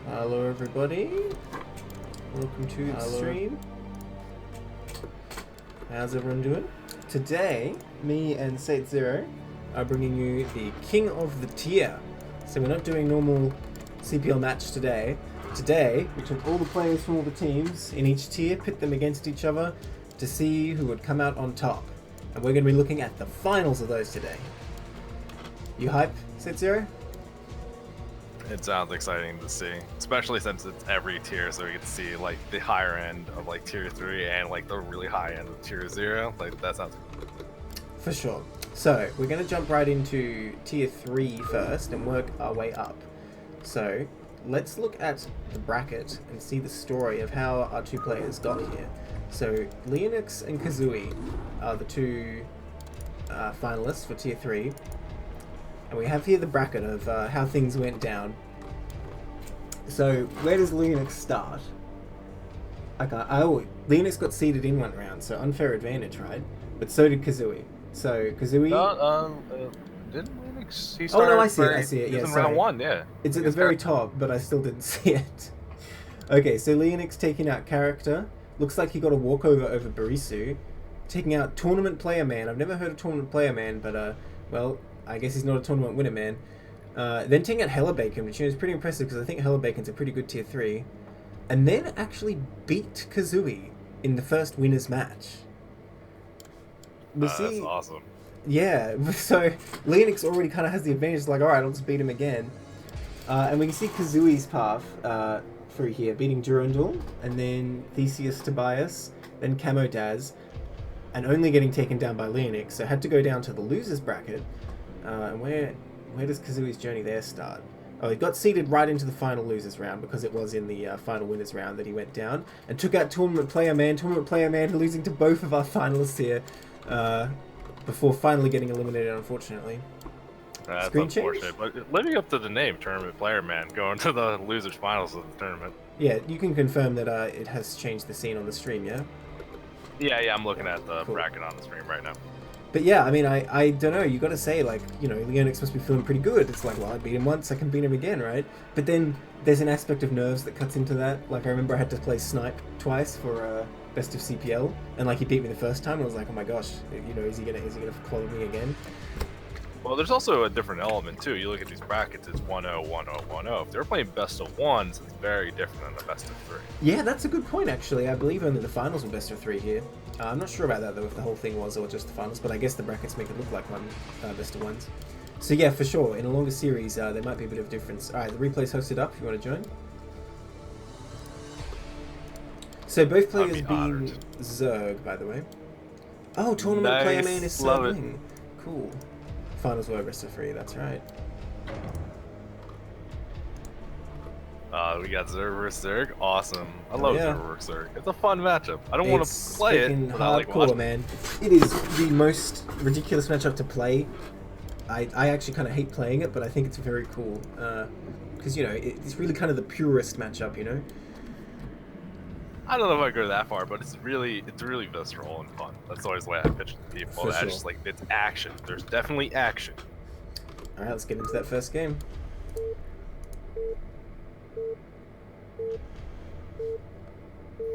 Hello everybody, welcome to the stream. How's everyone doing? Today, me and Saetzero are bringing you the King of the Tier. So we're not doing normal CPL match today. Today, we took all the players from all the teams in each tier, pit them against each other to see who would come out on top. And we're going to be looking at the finals of those today. You hype, Saetzero? It sounds exciting to see, especially since it's every tier, so we get to see like the higher end of like tier 3 and like the really high end of tier 0. Like that sounds for sure. So we're going to jump right into tier 3 first and work our way up. So let's look at the bracket and see the story of how our two players got here. So Leonix and Kazooie are the two finalists for tier 3. And we have here the bracket of how things went down. So where does Leonix start? Leonix got seeded in one round, so unfair advantage, right? But so did Kazooie. So Kazooie. Didn't Linux? He Oh started no, I see it. Yeah, in round 1. Yeah, it's at the very top, but I still didn't see it. Okay, so Leonix taking out character. Looks like he got a walkover over Barisu. Taking out tournament player man. I've never heard of tournament player man, but well, I guess he's not a tournament winner, man. Then taking out Hella Bacon, which is pretty impressive because I think Hella Bacon's a pretty good tier 3. And then actually beat Kazooie in the first winners match. That's awesome. Yeah, so Leonix already kind of has the advantage. It's like, alright, I'll just beat him again. And we can see Kazooie's path through here, beating Durandal, and then Theseus Tobias, then Camo Daz, and only getting taken down by Leonix. So had to go down to the losers bracket. And where does Kazooie's journey there start? Oh, he got seeded right into the final losers round because it was in the final winners round that he went down and took out Tournament Player Man, losing to both of our finalists here before finally getting eliminated, unfortunately. That's unfortunate, but living up to the name, Tournament Player Man, going to the losers finals of the tournament. Yeah, you can confirm that it has changed the scene on the stream, yeah? Yeah, I'm looking at the bracket on the stream right now. But yeah, I mean, I don't know, you gotta say, like, you know, Leonix must be feeling pretty good. It's like, well, I beat him once, I can beat him again, right? But then there's an aspect of nerves that cuts into that. Like, I remember I had to play Snipe twice for Best of CPL, and like, he beat me the first time, and I was like, oh my gosh, you know, is he gonna follow me again? Well, there's also a different element, too. You look at these brackets, it's 1-0, 1-0, 1-0. If they're playing best of 1s, it's very different than the best of 3. Yeah, that's a good point, actually. I believe only the finals were best of 3 here. I'm not sure about that, though, if the whole thing was or just the finals, but I guess the brackets make it look like one best of 1s. So yeah, for sure, in a longer series, there might be a bit of difference. Alright, the replay's hosted up if you want to join. So both players being Zerg, by the way. Oh, Tournament Player Man is serving. Cool. Finals were best of 3, that's right. We got Zerg vs Zerg. Awesome. I love Zerg vs Zerg. It's a fun matchup. I don't want to play it, but I like watching it. Man. It is the most ridiculous matchup to play. I actually kind of hate playing it, but I think it's very cool. Because, you know, it's really kind of the purest matchup, you know? I don't know if I go that far, but it's really visceral and fun. That's always the way I pitch to people. That's just like, it's action. There's definitely action. Alright, let's get into that first game.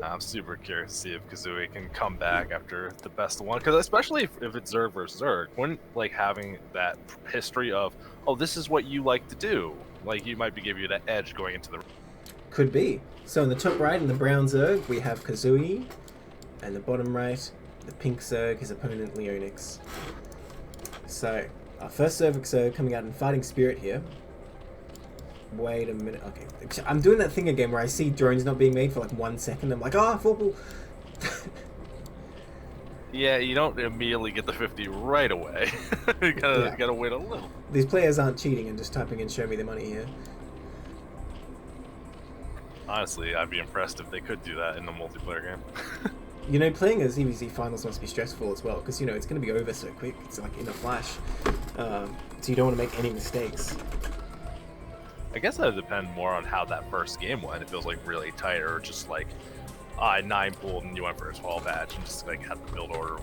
I'm super curious to see if Kazooie can come back after the best one, because especially if it's Zerg versus Zerg, when like having that history of, oh, this is what you like to do, like you might be giving you that edge going into the. Could be. So in the top right, in the brown Zerg, we have Kazooie, and the bottom right, the pink Zerg, his opponent Leonix. So our first Zerg coming out in Fighting Spirit here. Wait a minute. Okay, I'm doing that thing again where I see drones not being made for like 1 second. I'm like, ah, football. Yeah, you don't immediately get the 50 right away. you gotta wait a little. These players aren't cheating and just typing in "show me the money" here. Honestly, I'd be impressed if they could do that in the multiplayer game. You know, playing a ZVZ finals must be stressful as well, because, you know, it's going to be over so quick. It's like in a flash. So you don't want to make any mistakes. I guess that would depend more on how that first game went. It feels like really tight, or just like 9 pulled and you went for a 12 badge and just like had the build order.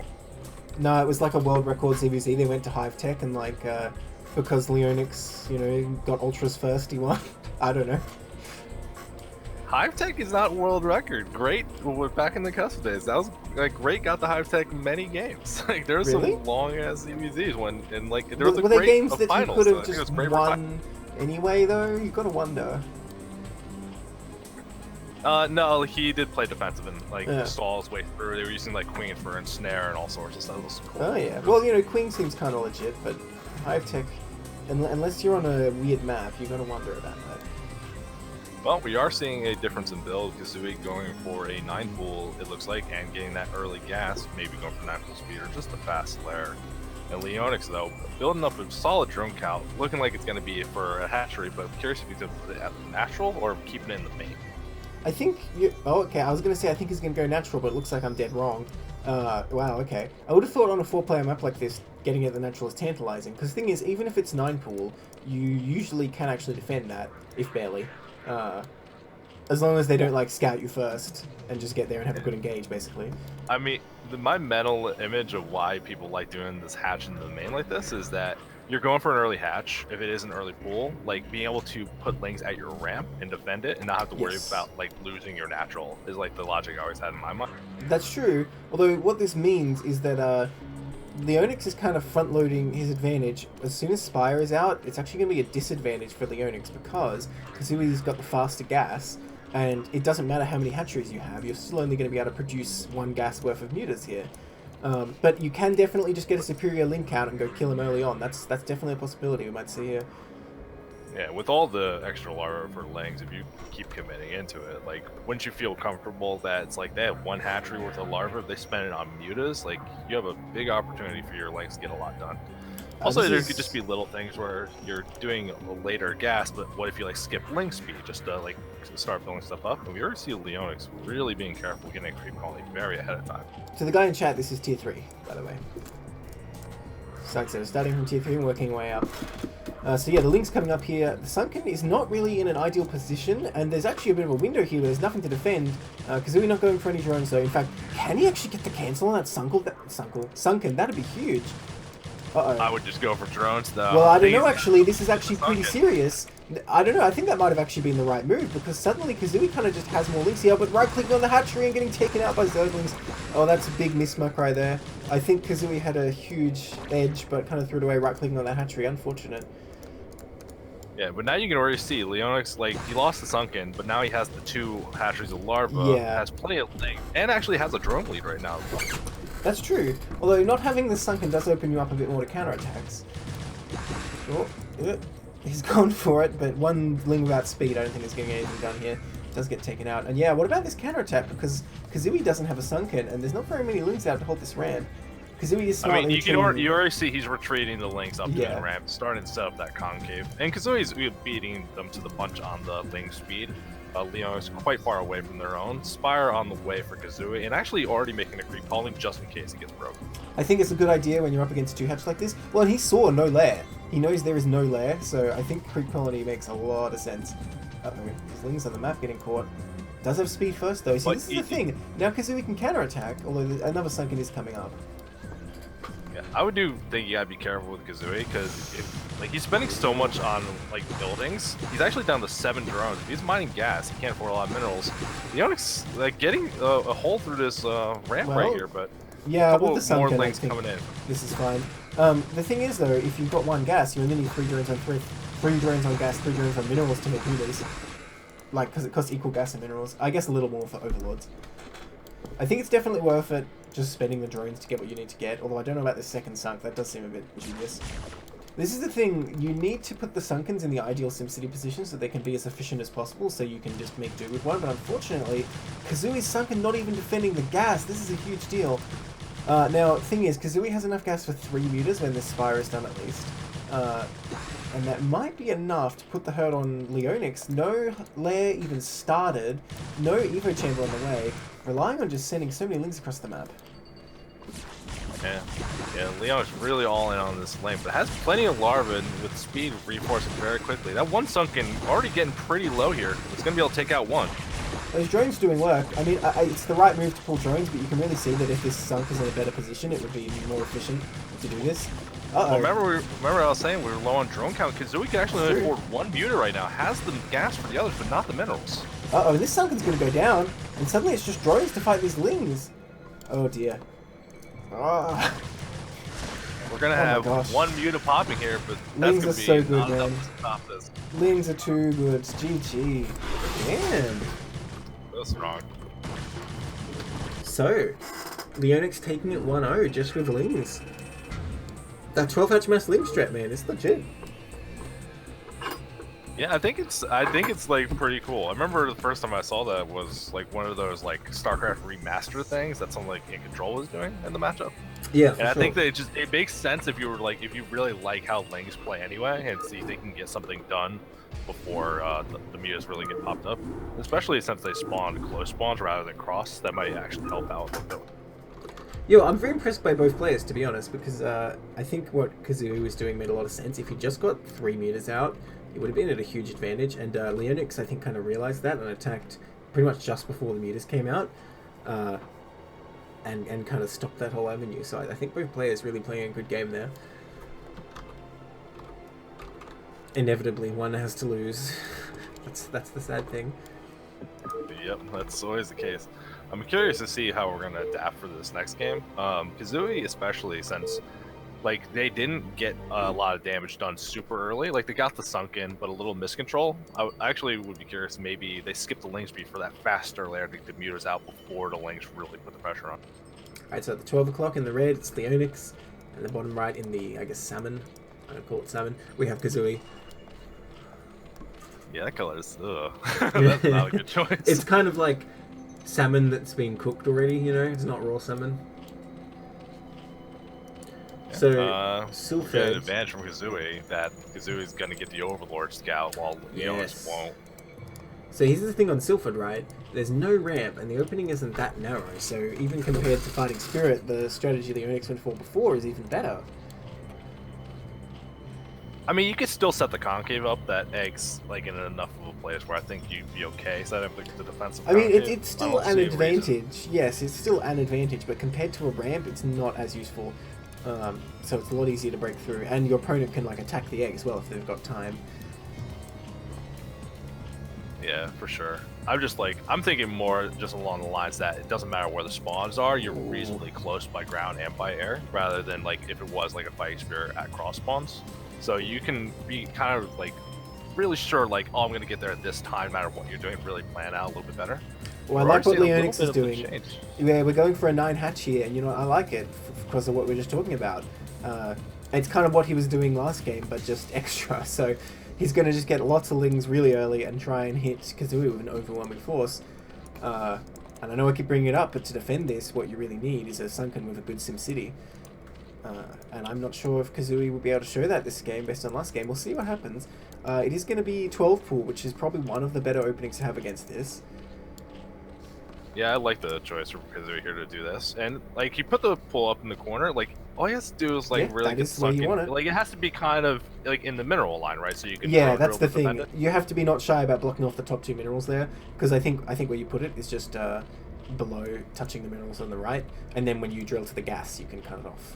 No, it was like a world record ZVZ. They went to Hive Tech and like because Leonix, you know, got ultras first, he won. I don't know. Hive Tech is not world record. Great, we're back in the cusp days. That was like Great got the Hive Tech many games. Like there were Really? some long ass CBZs when and like there was a Were there great games that finals, you could so I have think it was just great won anyway, though? You gotta wonder. No, he did play defensive and like Yeah. stall his way through. They were using like Queen for ensnare and all sorts of stuff. It was cool. Oh yeah. Well, you know, Queen seems kind of legit, but Hive Tech, unless you're on a weird map, you're gonna wonder about that. Well, we are seeing a difference in build. Kazooie going for a 9 pool, it looks like, and getting that early gas, maybe going for 9 pool speed or just a fast lair. And Leonix, though, building up a solid drone count, looking like it's going to be for a hatchery, but I'm curious if he's going to put it at the natural or keeping it in the main. I think you. Oh, okay. I was gonna say I think he's gonna go natural, but it looks like I'm dead wrong. Wow. Okay. I would have thought on a 4-player map like this, getting it the natural is tantalizing. Because the thing is, even if it's 9 pool, you usually can actually defend that, if barely. As long as they don't like scout you first and just get there and have a good engage, basically. I mean, my mental image of why people like doing this hatch in the main like this is that you're going for an early hatch. If it is an early pool, like being able to put lings at your ramp and defend it and not have to worry about like losing your natural is like the logic I always had in my mind. That's true. Although what this means is that Leonix is kind of front-loading his advantage. As soon as Spire is out, it's actually going to be a disadvantage for Leonix because Kazooie's got the faster gas, and it doesn't matter how many hatcheries you have, you're still only going to be able to produce 1 gas worth of mutas here. But you can definitely just get a superior link count and go kill him early on. That's definitely a possibility we might see here. Yeah, with all the extra larva for lings, if you keep committing into it, like, wouldn't you feel comfortable that it's like they have 1 hatchery worth of larva, if they spend it on mutas, like, you have a big opportunity for your lings to get a lot done. Also, there could just be little things where you're doing a later gas, but what if you, like, skip link speed just to, like, start building stuff up? And we already see Leonix really being careful, getting a creep colony very ahead of time. To the guy in chat, this is tier 3, by the way. So starting from tier 3 and working way up. So yeah, the link's coming up here. The Sunken is not really in an ideal position, and there's actually a bit of a window here where there's nothing to defend. Kazooie not going for any drones, though. In fact, can he actually get the cancel on that Sunken? That'd be huge. Uh-oh. I would just go for drones, though. Well, I don't know, actually. This is actually pretty serious. I don't know. I think that might have actually been the right move, because suddenly Kazooie kind of just has more links here, but right-clicking on the hatchery and getting taken out by Zerglings. Oh, that's a big mismark right there. I think Kazooie had a huge edge, but kind of threw it away right-clicking on that hatchery. Unfortunate. Yeah, but now you can already see Leonix, like, he lost the Sunken, but now he has the 2 hatcheries of larva, has plenty of link, and actually has a drone lead right now. That's true. Although not having the Sunken does open you up a bit more to counterattacks. Oh, yeah. He's gone for it, but 1 ling without speed I don't think is getting anything done here. Does get taken out. And yeah, what about this counterattack? Because Kazooie doesn't have a Sunken, and there's not very many lings out to hold this ramp. Kazooie is smartly you already see he's retreating the links up to the ramp, starting to set up that concave. And Kazooie's beating them to the punch on the link speed. Leonix quite far away from their own. Spire on the way for Kazooie, and actually already making a creep calling just in case it gets broken. I think it's a good idea when you're up against 2 hatch like this. Well, and he saw no lair. He knows there is no lair, so I think creep colony makes a lot of sense. His lings on the map getting caught. Does have speed first though. See, this is the thing. Now Kazooie can counterattack, although another Sunken is coming up. Yeah, I would think you gotta be careful with Kazooie, because like he's spending so much on like buildings. He's actually down to 7 drones. If he's mining gas, he can't afford a lot of minerals. Leonix like getting a hole through this ramp right here, but yeah, with the more Sunken, links coming in. This is fine. The thing is though, if you've got 1 gas, you only need 3 drones on 3 drones on gas, 3 drones on minerals to make mutas. Like, because it costs equal gas and minerals. I guess a little more for overlords. I think it's definitely worth it just spending the drones to get what you need to get, although I don't know about the second sunk, that does seem a bit dubious. This is the thing, you need to put the Sunkens in the ideal SimCity position so they can be as efficient as possible so you can just make do with 1, but unfortunately, Kazooie's Sunken not even defending the gas. This is a huge deal. Now, the thing is, Kazooie has enough gas for 3 mutas when this Spire is done at least. And that might be enough to put the hurt on Leonix. No lair even started, no Evo chamber on the way, relying on just sending so many links across the map. Yeah, Leonix really all in on this lane, but has plenty of larva and with speed reinforcing very quickly. That 1 Sunken already getting pretty low here. It's going to be able to take out 1. Those drones doing work. I mean, it's the right move to pull drones, but you can really see that if this Sunk is in a better position, it would be more efficient to do this. Well, remember I was saying we were low on drone count. Kazooie can actually only afford 1 muta right now. Has the gas for the others, but not the minerals. Uh-oh, this Sunken's gonna go down, and suddenly it's just drones to fight these Lings. Oh dear. Ah. We're gonna have one Muta popping here, but Lings that's are gonna so be good, not man. enough to stop this. Lings are too good. GG. Damn. So strong. So, Leonix taking it 1-0 just with Lings. That 12 hatch mass Ling strat, man, it's legit. Yeah, I think it's like pretty cool. I remember the first time I saw that was like one of those like Starcraft remaster things that someone like in Control was doing in the matchup. Yeah, and I think that it makes sense if you were like if you really like how Lings play anyway, and see if they can get something done before the mutas really get popped up. Especially since they spawn close spawns rather than cross, that might actually help out a bit. Yo, I'm very impressed by both players, to be honest, because I think what Kazoo was doing made a lot of sense. If he just got 3 mutas out, he would have been at a huge advantage, and Leonix, I think, kind of realized that and attacked pretty much just before the mutas came out, and kind of stopped that whole avenue. So I think both players really playing a good game there. Inevitably, one has to lose. that's the sad thing. Yep, that's always the case. I'm curious to see how we're gonna adapt for this next game. Kazooie, especially since like they didn't get a lot of damage done super early. Like they got the sunken, but a little miscontrol. I actually would be curious. Maybe they skipped the link speed for that faster layer to get the mutas out before the links really put the pressure on. All right, so at the 12 o'clock in the red, it's Leonix, and the bottom right in the, I guess, salmon. I don't call it salmon. We have Kazooie. Yeah, that color is that's not a good choice. It's kind of like salmon that's been cooked already, you know? It's not raw salmon. Yeah. So, Sylphed. An advantage from Kazooie that Kazooie's going to get the Overlord Scout while Leonix won't. So here's the thing on Sylphed, right? There's no ramp, and the opening isn't that narrow, so even compared to Fighting Spirit, the strategy the Leonix went for before is even better. I mean, you could still set the concave up that eggs like in enough of a place where I think you'd be okay setting up the defensive concave. I mean, it's still an advantage. Yes, it's still an advantage, but compared to a ramp, it's not as useful. So it's a lot easier to break through, and your opponent can like attack the egg as well if they've got time. Yeah, for sure. I'm thinking more just along the lines that it doesn't matter where the spawns are, you're reasonably close by ground and by air, rather than like if it was like a Fighting Spirit at cross spawns. So you can be kind of like really sure, like, oh, I'm going to get there at this time, no matter what you're doing, really plan out a little bit better. Well, I like what Leonix is doing. Yeah, we're going for a 9 hatch here, and you know, I like it because of what we were just talking about. It's kind of what he was doing last game, but just extra. So he's going to just get lots of Lings really early and try and hit Kazooie with an overwhelming force. And I know I keep bringing it up, but to defend this, what you really need is a Sunken with a good SimCity. And I'm not sure if Kazooie will be able to show that this game based on last game. We'll see what happens. It is going to be 12 pool, which is probably one of the better openings to have against this. Yeah, I like the choice for Kazooie here to do this. And like you put the pool up in the corner, like all he has to do is like really get sunk in. Like it has to be kind of like in the mineral line, right? So you can that's the thing. You have to be not shy about blocking off the top 2 minerals there, because I think where you put it is just below touching the minerals on the right, and then when you drill to the gas, you can cut it off.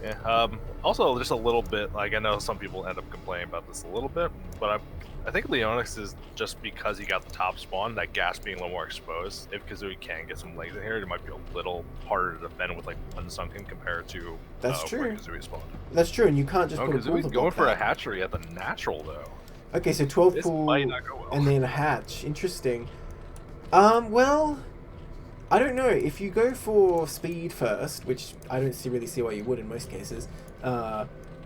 Yeah. Also, just a little bit. Like I know some people end up complaining about this a little bit, but I think Leonix is just because he got the top spawn, that gas being a little more exposed. If Kazooie can get some legs in here, it might be a little harder to defend with like unsunken compared to that's true. where Kazooie spawned. That's true, and you can't just put a pool to going for a hatchery at the natural though. Okay, so 12 this pool might not go well. and then a hatch. Interesting. Well, I don't know. If you go for speed first, which I don't really see why you would in most cases,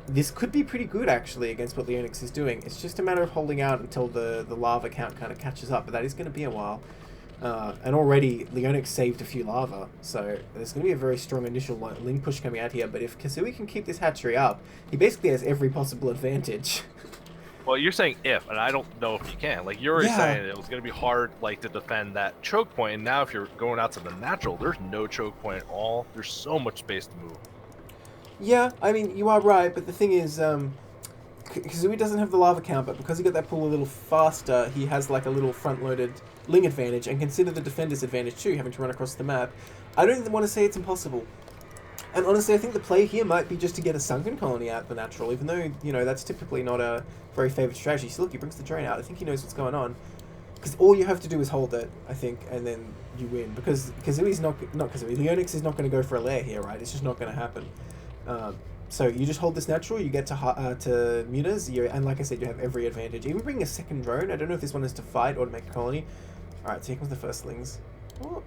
this could be pretty good actually against what Leonix is doing. It's just a matter of holding out until the lava count kind of catches up, but that is going to be a while. And already Leonix saved a few lava, so there's going to be a very strong initial Ling push coming out here, but if Kazooie can keep this hatchery up, he basically has every possible advantage. Well, you're saying if, and I don't know if you can. Like, you're already saying it was going to be hard, like, to defend that choke point, and now if you're going out to the natural, there's no choke point at all. There's so much space to move. Yeah, I mean, you are right, but the thing is, Kazooie doesn't have the lava count, but because he got that pool a little faster, he has, like, a little front-loaded Ling advantage, and consider the defender's advantage, too, having to run across the map. I don't want to say it's impossible. And honestly, I think the play here might be just to get a sunken colony out the natural, even though, you know, that's typically not a very favoured strategy. So look, he brings the drain out. I think he knows what's going on. Because all you have to do is hold it, I think, and then you win. Because Kazui's not Kazooie. Leonix is not going to go for a lair here, right? It's just not going to happen. So you just hold this natural, you get to Mutas, and like I said, you have every advantage. Even bringing a second drone, I don't know if this one is to fight or to make a colony. Alright, so here comes the first Lings. Oh.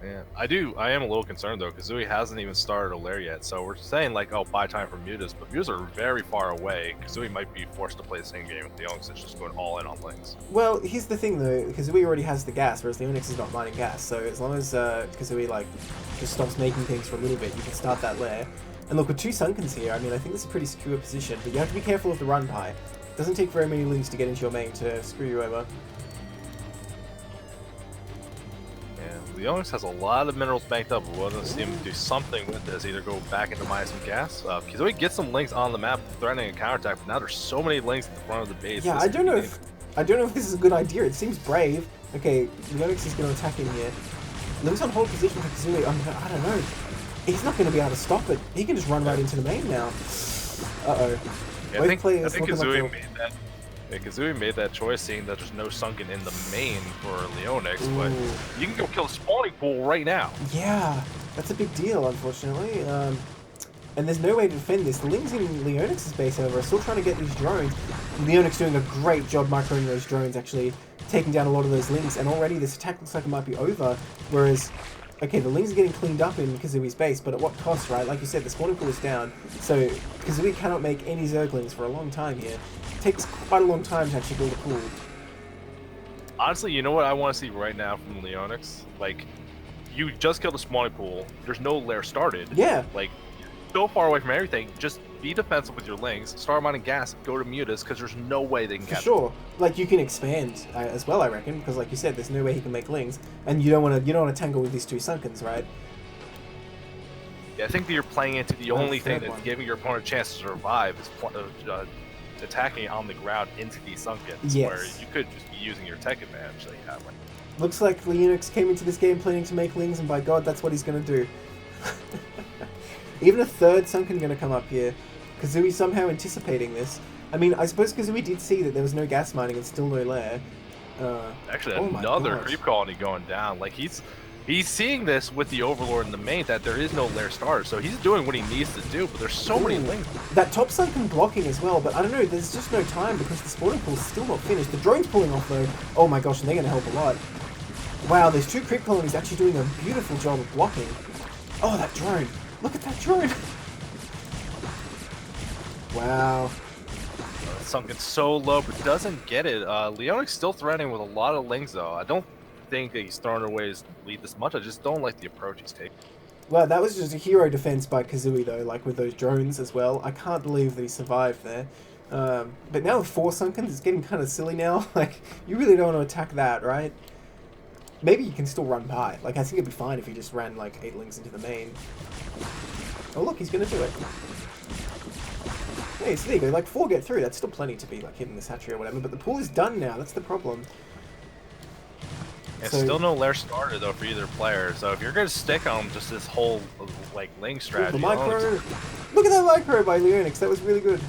Yeah, I am a little concerned though, because Kazooie hasn't even started a lair yet. So we're saying like, oh, buy time for Mutas, but Mutas are very far away. Kazooie might be forced to play the same game with Leonix. It's just going all in on Lings. Well, here's the thing though, Kazooie already has the gas, whereas Leonix is not mining gas. So as long as Kazooie like just stops making things for a little bit, you can start that lair. And look, with 2 Sunkens here, I mean, I think this is a pretty secure position, but you have to be careful of the run pie. It doesn't take very many Lings to get into your main to screw you over. Leonix has a lot of minerals banked up. We want to see him do something with this, either go back into mining some gas. Kazooie gets some Lings on the map, threatening a counterattack, but now there's so many Lings at the front of the base. Yeah, I don't know if this is a good idea. It seems brave. Okay, Leonix is going to attack in here. Lings on hold position for Kazooie. I don't know. He's not going to be able to stop it. He can just run right into the main now. Uh-oh. Yeah, I think Kazooie made that. Yeah, Kazooie made that choice, seeing that there's no sunken in the main for Leonix, but you can go kill the spawning pool right now. Yeah, that's a big deal, unfortunately. And there's no way to defend this. The Lings in Leonix's base, however, are still trying to get these drones. Leonix doing a great job microing those drones, actually taking down a lot of those Lings, and already this attack looks like it might be over, whereas... Okay, the Lings are getting cleaned up in Kazooie's base, but at what cost, right? Like you said, the spawning pool is down, so Kazooie cannot make any Zerglings for a long time here. It takes quite a long time to actually build a pool. Honestly, you know what I want to see right now from Leonix? Like, you just killed the spawning pool, there's no lair started. Yeah. Like, so far away from everything, just be defensive with your Lings, start mining gas, go to Mutas, because there's no way they can For catch sure. them. Like, you can expand as well, I reckon, because like you said, there's no way he can make Lings, and you don't want to tangle with these 2 Sunkens, right? Yeah, I think that you're playing into the only thing that's giving your opponent a chance to survive is attacking on the ground into these Sunkens, where you could just be using your tech advantage that you have. Looks like Leonix came into this game planning to make Lings, and by God, that's what he's going to do. Even a 3rd Sunken going to come up here. Kazooie somehow anticipating this. I mean, I suppose Kazooie did see that there was no gas mining and still no lair. Actually, another creep colony going down. Like, he's seeing this with the Overlord in the main, that there is no lair starter, so he's doing what he needs to do, but there's so many Lings. That top Sunken blocking as well, but I don't know, there's just no time because the spawning pool's still not finished. The drone's pulling off though. Oh my gosh, and they're going to help a lot. Wow, there's 2 creep colonies actually doing a beautiful job of blocking. Oh, that drone. Look at that drone! Wow. Sunken so low, but doesn't get it. Leonix still threatening with a lot of Lings, though. I don't think that he's throwing away his lead this much. I just don't like the approach he's taking. Well, that was just a hero defense by Kazooie, though, like with those drones as well. I can't believe that he survived there. But now with 4 Sunkens, it's getting kind of silly now. Like, you really don't want to attack that, right? Maybe you can still run by. Like, I think it'd be fine if he just ran, like, 8 Lings into the main. Oh, look, he's going to do it. Hey, so there you go. Like, 4 get through. That's still plenty to be, like, hitting this hatchery or whatever. But the pool is done now. That's the problem. It's still no lair starter, though, for either player. So if you're going to stick on just this whole, like, Ling strategy... The micro... Look at that micro by Leonix. That was really good.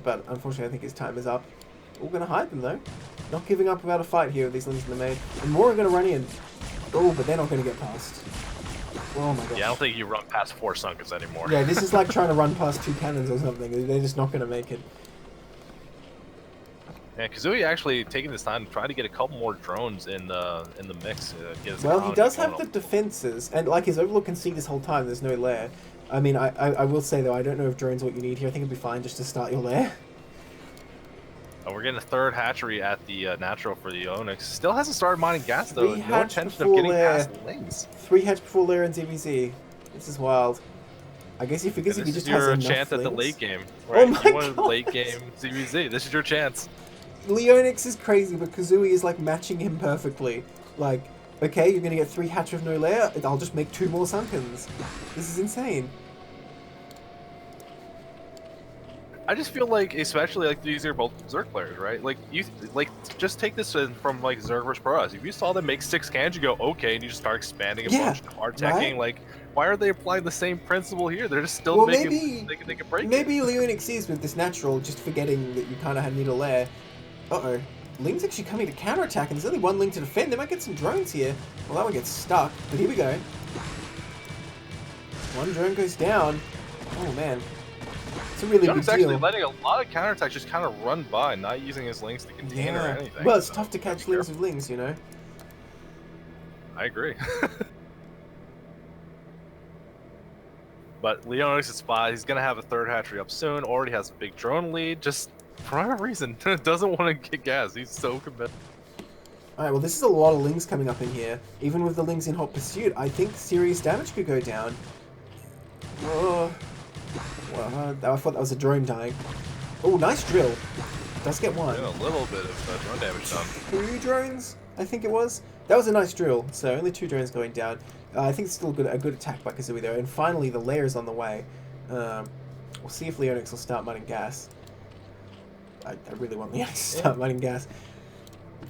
But, unfortunately, I think his time is up. We're going to hide them, though. Not giving up without a fight here with these Lings in the main. And more are going to run in. Oh, but they're not going to get past. Oh my gosh. Yeah, I don't think you run past 4 Sunkens anymore. Yeah, this is like trying to run past 2 cannons or something. They're just not going to make it. Yeah, Kazooie actually taking this time to try to get a couple more drones in the mix. Well, he does have the defenses, and like his Overlord can see this whole time there's no lair. I mean, I will say though, I don't know if drone's what you need here. I think it'd be fine just to start your lair. We're getting a 3rd hatchery at the natural for the Onyx. Still hasn't started mining gas though. No intention of getting past Lings. 3 hatch before lair and ZVZ. This is wild. I guess he figures if he just has enough This is your chance Lings. at the late game. Right? Oh my you want God. late game ZVZ. This is your chance. Leonix is crazy, but Kazooie is like matching him perfectly. Like, okay, you're gonna get 3 hatch with no lair. I'll just make 2 more Sunkens. This is insane. I just feel like, especially like these are both Zerg players, right? Like just take this from like Zerg vs Pro. If you saw them make 6 cans, you go okay, and you just start expanding a bunch, hard teching. Right? Like why are they applying the same principle here? They're just still Well, making they can break maybe it. Leonix sees with this natural, just forgetting that you kind of need a lair. Uh-oh. Ling's actually coming to counterattack, and there's only one Ling to defend. They might get some drones here. Well, that one gets stuck, but here we go. One drone goes down. Oh, man. It's a really big deal. Actually letting a lot of counterattacks just kind of run by, not using his Lings to contain or anything. Well, it's tough to catch Lings with Lings, you know? I agree. But Leonix's spot, he's going to have a third hatchery up soon, already has a big drone lead, just for whatever reason, doesn't want to get gas. He's so committed. Alright, well, this is a lot of Lings coming up in here. Even with the Lings in hot pursuit, I think serious damage could go down. Oh. Well, I thought that was a drone dying. Oh, nice drill. Does get one. Yeah, a little bit of drone damage done. 2 drones, I think it was. That was a nice drill, so only 2 drones going down. I think it's still a good attack by Kazooie there. And finally, the lair is on the way. We'll see if Leonix will start mining gas. I really want Leonix to start mining gas.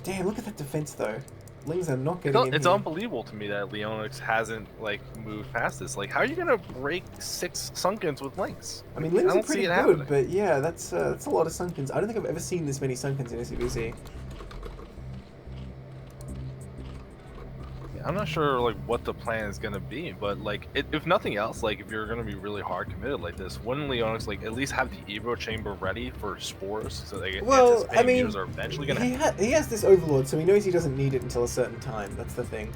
Damn, look at that defense, though. Lings are not getting in It's here. unbelievable to me that Leonix hasn't, like, moved past this. Like, how are you going to break 6 Sunkens with Lings? I mean, Lings are don't pretty see it good, happening. but yeah, that's a lot of Sunkens. I don't think I've ever seen this many Sunkens in SCVZ. I'm not sure like what the plan is gonna be, but like if nothing else, like if you're gonna be really hard committed like this, wouldn't Leonix like at least have the Evo chamber ready for spores so they get Well, I mean, users are eventually gonna. he has this Overlord, so he knows he doesn't need it until a certain time. That's the thing.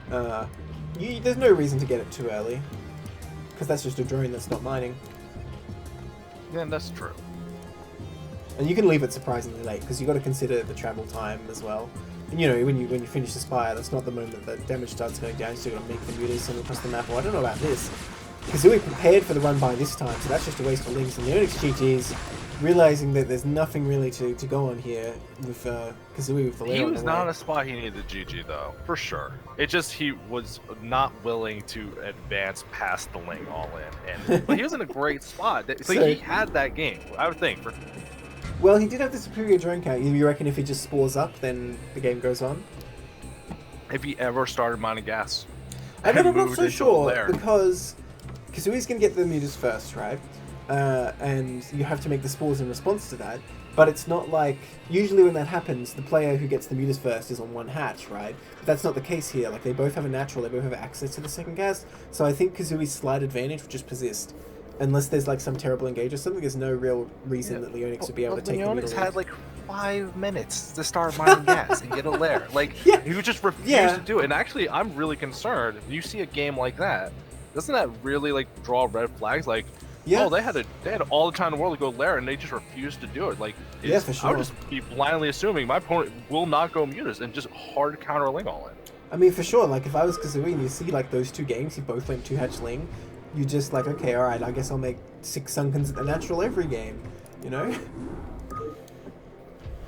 There's no reason to get it too early, because that's just a drone that's not mining. Yeah, that's true. And you can leave it surprisingly late, because you got to consider the travel time as well. And you know, when you finish the spire, that's not the moment that damage starts going down. You still got to make the mutas and across the map. Well, I don't know about this. Kazooie prepared for the run by this time, so that's just a waste of Lings. And the Leonix GG's realizing that there's nothing really to go on here with Kazooie with the lair. He on was the not way. a spot he needed the GG though, for sure. It just he was not willing to advance past the Ling all in, and but he was in a great spot. It's like So- he had that game, I would think. Well, he did have the superior drone count. You reckon if he just spores up, then the game goes on? If he ever started mining gas. I'm not moved so into the sure, lair. because Kazooie's going to get the mutas first, right? And you have to make the spores in response to that. But it's not like... Usually when that happens, the player who gets the mutas first is on one hatch, right? But that's not the case here. Like, they both have a natural, they both have access to the second gas. So I think Kazooie's slight advantage would just persist. Unless there's like some terrible engage or something, there's no real reason that Leonix would be able to take the Leonix muta had lead. like 5 minutes to start mining gas and get a lair. Like, Yeah. he would just refuse Yeah. to do it. And actually, I'm really concerned. If you see a game like that, doesn't that really like draw red flags? Like, Yeah. oh, they had all the time in the world to go lair, and they just refused to do it. Like, Yeah, for I would sure. just be blindly assuming my opponent will not go mutas and just hard counter a Ling all in. I mean, for sure, like, if I was Kazooie and you see, like, those 2 games, you both went 2-hatch Ling, you just, like, okay, alright, I guess I'll make 6 Sunkens at the natural every game, you know?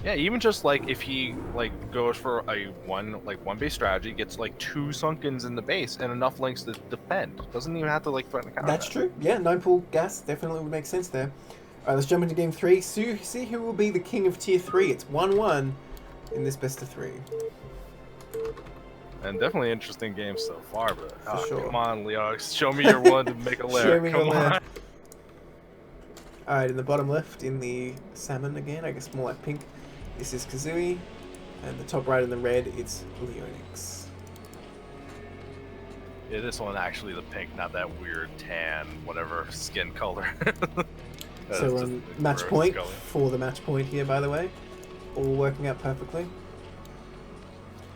Yeah, even just like if he like goes for a one base strategy, gets like 2 Sunkens in the base and enough Links to defend. Doesn't even have to like threaten a counter. That's true. Yeah, 9-pool gas definitely would make sense there. Alright, let's jump into game 3. See who will be the king of tier 3. It's 1-1 in this best of 3. And definitely interesting game so far, but sure. come on, Leonix, show me your one to make a lair. Show me Come your on. lair. Alright, in the bottom left, in the salmon again, I guess more like pink, this is Kazooie. And the top right in the red, it's Leonix. Yeah, this one actually the pink, not that weird tan, whatever skin color. So match point for the match point here, by the way. All working out perfectly.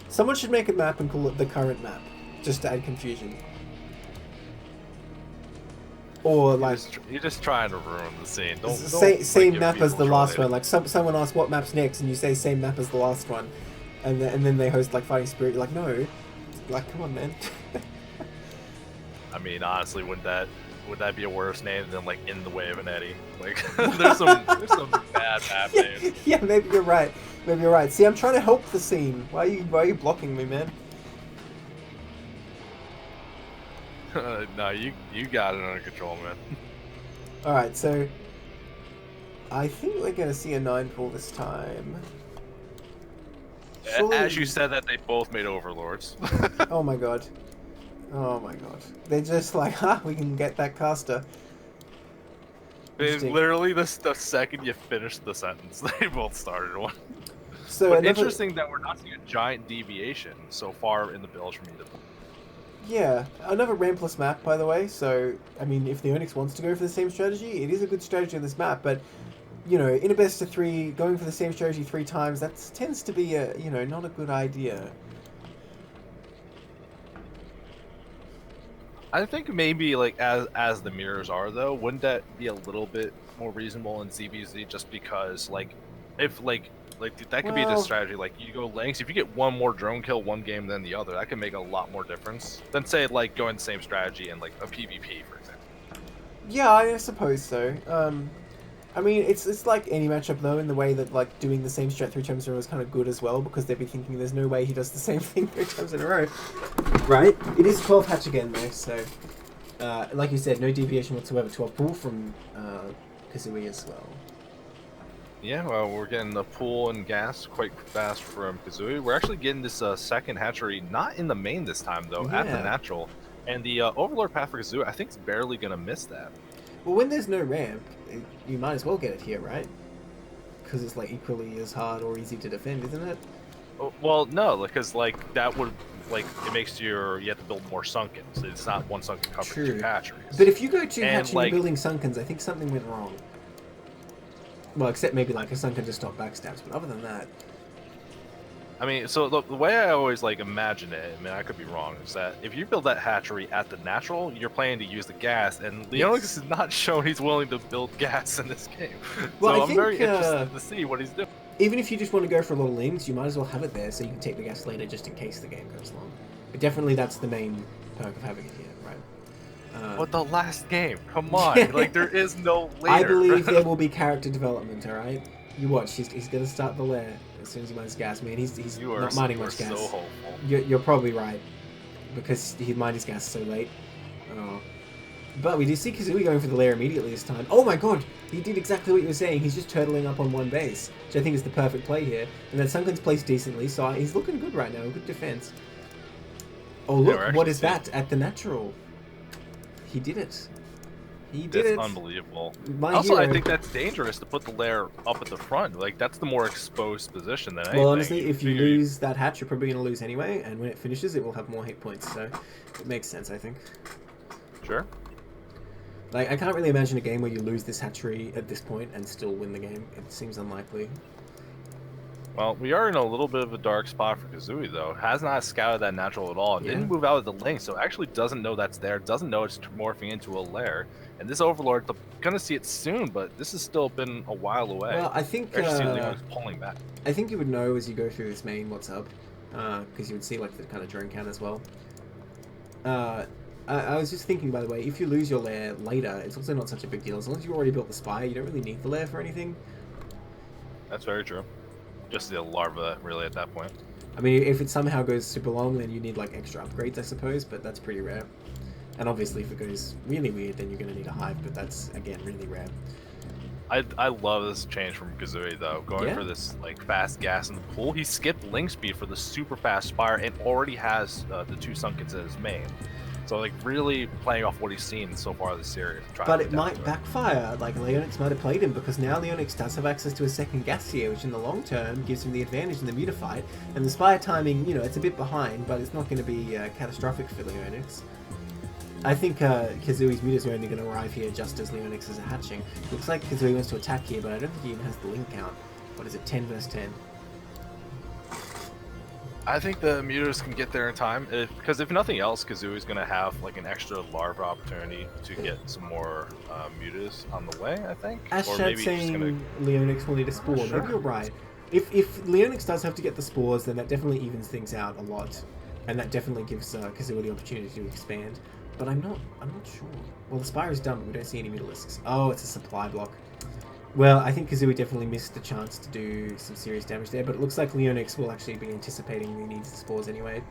Someone should make a map and call it the current map, just to add confusion. Or like You're just trying to ruin the scene. Don't same give map as people the last trolling. one. Like someone asks what map's next, and you say same map as the last one, and then they host like Fighting Spirit. You're like, no, like come on, man. I mean, honestly, would that be a worse name than like In the Way of an Eddy? Like, there's some bad map names. Yeah, maybe you're right. Maybe you're right. See, I'm trying to help the scene. Why are you blocking me, man? No, you got it under control, man. Alright, so I think we're gonna see a 9-pool this time. Surely- As you said that, they both made overlords. Oh my god. Oh my god. They're just like, ha, we can get that caster. It's literally the second you finish the sentence, they both started one. So but interesting that we're not seeing a giant deviation so far in the builds from either. Yeah, another rampless map, by the way. So, I mean, if the Onyx wants to go for the same strategy, it is a good strategy on this map. But, you know, in a best of 3, going for the same strategy 3 times, that tends to be a, you know, not a good idea. I think maybe like as the mirrors are though, wouldn't that be a little bit more reasonable in ZVZ just because like if like that could be a strategy, like you go lengths, if you get one more drone kill one game than the other, that can make a lot more difference than say like going the same strategy in like a PvP, for example. Yeah, I suppose so. I mean, it's like any matchup though, in the way that like doing the same strat 3 times in a row is kind of good as well, because they'd be thinking there's no way he does the same thing 3 times in a row. Right? It is 12 hatch again though, so like you said, no deviation whatsoever. 12 pull from Kazooie as well. Yeah, well, we're getting the pool and gas quite fast from Kazooie. We're actually getting this second hatchery, not in the main this time, though, at the natural. And the Overlord path for Kazooie, I think it's barely going to miss that. Well, when there's no ramp, you might as well get it here, right? Because it's like equally as hard or easy to defend, isn't it? Well, no, because like that would like it makes you have to build more sunkens. So it's not one sunken covered 2 hatcheries. But if you go 2 hatch and like, you're building sunkens, I think something went wrong. Well, except maybe like a sunken to stop backstabs, but other than that. I mean, so the way I always like imagine it, I mean, I could be wrong, is that if you build that hatchery at the natural, you're planning to use the gas, and Leonix is not shown he's willing to build gas in this game. Well, so I'm very interested to see what he's doing. Even if you just want to go for a lot of links, you might as well have it there so you can take the gas later just in case the game goes long. But definitely that's the main perk of having it here, right? But the last game, come on, like there is no later. I believe there will be character development, alright? You watch, he's going to start the lair as soon as he mines gas. Man, he's not mining much gas. So hopeful. You're probably right, because he mined his gas so late. Oh. But we do see Kazooie going for the lair immediately this time. Oh my god! He did exactly what you were saying. He's just turtling up on one base, which I think is the perfect play here. And then Sunken's placed decently, so he's looking good right now. Good defense. Oh look, yeah, what is that at the natural? He did it. He did it. That's unbelievable. I think that's dangerous to put the lair up at the front. Like, that's the more exposed position than anything. Well, honestly, if you lose that hatch, you're probably going to lose anyway, and when it finishes, it will have more hit points, so it makes sense, I think. Sure. Like, I can't really imagine a game where you lose this hatchery at this point and still win the game. It seems unlikely. Well, we are in a little bit of a dark spot for Kazooie, though. Has not scouted that natural at all. Didn't move out of the link, so actually doesn't know that's there. Doesn't know it's morphing into a lair. And this Overlord, I'm gonna see it soon, but this has still been a while away. Well, I think pulling back. I think you would know as you go through this main what's up, because you would see like the kind of drone count as well. I was just thinking, by the way, if you lose your lair later, it's also not such a big deal. As long as you already built the spire, you don't really need the lair for anything. That's very true. Just the larva, really, at that point. I mean, if it somehow goes super long, then you need like extra upgrades, I suppose, but that's pretty rare. And obviously, if it goes really weird, then you're going to need a hive, but that's, again, really rare. I love this change from Kazooie, though. Going for this like fast gas in the pool. He skipped link speed for the super fast spire and already has the 2 sunkens in his main. So, like, really playing off what he's seen so far this series. But it might backfire. Like, Leonix might have played him, because now Leonix does have access to a second gas here, which in the long term gives him the advantage in the Muta fight. And the Spire timing, you know, it's a bit behind, but it's not going to be catastrophic for Leonix. I think Kazooie's Muta's are only going to arrive here just as Leonix is hatching. Looks like Kazooie wants to attack here, but I don't think he even has the link count. What is it, 10 versus 10? I think the Mutas can get there in time, because if nothing else, Kazooie's going to have like an extra larva opportunity to get some more Mutas on the way, I think. Ashad's saying Leonix will need a spore. Maybe you're right. If Leonix does have to get the spores, then that definitely evens things out a lot, and that definitely gives Kazooie the opportunity to expand. But I'm not sure. Well, the Spire is done, but we don't see any Mutalisks. Oh, it's a supply block. Well, I think Kazooie definitely missed the chance to do some serious damage there, but it looks like Leonix will actually be anticipating he needs the spores anyway.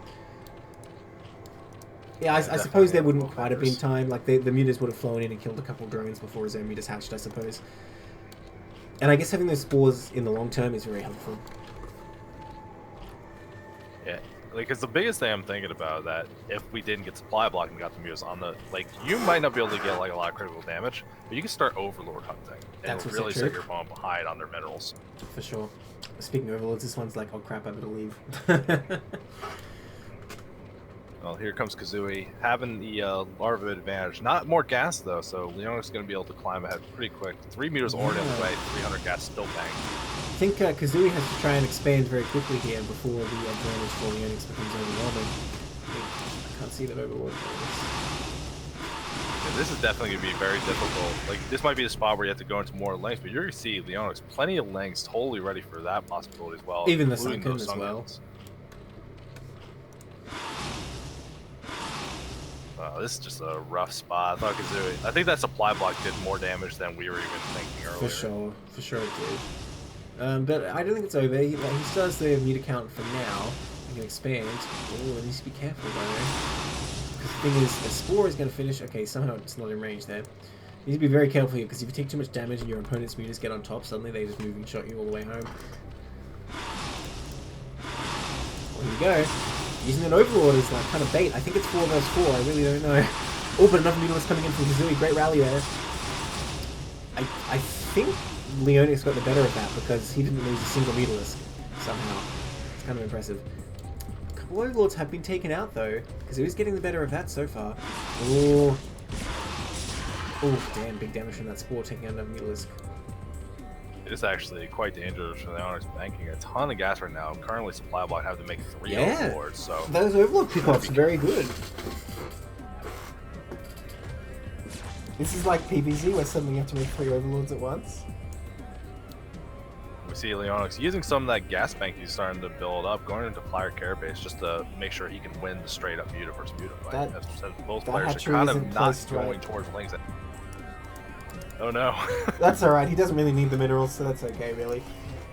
Yeah, I suppose there wouldn't quite have been time. Like, the Mutas would have flown in and killed a couple drones before his own Mutas hatched, I suppose. And I guess having those spores in the long term is very helpful. Yeah, because the biggest thing I'm thinking about that if we didn't get supply block and got the Muse on the like, you might not be able to get like a lot of critical damage, but you can start Overlord hunting, and it'll really set your opponent behind on their minerals. For sure. Speaking of Overlords, this one's like, oh crap, I better leave. Well, here comes Kazooie, having the larva advantage. Not more gas though, so Leonic's going to be able to climb ahead pretty quick. 3 meters already on the way, 300 gas still bang. I think Kazooie has to try and expand very quickly here before the advantage for Leonix becomes overwhelming. I can't see that Overlord. Yeah, this is definitely going to be very difficult. Like, this might be the spot where you have to go into more lengths, but you're going to see Leonix plenty of lengths, totally ready for that possibility as well. Even the Sunken as well. This is just a rough spot. I think that supply block did more damage than we were even thinking earlier. For sure it did. But I don't think it's over. He still has the meter count for now. He can expand. Oh, he needs to be careful though. Because the thing is, a Spore is going to finish. Okay, somehow it's not in range there. You need to be very careful here, because if you take too much damage and your opponent's meters get on top, suddenly they just moving shot you all the way home. Well, here we go. Using an Overlord is like kind of bait. I think it's 4 versus 4. I really don't know. Oh, but another Mutalisk coming in from Kazooie. Great rally there. I think Leonix got the better of that because he didn't lose a single Mutalisk somehow. It's kind of impressive. A couple Overlords have been taken out though. Kazooie's getting the better of that so far. Oh. Oh, damn. Big damage from that Spore taking out another Mutalisk. It is actually quite dangerous for the Leonix banking a ton of gas right now. Currently, supply block have to make 3 Overlords, so those Overlord pickups are very good. This is like PvZ where suddenly you have to make 3 Overlords at once. We see Leonix using some of that gas bank he's starting to build up, going into Flyer Carapace just to make sure he can win the straight up Muta versus Muta fight. As said, both players are kind of not going towards lanes. Oh no. That's alright, he doesn't really need the minerals, so that's okay, really.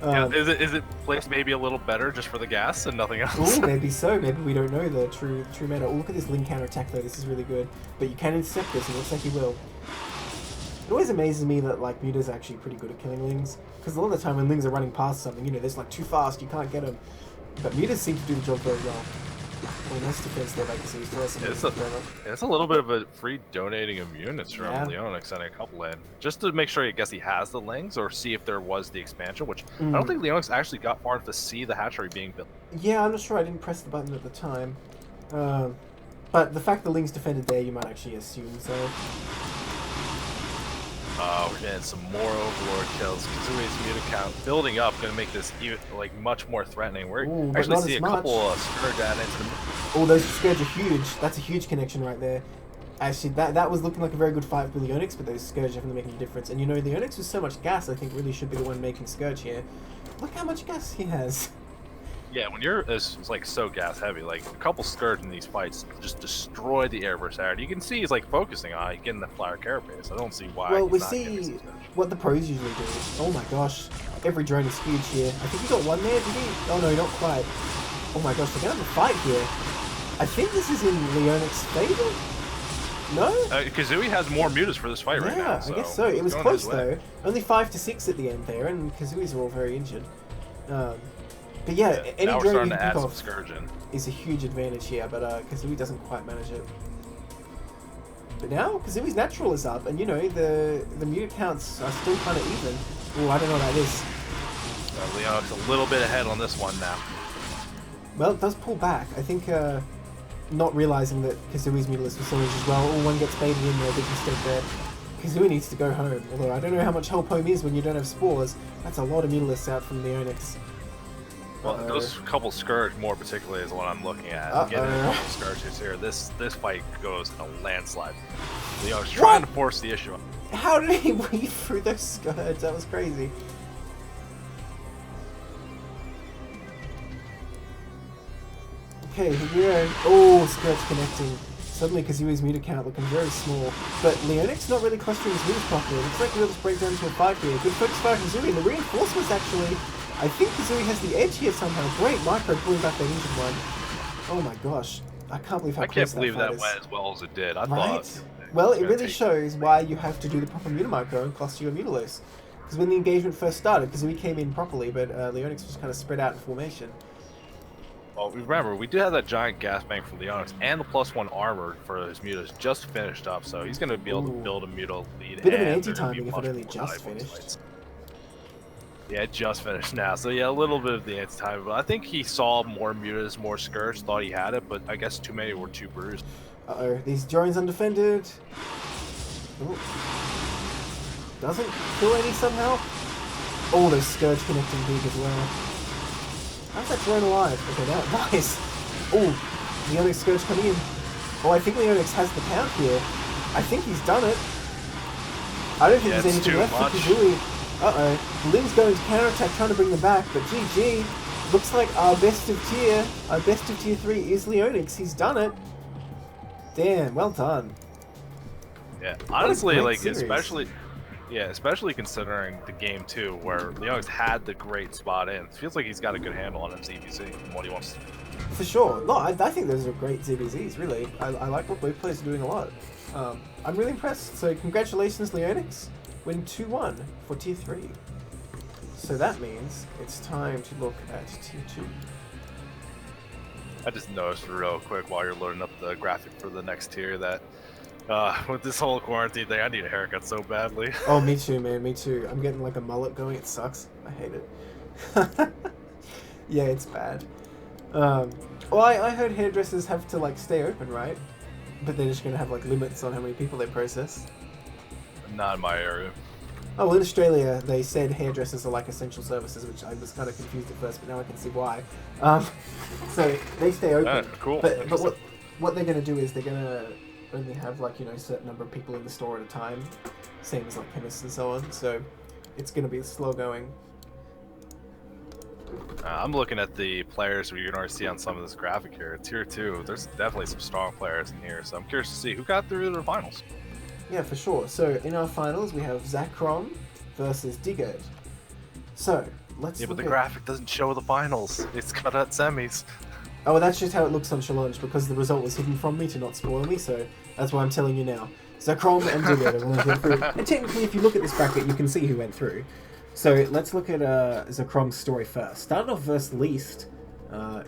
Yeah, is it placed maybe a little better just for the gas and nothing else? Ooh, maybe so. Maybe we don't know the true meta. Oh, look at this Ling counter attack though, this is really good. But you can intercept this, and it looks like you will. It always amazes me that like Muta's actually pretty good at killing Lings. Because a lot of the time when Lings are running past something, you know, they're like too fast, you can't get them. But Mutas seem to do the job very well. Well, nice defense there, like it's a little bit of a free donating of units from Leonix and a couple in, just to make sure I guess he has the Lings, or see if there was the expansion, which I don't think Leonix actually got far enough to see the hatchery being built. Yeah, I'm not sure, I didn't press the button at the time. But the fact the Lings defended there, you might actually assume so. We're getting some more Overlord kills. Kazooie's Muta count building up, going to make this even, like, much more threatening. We're actually see a couple of Scourge add-ins. Oh, those Scourge are huge. That's a huge connection right there. Actually, that was looking like a very good fight for Leonix, but those Scourge definitely making a difference. And you know, Leonix with so much gas, I think really should be the one making Scourge here. Look how much gas he has. Yeah, when you're like so gas heavy, like a couple Scourge in these fights just destroy the air versatility. You can see he's like focusing on getting the Flyer Carapace. I don't see why. Well, we see what the pros usually do. Oh my gosh, every drone is huge here. I think he got one there, did he? Oh no, not quite. Oh my gosh, they're gonna have a fight here. I think this is in Leonix's favor. No? Kazooie has more mutas for this fight right now. Yeah, I guess so. It was close though. Only 5-6 at the end there, and Kazooie's are all very injured. But yeah, any drone you can pick off is a huge advantage here, but Kazooie doesn't quite manage it. But now, Kazooie's natural is up, and you know, the Muta counts are still kind of even. Oh, I don't know about this. Leonix a little bit ahead on this one now. Well, it does pull back. I think not realizing that Kazooie's Mutalisk was so much as well. Oh, one gets baited in there, big mistake there. Kazooie needs to go home, although I don't know how much help home is when you don't have spores. That's a lot of Mutalisks out from Leonix. Well, those couple Scourge more particularly is what I'm looking at. Getting a couple Scourges here. This fight goes in a landslide. Leonix trying to force the issue. How did he weave through those Scourge? That was crazy. Okay, here we go. Oh, Scourge connecting. Suddenly Kazooie's Muta count looking very small. But Leonix not really clustering his moves properly. Looks like we'll just break down to a fight here. Good focus fire from Kazooie. And the reinforcements actually... I think Kazooie has the edge here somehow. Great micro pulling back that injured one. Oh my gosh. I can't believe how close that fight is. I can't believe that went as well as it did. I thought... Well, it really shows why you have to do the proper Muta micro and cluster your Mutalisk. Because when the engagement first started, Kazooie came in properly, but Leonix was kind of spread out in formation. Well, remember, we do have that giant gas bank for Leonix and the +1 armor for his mutas just finished up, so he's going to be able to build a muta lead. Bit of an and they're gonna anti-timing be if it much only more just valuable finished. fights. Yeah, it just finished now, so yeah, a little bit of the anti-timing, but I think he saw more mutas, more Scourge, thought he had it, but I guess too many were too bruised. Uh-oh, these drones undefended. Ooh. Doesn't kill any somehow. Oh, those Scourge connecting big as well. How's that drone alive? Okay, now, nice. Oh, Leonix Scourge coming in. Oh, I think Leonix has the count here. I think he's done it. I don't think there's anything left for Kazooie. Uh-oh. Lynn's going to counterattack, trying to bring them back, but GG. Looks like our best of tier 3 is Leonix. He's done it. Damn, well done. Yeah, honestly, like, series. especially considering the game too, where Leonix had the great spot in. It feels like he's got a good handle on his ZBZ and what he wants to do. For sure. No, I think those are great ZBZs, really. I like what both players are doing a lot. I'm really impressed. So congratulations, Leonix. Win 2-1 for Tier 3. So that means it's time to look at Tier 2. I just noticed real quick while you're loading up the graphic for the next tier that with this whole quarantine thing, I need a haircut so badly. Oh, me too, man. Me too. I'm getting like a mullet going. It sucks. I hate it. Yeah, it's bad. Well, I heard hairdressers have to like stay open, right? But they're just gonna have like limits on how many people they process. Not in my area. Oh, well, in Australia, they said hairdressers are like essential services, which I was kind of confused at first, but now I can see why. So they stay open. Cool. But what they're gonna do is they're gonna only have like, you know, a certain number of people in the store at a time, same as like chemists and so on. So it's gonna be slow going. I'm looking at the players who you can already see on some of this graphic here. Tier 2, there's definitely some strong players in here, so I'm curious to see who got through the finals. Yeah, for sure. So in our finals, we have Zacrom versus Digard. So let's. Yeah, but the graphic doesn't show the finals. It's cut at semis. Oh, well, that's just how it looks on Challenge because the result was hidden from me to not spoil me. So that's why I'm telling you now. Zacrom and Digard are going to go through. And technically, if you look at this bracket, you can see who went through. So let's look at Zacrom's story first. Started off versus Least,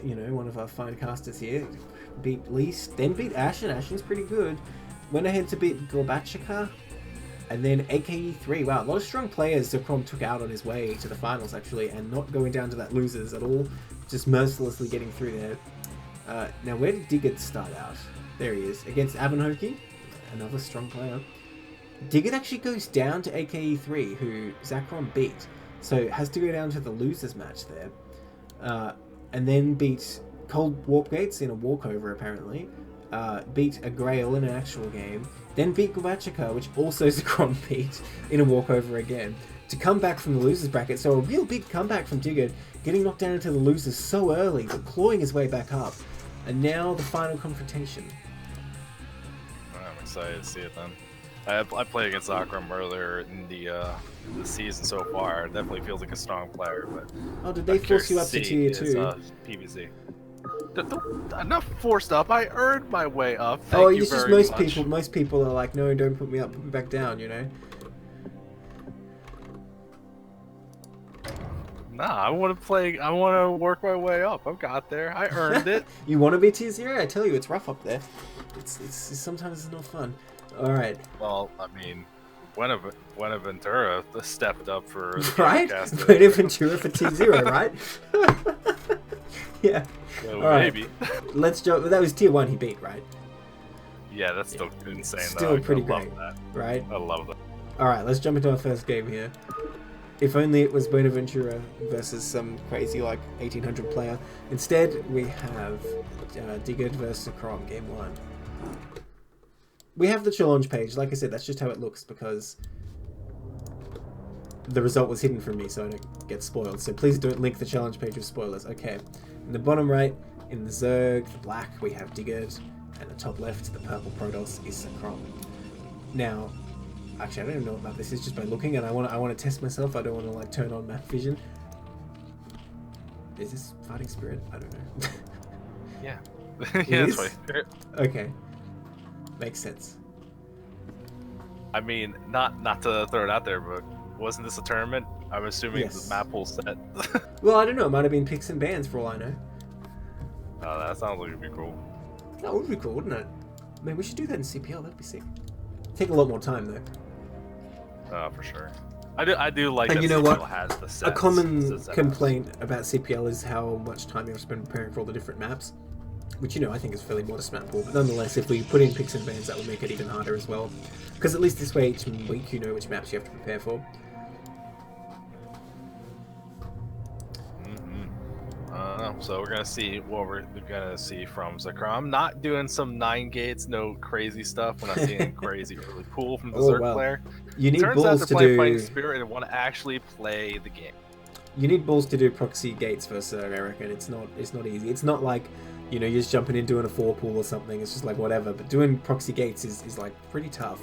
you know, one of our fine casters here. Beat Least, then beat Ashen. Ashen's pretty good. Went ahead to beat Gorbachika, and then AKE3. Wow, a lot of strong players Zacrom took out on his way to the finals, actually, and not going down to that losers at all, just mercilessly getting through there. Now, where did Digard start out? There he is, against Abenhoki, another strong player. Digard actually goes down to AKE3, who Zacrom beat, so has to go down to the losers match there, and then beat Cold Warp Gates in a walkover, apparently. Beat a Grail in an actual game, then beat Gorbachika, which also Zacrom beat in a walkover again, to come back from the losers bracket. So a real big comeback from Digard, getting knocked down into the losers so early, but clawing his way back up. And now the final confrontation. I'm excited to see it then. I played against Zacrom earlier in the season so far. It definitely feels like a strong player, but oh, did they force you up to tier 2? PVZ. I'm not forced up. I earned my way up. Oh, it's just most people are like, no, don't put me up, put me back down, you know? Nah, I want to play. I want to work my way up. I've got there. I earned it. You want to be tier 0? I tell you, it's rough up there. It's sometimes it's not fun. All right. Well, I mean, Buenaventura stepped up for right. Buenaventura for tier 0, right? Yeah. Well, right. maybe. Let's jump. That was tier 1 he beat, right? Yeah, that's still insane. Still though. pretty I great, love that. right? I love that. All right, let's jump into our first game here. If only it was Buenaventura versus some crazy like 1800 player. Instead, we have Digard versus Zacrom, game 1. We have the challenge page. Like I said, that's just how it looks because the result was hidden from me, so I don't get spoiled. So please don't link the challenge page with spoilers. Okay. In the bottom right, in the Zerg, the black, we have Digard, and the top left, the purple Protoss is Zacrom. Now, actually, I don't even know about this. It's just by looking, and I want to test myself. I don't want to like turn on map vision. Is this Fighting Spirit? I don't know. Yeah. Yeah, that's Fighting Spirit. Okay. Makes sense. I mean, not to throw it out there, but wasn't this a tournament? I'm assuming yes. the map pool set. Well, I don't know. It might have been picks and bans for all I know. That sounds like it'd be cool. That would be cool, wouldn't it? Man, we should do that in CPL. That'd be sick. Take a lot more time though. For sure. I do like and that you know CPL what? has the sets. A common complaint about CPL is how much time you have to spend preparing for all the different maps, which, you know, I think is a fairly modest map pool. But nonetheless, if we put in picks and bans, that would make it even harder as well. Because at least this way, each week you know which maps you have to prepare for. So we're gonna see what we're gonna see from Zekrom. Not doing some 9 gates, no crazy stuff. We're not seeing crazy early pool from the Zerg player. You need Turns balls out they're to playing do. Spirit and want to actually play the game. You need balls to do proxy gates for Zerg, I reckon. It's not easy. It's not like, you know, you're just jumping in doing a 4 pool or something. It's just like whatever. But doing proxy gates is like pretty tough.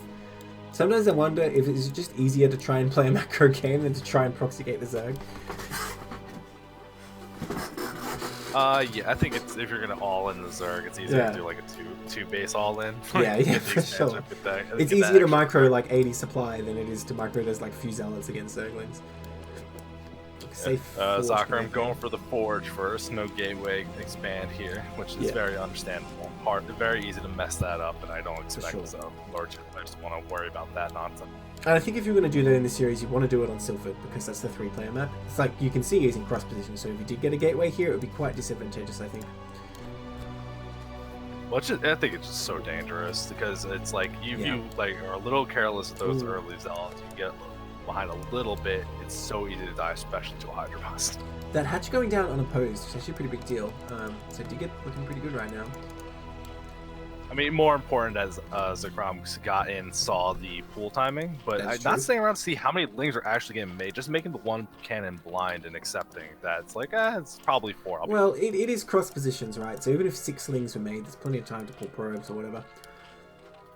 Sometimes I wonder if it's just easier to try and play a macro game than to try and proxy gate the Zerg. Yeah, I think it's if you're gonna all in the Zerg, it's easier to do like a two base all in. Yeah, for sure. It's easier to micro like 80 supply than it is to micro those like few zealots against Zerglings. Zakram going for the Forge first, no gateway expand here, which is very understandable. Very easy to mess that up, and I don't expect large players to want to worry about that nonsense. And I think if you're going to do that in the series, you want to do it on Silphid, because that's the 3-player map. It's like, you can see he's in cross position, so if you did get a gateway here, it would be quite disadvantageous, I think. Well, I think it's just so dangerous, because it's like, you like are a little careless with those early zealots, you get behind a little bit, it's so easy to die, especially to a Hydra Bust. That hatch going down unopposed is actually a pretty big deal, so Digit looking pretty good right now. I mean, more important as Zekrom got in, saw the pool timing, but I'm not staying around to see how many lings are actually getting made, just making the one cannon blind and accepting that it's like, it's probably 4. Well, it is cross positions, right? So even if 6 lings were made, there's plenty of time to pull probes or whatever.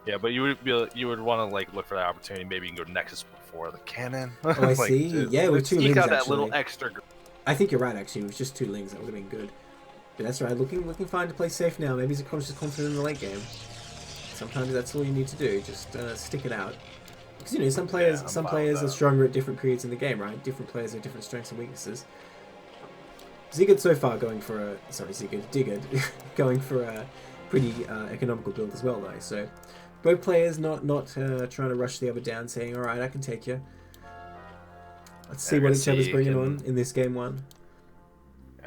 Yeah, but you would want to like look for that opportunity. Maybe you can go Nexus before the cannon. Oh, I like, see. Yeah, with 2 lings, out that actually. little extra. I think you're right, actually. It was just 2 lings. That would have been good. But that's right. Looking fine to play safe now. Maybe Zekrom's just confident in the late game. Sometimes that's all you need to do. Just stick it out. Because, you know, some players are stronger at different periods in the game, right? Different players have different strengths and weaknesses. Zigguard so far going for a... Sorry, Digard going for a pretty economical build as well, though. So both players not trying to rush the other down, saying, all right, I can take you. Let's see what each other's bringing on in this game 1.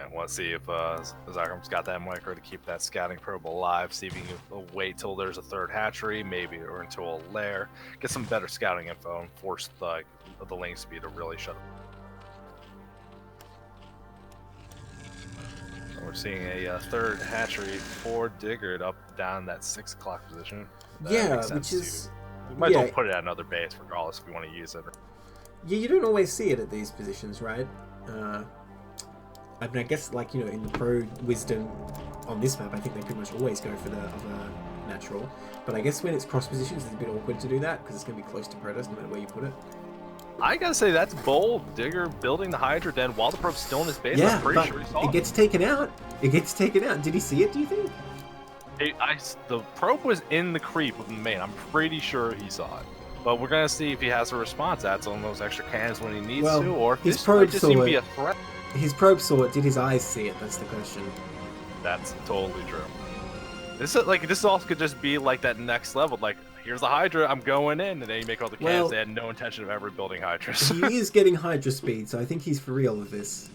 And we'll see if Zakram's got that micro to keep that scouting probe alive. See if he can wait till there's a 3rd hatchery, maybe, or until a lair. Get some better scouting info and force the lane speed to really shut up. So we're seeing a 3rd hatchery for Digard up down that 6 o'clock position. Which is... We might as well put it at another base regardless if we want to use it. Yeah, you don't always see it at these positions, right? I mean, I guess, like, you know, in the pro wisdom on this map, I think they pretty much always go for the other natural. But I guess when it's cross positions, it's a bit awkward to do that, because it's going to be close to Protoss no matter where you put it. I gotta say, that's bold. Digger building the Hydra Den while the probe's still in his base. I'm pretty sure he saw it. It gets taken out. It gets taken out. Did he see it, do you think? The probe was in the creep of the main. I'm pretty sure he saw it. But we're gonna see if he has a response. Adds on those extra cannons when he needs to, or if this might just even be a threat. His probe saw it. Did his eyes see it? That's the question. That's totally true. This also could just be like that next level. Like, here's the Hydra, I'm going in, and then you make all the cannons. They had no intention of ever building Hydras. He is getting Hydra speed, so I think he's for real with this.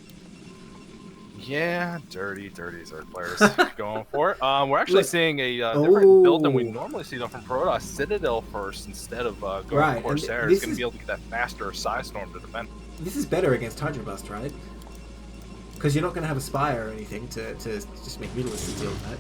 Yeah, dirty Zerg players going for it. We're actually seeing a different build than we normally see them from Protoss. Citadel first instead of going Corsair. It's going to be able to get that faster Psy Storm to defend. This is better against Hydra Bust, right? Because you're not going to have a Spire or anything to just make Mutalisks deal with that.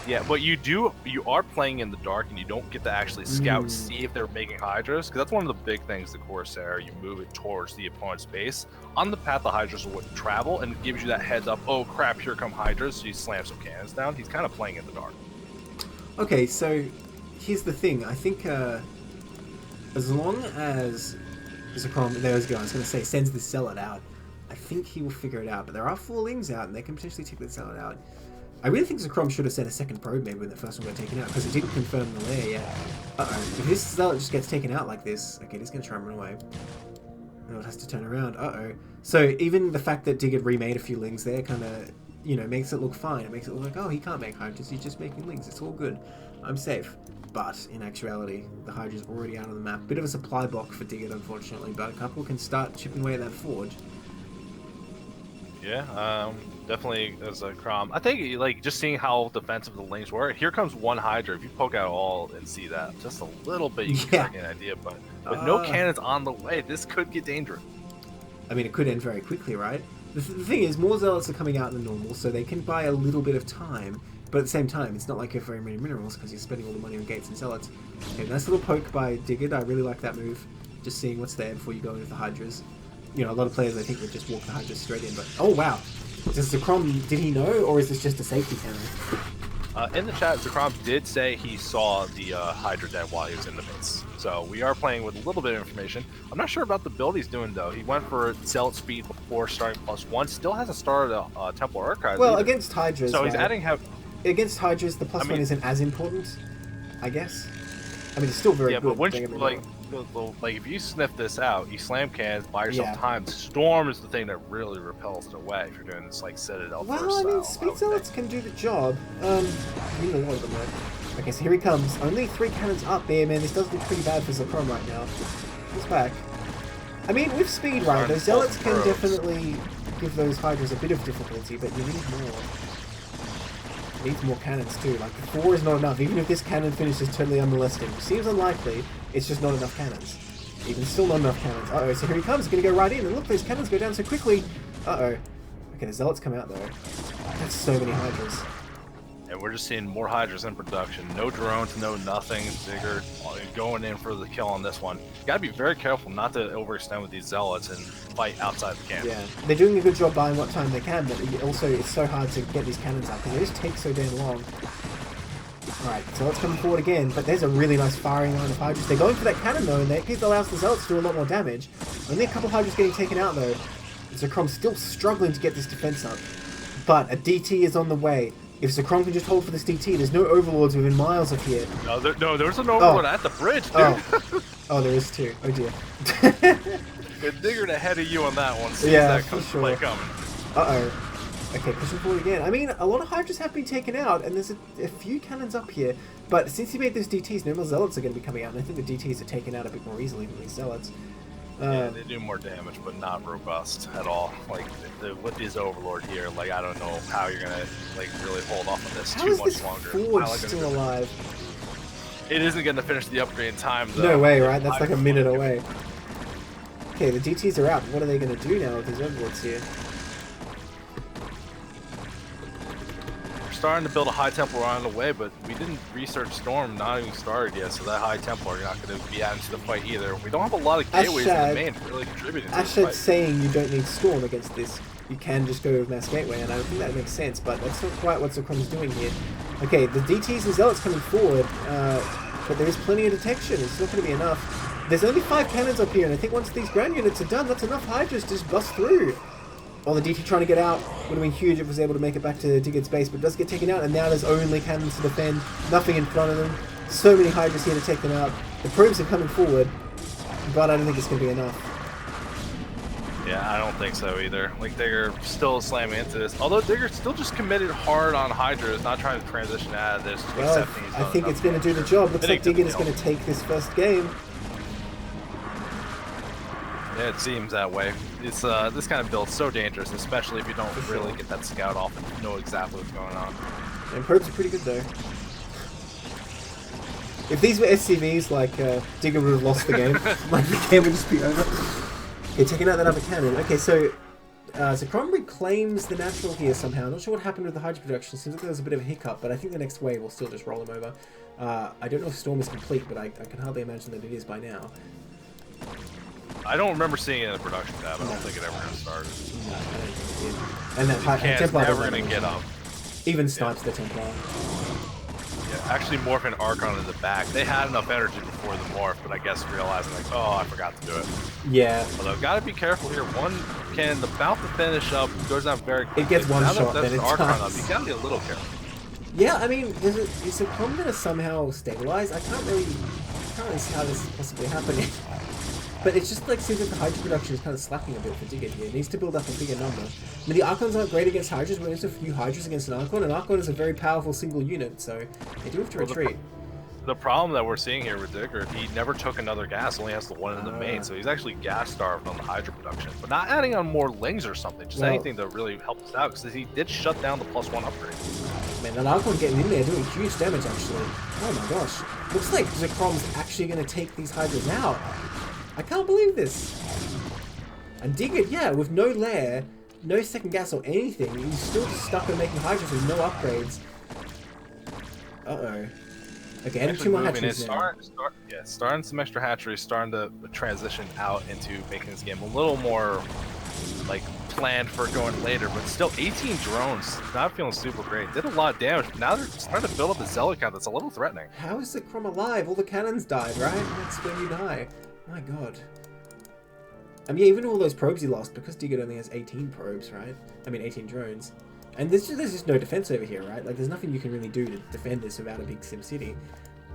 Yeah, but you are playing in the dark, and you don't get to actually scout, see if they're making Hydras, because that's one of the big things, the Corsair, you move it towards the opponent's base. On the path, the Hydras will travel, and it gives you that heads up, oh crap, here come Hydras, so you slam some cannons down. He's kind of playing in the dark. Okay, so here's the thing. I think as long as Zekrom, there we go, I was going to say, sends the Zealot out, I think he will figure it out. But there are 4 Lings out, and they can potentially take the Zealot out. I really think Zekrom should have sent a second probe maybe when the first one got taken out, because it didn't confirm the lair yet. Uh-oh. If this Zealot just gets taken out like this, okay, he's going to try and run away. No, it has to turn around. Uh-oh. So even the fact that Dig had remade a few Lings there kind of you know, makes it look fine. It makes it look like, oh, he can't make Hydras, he's just making Lings. It's all good. I'm safe. But in actuality, the Hydra's already out of the map. Bit of a supply block for Digit, unfortunately, but a couple can start chipping away at that forge. Yeah, definitely as a Crom. I think like just seeing how defensive the Lings were. Here comes one Hydra. If you poke out all and see that just a little bit, you can start getting an idea. But with no cannons on the way, this could get dangerous. I mean, it could end very quickly, right? The thing is, more Zealots are coming out than normal, so they can buy a little bit of time. But at the same time, it's not like you have very many minerals because you're spending all the money on gates and Zealots. Okay, nice little poke by Digit. I really like that move. Just seeing what's there before you go into the Hydras. You know, a lot of players, I think, would just walk the Hydras straight in. But oh wow, does Zekrom, did he know, or is this just a safety cannon? In the chat, Zekrom did say he saw the Hydra dead while he was in the base. So we are playing with a little bit of information. I'm not sure about the build he's doing, though. He went for Zealot speed before starting +1. Still hasn't started a Temple Archive. Well, either. against Hydras, so he's adding... Against Hydras, the +1 isn't as important, I guess. I mean, it's still very good. Yeah, but once you, like if you sniff this out, you slam cannons, buy yourself time. Storm is the thing that really repels it away if you're doing this like Citadel first Well, I mean, style, Speed Zealots can do the job. You know what them though. Okay, so here he comes. Only 3 cannons up there, man. This does look pretty bad for Zekrom right now. He's back. I mean, with speed, right, those Zealots can definitely give those Hydras a bit of difficulty, but you need more. Needs more cannons too. Like, 4 is not enough. Even if this cannon finishes totally unmolested, which seems unlikely, it's just not enough cannons. Even still not enough cannons. Uh-oh, so here he comes. He's going to go right in. And look, those cannons go down so quickly. Uh-oh. Okay, the Zealots come out though. That's so many Hydras. And we're just seeing more Hydras in production. No drones, no nothing. Digger going in for the kill on this one. You gotta be very careful not to overextend with these Zealots and fight outside the cannon. Yeah, they're doing a good job buying what time they can, but also it's so hard to get these cannons out because they just take so damn long. Alright, Zealots coming forward again, but there's a really nice firing line of Hydras. They're going for that cannon though, and it allows the Zealots to do a lot more damage. Only a couple Hydras getting taken out though. Zekrom's still struggling to get this defense up. But a DT is on the way. If Zekrom can just hold for this DT, there's no Overlords within miles of here. No, there's an Overlord at the bridge, dude. Oh, there is too. Oh dear. Good Digger ahead of you on that one. Yeah, that for sure. coming. Uh-oh. Okay, pushing forward again. I mean, a lot of Hydras have been taken out, and there's a few cannons up here. But since he made those DTs, no more Zealots are going to be coming out, and I think the DTs are taken out a bit more easily than these Zealots. Yeah, they do more damage, but not robust at all. Like with these Overlord here, like I don't know how you're gonna like really hold off on this too much longer. How is this Forge still alive? It isn't gonna finish the upgrade in time though. No way, right? That's like a minute away. Okay, the DTs are out. What are they gonna do now with these Overlords here? Starting to build a high Templar on the way, but we didn't research Storm, not even started yet, so that high Templar are not going to be adding to the fight either. We don't have a lot of gateways in the main really contributing to this fight. Saying you don't need Storm against this. You can just go with Mass Gateway, and I think that makes sense, but that's not quite what Zekrom's doing here. Okay, the DTs and Zealots coming forward, but there is plenty of detection. It's not going to be enough. There's only 5 cannons up here, and I think once these ground units are done, that's enough Hydras to just bust through. Well, the DT trying to get out would have been huge if it was able to make it back to Digit's base, but it does get taken out, and now there's only cannons to defend, nothing in front of them. So many Hydras here to take them out. The probes are coming forward, but I don't think it's going to be enough. Yeah, I don't think so either. Like, Digger still slamming into this, although Digger's still just committed hard on Hydras, not trying to transition out of this. Well, I think it's going to do the job. Looks like Digger is going to take this first game. Yeah, it seems that way. It's this kind of build's so dangerous, especially if you don't really get that scout off and know exactly what's going on. And probes are pretty good though. If these were SCVs, like Digger would have lost the game. Like the game would just be over. Okay, taking out that other cannon. Okay, so Zekrom reclaims the natural here somehow. I'm not sure what happened with the Hydra production. Seems like there was a bit of a hiccup, but I think the next wave will still just roll him over. I don't know if Storm is complete, but I can hardly imagine that it is by now. I don't remember seeing it in the production tab. I don't think it ever got started. No, I don't think it did. And that Templar never going to get up. Even snipes the Templar. Yeah, actually morphing Archon in the back. They had enough energy before the morph, but I guess realizing like, oh, I forgot to do it. Yeah. Although, gotta be careful here. One cannon about to finish up, goes down very quickly. It gets one shot, then it's Archon up. You gotta be a little careful. Yeah, I mean, is Zekrom gonna somehow stabilize? I can't really really see how this is possibly happening. But it's just like seems like the Hydra production is kind of slacking a bit for Digit here. It needs to build up a bigger number. I mean, the Archons aren't great against Hydras, but there's a few Hydras against an Archon, and Archon is a very powerful single unit, so they do have to retreat. The problem that we're seeing here with Digger, he never took another gas, only has the one in the main, so he's actually gas starved on the Hydra production. But not adding on more Lings or something, just anything to really help us out, because he did shut down the +1 upgrade. Man, that Archon getting in there doing huge damage actually. Oh my gosh. Looks like Zekrom's actually going to take these Hydras out. I can't believe this. And Digit, yeah, with no lair, no second gas or anything, he's still stuck in making Hydras with no upgrades. Uh-oh. Okay, adding 2 more hatcheries now. Starting some extra hatcheries, starting to transition out into making this game a little more like planned for going later, but still 18 drones, not feeling super great. Did a lot of damage, but now they're starting to build up a Zealot count that's a little threatening. How is Zekrom alive? All the cannons died, right? That's when you die. My god. I mean, even all those probes he lost, because Digit only has 18 probes, right? I mean, 18 drones. And there's just no defense over here, right? Like, there's nothing you can really do to defend this without a big sim city.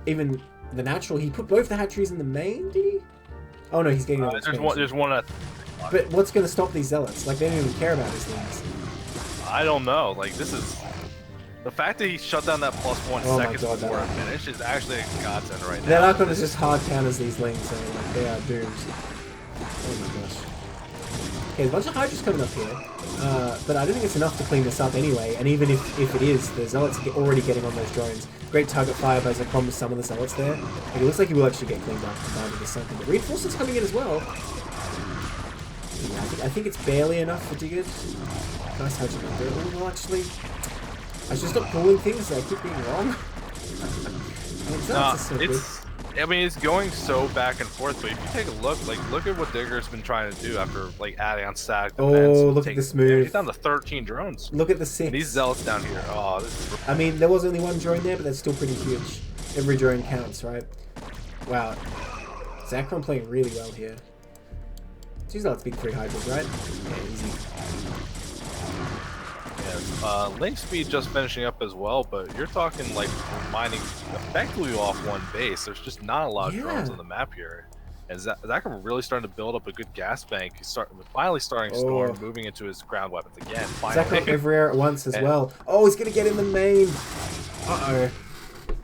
Even the natural, he put both the hatcheries in the main, did he? Oh no, he's getting another there's one at... But what's going to stop these Zealots? Like, they don't even care about these things. I don't know. Like, this is... The fact that he shut down that +1 seconds before a finish is actually a godsend right now. That Archon is just hard counters these Lings, so like, they are doomed. Oh my gosh. Okay, there's a bunch of Hydras coming up here, but I don't think it's enough to clean this up anyway, and even if it is, the Zealots are already getting on those drones. Great target fire by Zekrom with some of the Zealots there. Like, it looks like he will actually get cleaned up combined with the something. But reinforcements coming in as well. Yeah, I think it's barely enough for Digit. Nice Hydra builder. Well, actually, I should stop calling things, I keep being wrong. I mean, it's going so back and forth, but if you take a look, look at what Digger's been trying to do after, like, adding on static defense. Oh, look at the smooth. He's down to 13 drones. Look at the 6. And these Zealots down here. Oh, this is... I mean, there was only one drone there, but that's still pretty huge. Every drone counts, right? Wow. Zekrom playing really well here. She's not big 3 Hydras, right? Yeah, easy. Link speed just finishing up as well, but you're talking like mining effectively off one base. There's just not a lot of drones on the map here. And Zekrom really starting to build up a good gas bank. He's finally starting Storm, moving into his ground weapons again. Zekrom everywhere at once as well. Oh, he's going to get in the main. Uh-oh.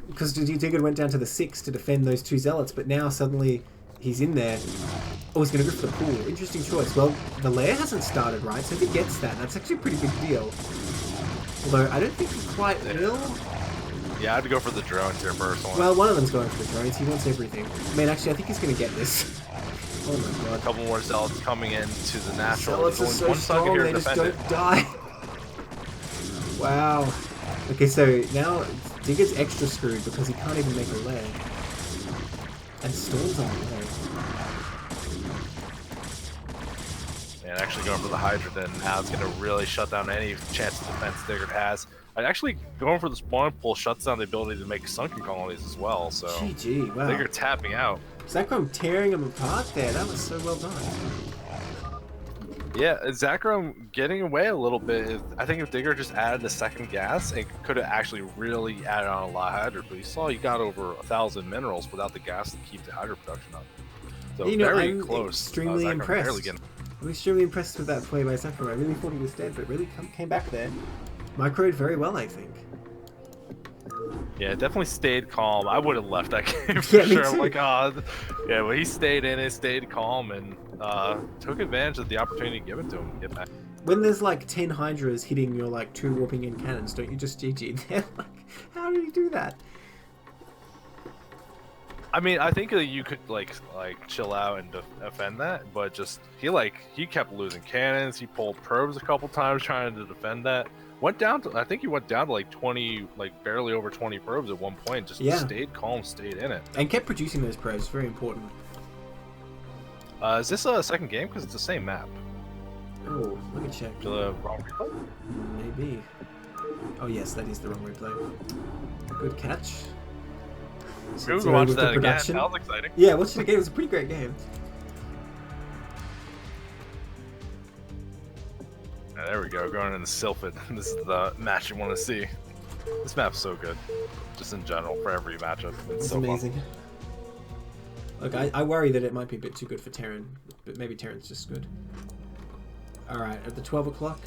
Because Digger went down to the 6 to defend those 2 Zealots, but now suddenly he's in there. Oh, he's going to go for the pool. Interesting choice. Well, the lair hasn't started, right? So if he gets that, that's actually a pretty big deal. Although, I don't think he quite will. Yeah, I had to go for the drones here personally. Well, one of them's going for the drones. He wants everything. Man, actually, I think he's going to get this. Oh my god. A couple more Zealots coming into the natural. Zealots are so strong, they just don't die. Wow. Okay, so now Digger's extra screwed because he can't even make a lair. And Storm's on the lair. And actually going for the Hydra then now it's going to really shut down any chance of defense Digger has. Actually, going for the spawn pull shuts down the ability to make sunken colonies as well, so... GG, wow. Digger tapping out. Zekrom tearing him apart there, that was so well done. Yeah, Zekrom getting away a little bit. I think if Digger just added the second gas, it could have actually really added on a lot of Hydra, but you saw he got over 1,000 minerals without the gas to keep the Hydra production up. So you know, very I'm close. Extremely impressed. I'm extremely impressed with that play by Zekrom. I really thought he was dead, but really came back there. Microed very well, I think. Yeah, definitely stayed calm. I would have left that game for sure. I'm like, oh, yeah, but he stayed in it, stayed calm, and took advantage of the opportunity given to him to get back. When there's like 10 Hydras hitting your like 2 warping in cannons, don't you just GG there? Like, how did he do that? I mean, I think you could like chill out and defend that, but just he kept losing cannons. He pulled probes a couple times trying to defend that. Went down to, I think he went down to like 20, like barely over 20 probes at one point. Just stayed calm, stayed in it, and kept producing those probes. Very important. Is this a second game? Because it's the same map. Oh, let me check. The wrong replay? Maybe. Oh yes, that is the wrong replay. Good catch. We'll watch that again. That was exciting. Yeah, watching the game was a pretty great game. There we go, going into Sylphid. This is the match you want to see. This map's so good, just in general for every matchup. It's so amazing. Fun. Look, I worry that it might be a bit too good for Terran, but maybe Terran's just good. Alright, at the 12 o'clock,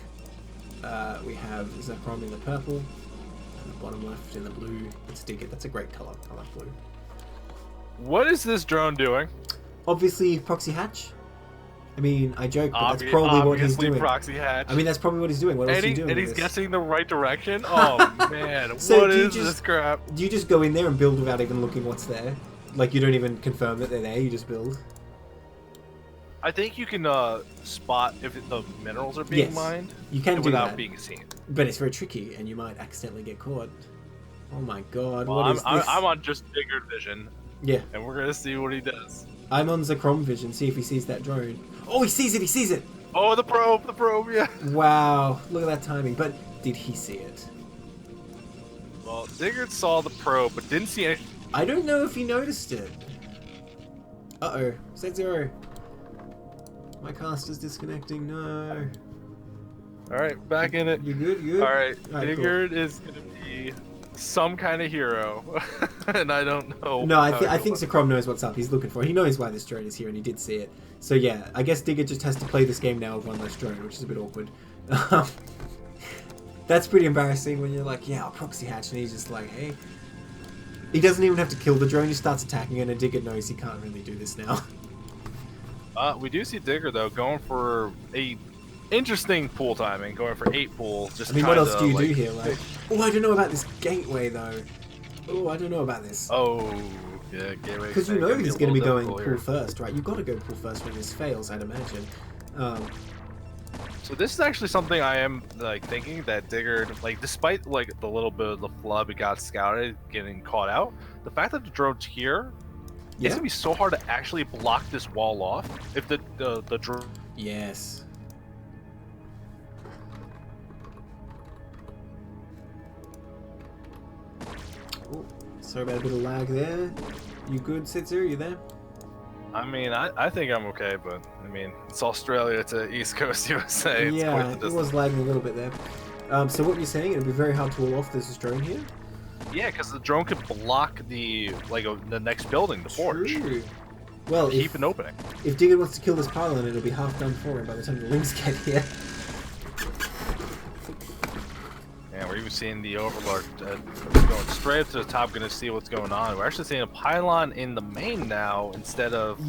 we have Zekrom in the purple, and the bottom left in the blue. It's Digger. That's a great colour. I like blue. What is this drone doing? Obviously, proxy hatch. I mean, I joke, but that's probably what he's doing. Proxy hatch. I mean, that's probably what he's doing. What else are you doing? And he's guessing the right direction? Oh, man. So what is this crap? Do you just go in there and build without even looking what's there? Like, you don't even confirm that they're there, you just build? I think you can spot if the minerals are being mined. You can do without that, being seen. but it's very tricky, and you might accidentally get caught. Oh my god! Well, what is this? I'm on just Digger vision. Yeah. And we're gonna see what he does. I'm on Zekrom vision. See if he sees that drone. Oh, he sees it! He sees it! Oh, the probe! Yeah. Wow! Look at that timing. But did he see it? Well, Digger saw the probe, but didn't see anything. I don't know if he noticed it. Uh-oh. Saetzero. My caster's disconnecting. No. Alright, back in it. You good? You good? Alright, Digger cool. is gonna be some kind of hero. And I don't know. No, I think Zekrom knows what's up. He's looking for it. He knows why this drone is here, and he did see it. So yeah, I guess Digger just has to play this game now with one less drone, which is a bit awkward. That's pretty embarrassing when you're like, yeah, I'll proxy hatch, and he's just like, hey. He doesn't even have to kill the drone, he starts attacking it, and Digger knows he can't really do this now. We do see Digger, though, going for a interesting pool timing, going for 8 pool. Just I mean, what else do you do here? Like, oh, I don't know about this gateway, though. Oh, I don't know about this. Oh, yeah, gateway. Because you know he's going to be going pool first, right? You've got to go pool first when this fails, I'd imagine. So this is actually something I am like thinking that Digger, like despite like the little bit of the flub it got scouted, getting caught out, the fact that the drone's here, it's gonna be so hard to actually block this wall off if the drone. Yes. Oh, sorry about a bit of lag there. You good, Saetzero? You there? I mean, I think I'm okay, but I mean, it's Australia to East Coast USA. It's yeah, it was lagging a little bit there. So what you're saying, it'll be very hard to wall off this drone here? Yeah, because the drone could block the the next building, the forge. True. Well, keep an opening. If Digger wants to kill this pylon, it'll be half done for him by the time the links get here. Yeah, we're even seeing the Overlord going straight up to the top, gonna see what's going on. We're actually seeing a pylon in the main now instead of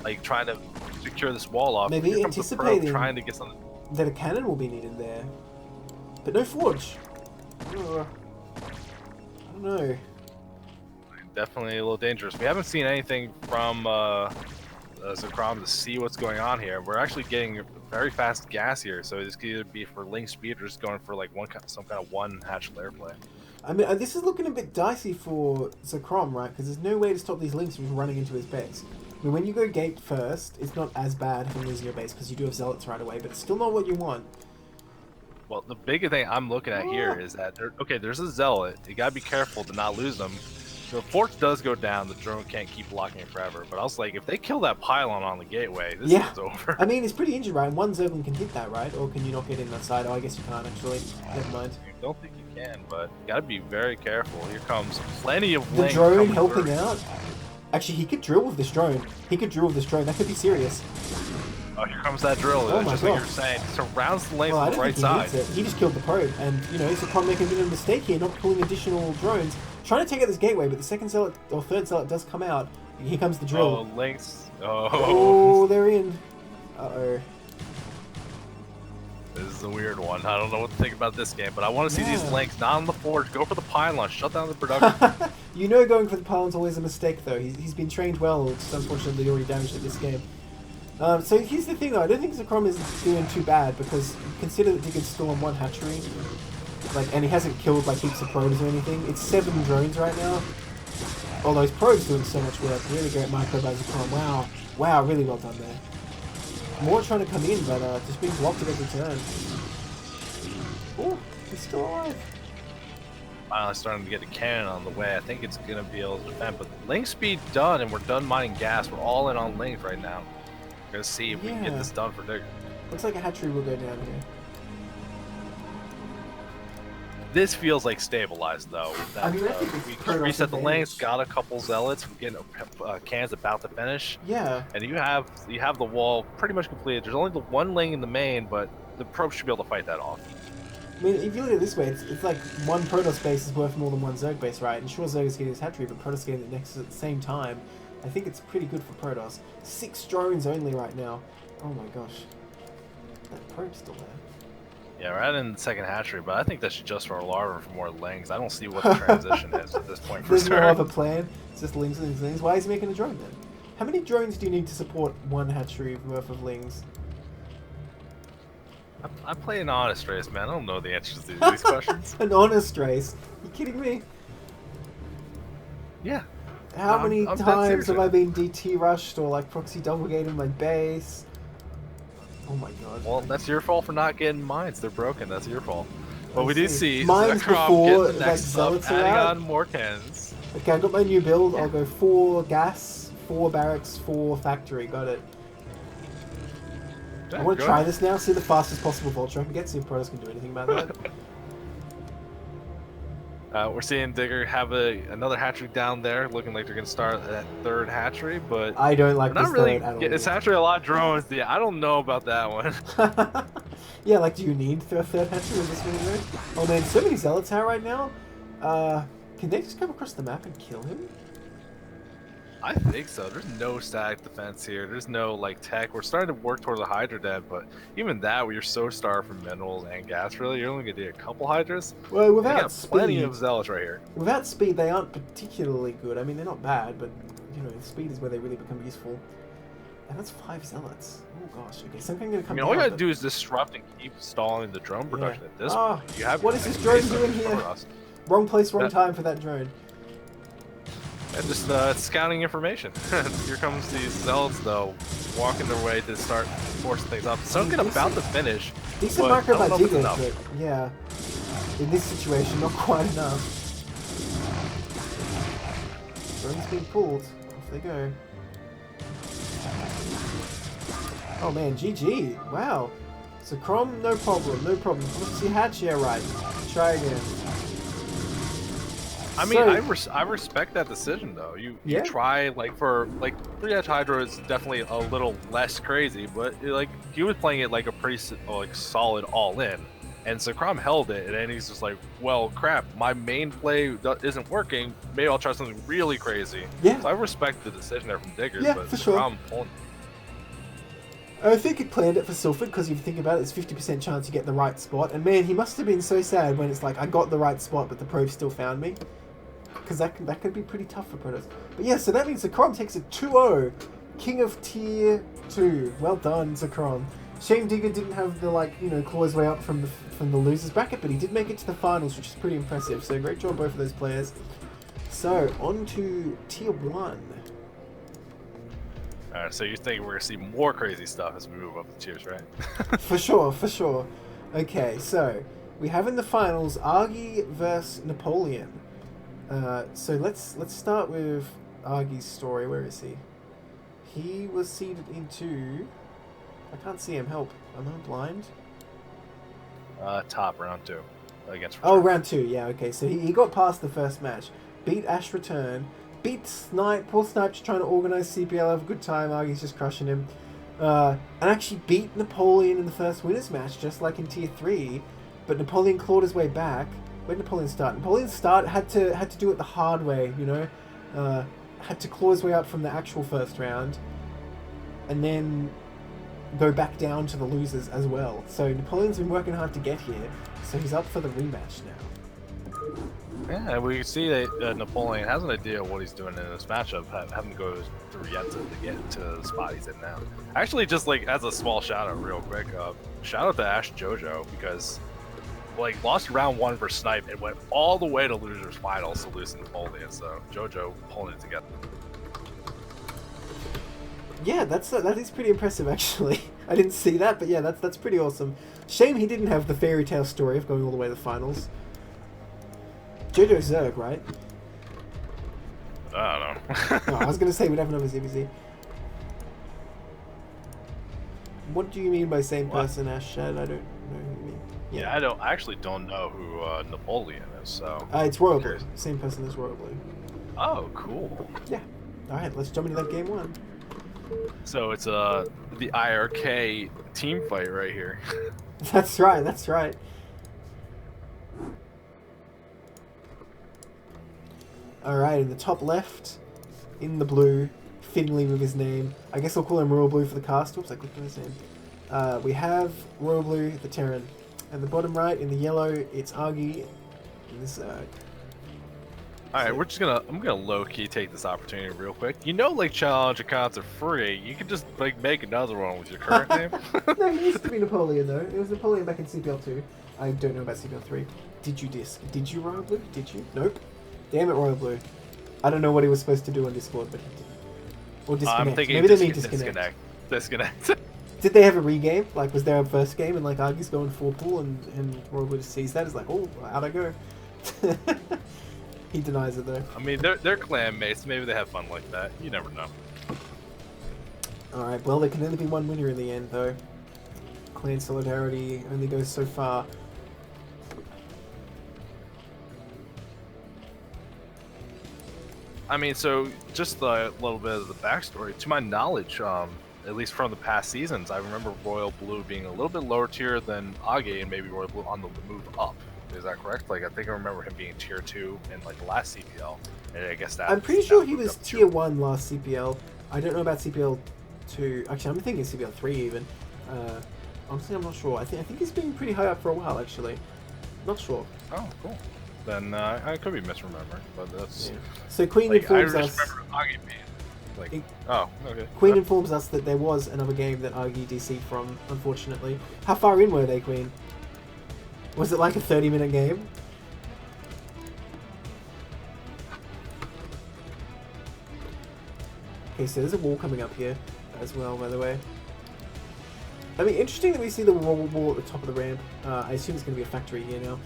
like trying to secure this wall off. Maybe anticipating trying to get something that a cannon will be needed there, but no forge. I don't know. Definitely a little dangerous. We haven't seen anything from Zekrom to see what's going on here. We're actually getting very fast gas here, so this could either be for link speed or just going for like some kind of one hatch layer play. I mean, this is looking a bit dicey for Zekrom, right? Because there's no way to stop these links from running into his base. I mean, when you go gate first, it's not as bad from losing your base because you do have zealots right away, but it's still not what you want. Well, the bigger thing I'm looking at here is that there's a zealot. You gotta be careful to not lose them. The forge does go down, the drone can't keep blocking it forever. But I was like, if they kill that pylon on the gateway, this is over. I mean, it's pretty injured, right? One Zerglin can hit that, right? Or can you not get in that side? Oh, I guess you can't, actually. Never mind. I don't think you can, but you gotta be very careful. Here comes plenty of the drone helping out. Actually, he could drill with this drone. He could drill with this drone. That could be serious. Oh, here comes that drill. Oh That's just God. like you're saying. Surrounds the lane Well, from the right side. He just killed the probe. And, you know, Zekrom making a bit of a mistake here, not pulling additional drones. Trying to take out this gateway, but the second zealot, or third zealot, does come out. Here comes the drill. Oh, links. Oh, they're in. Uh-oh. This is a weird one. I don't know what to think about this game, but I want to see these links not on the forge. Go for the pylon. Shut down the production. You know going for the pylon's always a mistake, though. He's been trained well, just unfortunately already damaged at this game. So here's the thing, though. I don't think Zekrom is doing too bad, because consider that Digger's still on one hatchery. Like, and he hasn't killed like heaps of probes or anything. It's 7 drones right now. Although his probe's doing so much work. Really great micro by Zekrom. Wow. Wow, really well done there. More trying to come in, but just being blocked at every turn. Oh, he's still alive. Finally starting to get a cannon on the way. I think it's going to be able to defend. But link speed done, and we're done mining gas. We're all in on link right now. We're going to see if we can get this done for Digger. Looks like a hatchery will go down here. This feels like stabilized though. That, I mean, I think we it's Protoss reset the lanes, advantage. got a couple zealots, we're getting cans about to finish, Yeah. and you have the wall pretty much completed. There's only the one lane in the main, but the probes should be able to fight that off. I mean, if you look at it this way, it's like one Protoss base is worth more than one Zerg base, right? And sure, Zerg is getting his hatchery, but Protoss getting it next at the same time. I think it's pretty good for Protoss. 6 drones only right now. Oh my gosh. That probe's still there. Yeah, we're adding the second hatchery, but I think that's just for a larva for more lings. I don't see what the transition is at this point for There's no Zerg. other plan. It's just lings, lings, lings. Why is he making a drone then? How many drones do you need to support one hatchery worth of lings? I play an honest race, man. I don't know the answers to these questions. An honest race? You kidding me? Yeah. How many I'm dead times serious have with I been DT rushed or like proxy double gated my base? Oh my god. Well, that's your fault for not getting mines. They're broken. That's your fault. But we did see mines Starcraft before getting the like next stuff, zealots are adding out. on more cans. Okay, I got my new build. I'll go 4 gas, 4 barracks, 4 factory. Got it. I want to try this now. See the fastest possible vulture I can get. See if Protoss can do anything about that. We're seeing Digger have another hatchery down there, looking like they're going to start that third hatchery, but I don't like we're this not really. third at all. It's hatchery a lot of drones. Yeah, I don't know about that one. Yeah, like, do you need a third hatchery in this mini mode? Oh man, so many zealots out right now. Can they just come across the map and kill him? I think so. There's no static defense here. There's no like tech. We're starting to work toward the Hydra dead, but even that, where you're so starved for minerals and gas, really, you're only gonna do a couple Hydras. Well, They without got speed, plenty of zealots right here. without speed, they aren't particularly good. I mean, they're not bad, but you know, speed is where they really become useful. And that's 5 zealots. Oh gosh. Okay, something gonna I come. mean, all you down, gotta do is disrupt and keep stalling the drone production at this Ah, point. You have what is this drone doing here? Wrong place, wrong That- time for that drone. And just scouting information. Here comes these zealots, though, walking their way to start forcing things up. Something about to finish. Decent but micro I by don't know if it's Digger, enough. but yeah, in this situation, not quite enough. Drone's being pulled. Off they go. Oh man, GG. Wow. So Crom, no problem, no problem. Let's see hatch, yeah, right. Try again. I mean, So- I respect that decision, though. You Yeah. try, like, for, like, 3-Edge Hydra is definitely a little less crazy, but, like, he was playing it like a pretty, like, solid all-in. And so Crom held it, and then he's just like, well, crap, my main play isn't working. Maybe I'll try something really crazy. Yeah. So I respect the decision there from Diggers, Yeah, but for sure. Crom pulling. I think he planned it for Silphid because if you think about it, it's 50% chance you get the right spot. And man, he must have been so sad when it's like, I got the right spot, but the probe still found me. Because that could be pretty tough for Protoss. But yeah, so that means Zakrom takes a 2-0. King of Tier 2. Well done, Zakrom. Shame Digger didn't have the, like, you know, claw his way up from the losers bracket, but he did make it to the finals, which is pretty impressive. So great job both of those players. So, on to Tier 1. Alright, so you think we're going to see more crazy stuff as we move up the tiers, right? For sure, for sure. Okay, so we have in the finals Argy versus Napoleon. So let's start with Argy's story. Where is he? He was seeded into. I can't see him. Help! Am I blind? Top round 2 against. Oh, round 2. Yeah. Okay. So he got past the first match. Beat Ash Return. Beat Snipe. Poor Snipe's trying to organize CPL. Have a good time. Argy's just crushing him. And actually beat Napoleon in the first winners match, just like in Tier 3. But Napoleon clawed his way back. Where did Napoleon start? Napoleon had to do it the hard way, you know. Had to claw his way up from the actual first round, and then go back down to the losers as well. So Napoleon's been working hard to get here, so he's up for the rematch now. Yeah, and we see that Napoleon has an idea of what he's doing in this matchup. Haven't go through yet to get to the spot he's in now. Actually, just like as a small shout out, real quick, shout out to Ash Jojo because. Like, lost round 1 for Snipe and went all the way to losers finals to lose to Napoleon. So JoJo pulling it together. Yeah, that is pretty impressive actually. I didn't see that, but yeah, that's pretty awesome. Shame he didn't have the fairy tale story of going all the way to the finals. JoJo Zerg, right? I don't know. No, I was gonna say we'd have another ZBZ. What do you mean by same person, Ash? I don't know who you mean. Yeah, I actually don't know who Napoleon is. So It's Royal Blue. curious. Same person as Royal Blue. Oh, cool. Yeah. All right, let's jump into that game 1. So it's the IRK team fight right here. That's right. That's right. All right, in the top left, in the blue, fittingly with his name. I guess I'll call him Royal Blue for the cast. Oops, I clicked on his name. We have Royal Blue, the Terran. And the bottom right, in the yellow, it's Argy. And this, All right, I'm gonna low key take this opportunity real quick. You know, like challenge accounts are free. You can just like make another one with your current name. No, he used to be Napoleon though. It was Napoleon back in CPL 2. I don't know about CPL 3. Did you disc? Did you Royal Blue? Did you? Nope. Damn it, Royal Blue. I don't know what he was supposed to do on Discord, but he didn't. Or disconnect. I'm thinking Maybe they mean disconnect. Disconnect. Did they have a regame? Like, was there a first game and like Argy's going 4-pull and Royal Blue just sees that? It's like, oh, how'd I go? He denies it though. I mean, they're clan mates. Maybe they have fun like that. You never know. Alright, well, there can only be one winner in the end though. Clan solidarity only goes so far. I mean, so just a little bit of the backstory. To my knowledge, at least from the past seasons, I remember Royal Blue being a little bit lower tier than Age and maybe Royal Blue on the move up. Is that correct? Like, I think I remember him being tier 2 in like the last CPL, and I guess that. I'm pretty sure he was tier 1 last CPL. I don't know about CPL 2. Actually, I'm thinking CPL 3 even. Honestly, I'm not sure. I think he's been pretty high up for a while actually. Not sure. Oh, cool. Then I could be misremembering, but that's. Yeah. So Queen like, informs I us. just remember Age being like. Oh, okay. Queen informs us that there was another game that Argy DC'd from, unfortunately. How far in were they, Queen? Was it like a 30-minute game? Okay, so there's a wall coming up here as well, by the way. I mean, interesting that we see the wall at the top of the ramp. I assume it's going to be a factory here now.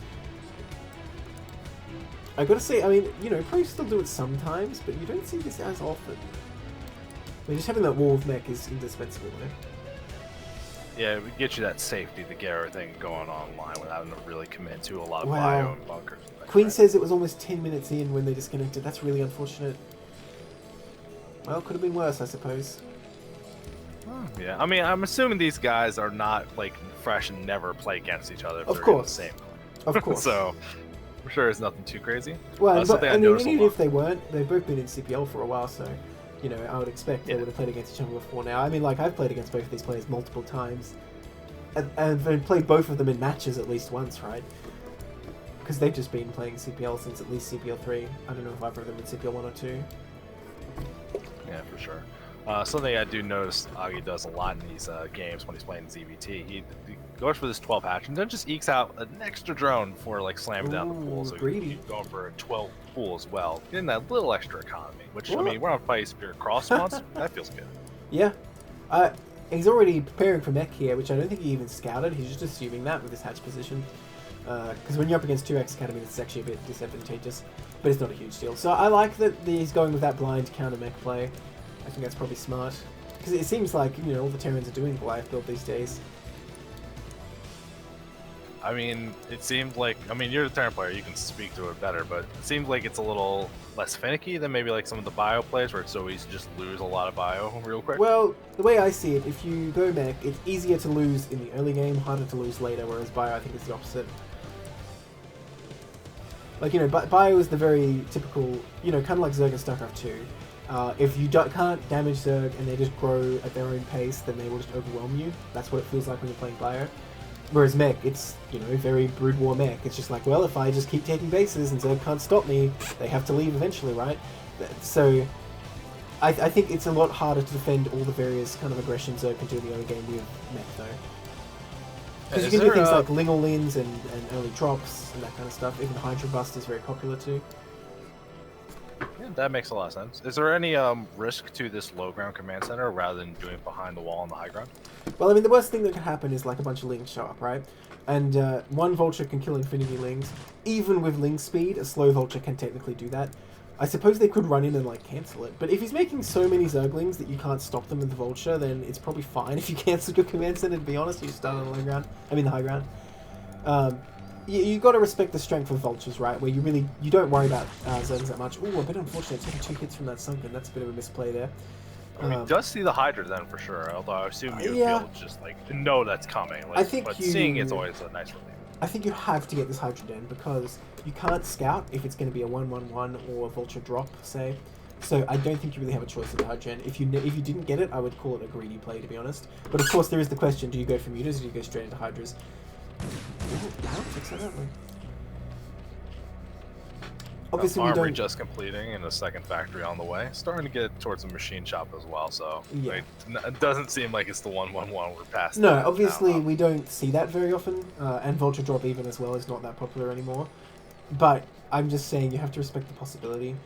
I gotta say, I mean, you know, probably still do it sometimes, but you don't see this as often. I mean, just having that wall of mech is indispensable, though. Yeah, it would get you that safety to get everything going online without having to really commit to a lot of Wow. bio and bunkers. Queen says it was almost 10 minutes in when they disconnected. That's really unfortunate. Well, it could have been worse, I suppose. Yeah, I mean, I'm assuming these guys are not like fresh and never play against each other. If Of they're course. in the same. Of course. So, I'm sure it's nothing too crazy. Well, something I mean, noticed a even lot. if they weren't, they've both been in CPL for a while, so, you know, I would expect they would have played against each other before now. I mean, like, I've played against both of these players multiple times. And I've played both of them in matches at least once, right? Because they've just been playing CPL since at least CPL 3. I don't know if either of them in CPL 1 or 2. Yeah, for sure. Something I do notice Agi does a lot in these games when he's playing ZVT. He goes for this 12 hatch and then just ekes out an extra drone before like slamming down the pool. So greedy. he's going for a 12 pool as well, getting that little extra economy. Which Well, I mean, we're on Fight Spirit Cross once. That feels good. Yeah. He's already preparing for mech here, which I don't think he even scouted. He's just assuming that with his hatch position. Because when you're up against 2x Academy, it's actually a bit disadvantageous. But it's not a huge deal. So I like that he's going with that blind counter mech play. I think that's probably smart. Because it seems like, you know, all the Terrans are doing Goliath build these days. I mean, it seemed like, I mean, you're the Terran player, you can speak to it better, but it seems like it's a little less finicky than maybe like some of the bio plays where it's so easy to just lose a lot of bio real quick. Well, the way I see it, if you go mech, it's easier to lose in the early game, harder to lose later, whereas bio, I think, is the opposite. Like, you know, bio is the very typical, you know, kind of like Zerg in Starcraft 2. If you can't damage Zerg and they just grow at their own pace, then they will just overwhelm you. That's what it feels like when you're playing bio. Whereas mech, it's, you know, very Brood War mech. It's just like, well, if I just keep taking bases and Zerg can't stop me, they have to leave eventually, right? So, I think it's a lot harder to defend all the various kind of aggression Zerg can do in the early game with mech, though. Because you can do things like Lingolins and early drops and that kind of stuff. Even Hydra Bust is very popular too. Yeah, that makes a lot of sense. Is there any risk to this low ground command center rather than doing it behind the wall on the high ground? Well, I mean, the worst thing that could happen is like a bunch of Lings show up, right? And one Vulture can kill Infinity Lings. Even with Ling speed, a slow Vulture can technically do that. I suppose they could run in and like cancel it. But if he's making so many Zerglings that you can't stop them with the Vulture, then it's probably fine if you cancel your command center, to be honest. You start on the low ground. I mean the high ground. You got to respect the strength of vultures, right? Where you don't worry about zones that much. Ooh, a bit unfortunate taking 2 hits from that sunken. That's a bit of a misplay there. We does see the Hydra then for sure. Although I assume you would be able to just like know that's coming. Like, I think but seeing it's always a nice relief. I think you have to get this Hydra Den because you can't scout if it's going to be a 1/1/1 or a vulture drop, say. So I don't think you really have a choice of the Hydra Den. If you didn't get it, I would call it a greedy play, to be honest. But of course, there is the question: do you go for mutas or do you go straight into Hydras? Obviously, Armory just completing and a second factory on the way. Starting to get towards the machine shop as well, so yeah. It doesn't seem like it's the 1/1/1 we're past. No, obviously we don't see that very often, and vulture drop even as well is not that popular anymore. But I'm just saying you have to respect the possibility.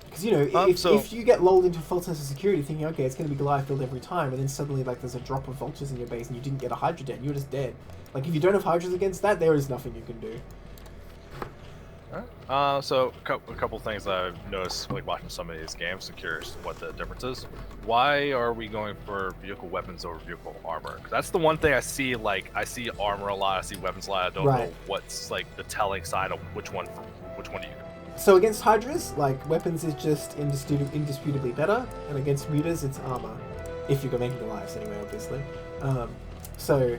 Because, you know, if you get lulled into a false sense of security thinking, okay, it's going to be Goliath build every time, and then suddenly like there's a drop of vultures in your base and you didn't get a Hydra Den, you're just dead. Like, if you don't have Hydras against that, there is nothing you can do. So a couple things that I've noticed, like watching some of these games. I'm curious what the difference is. Why are we going for vehicle weapons over vehicle armor? Because that's the one thing I see. Like I see armor a lot, I see weapons a lot. I don't know what's like the telling side of which one do you? So against Hydras, like weapons is just indisputably better, and against mutas it's armor. If you're making Goliaths anyway, obviously. So.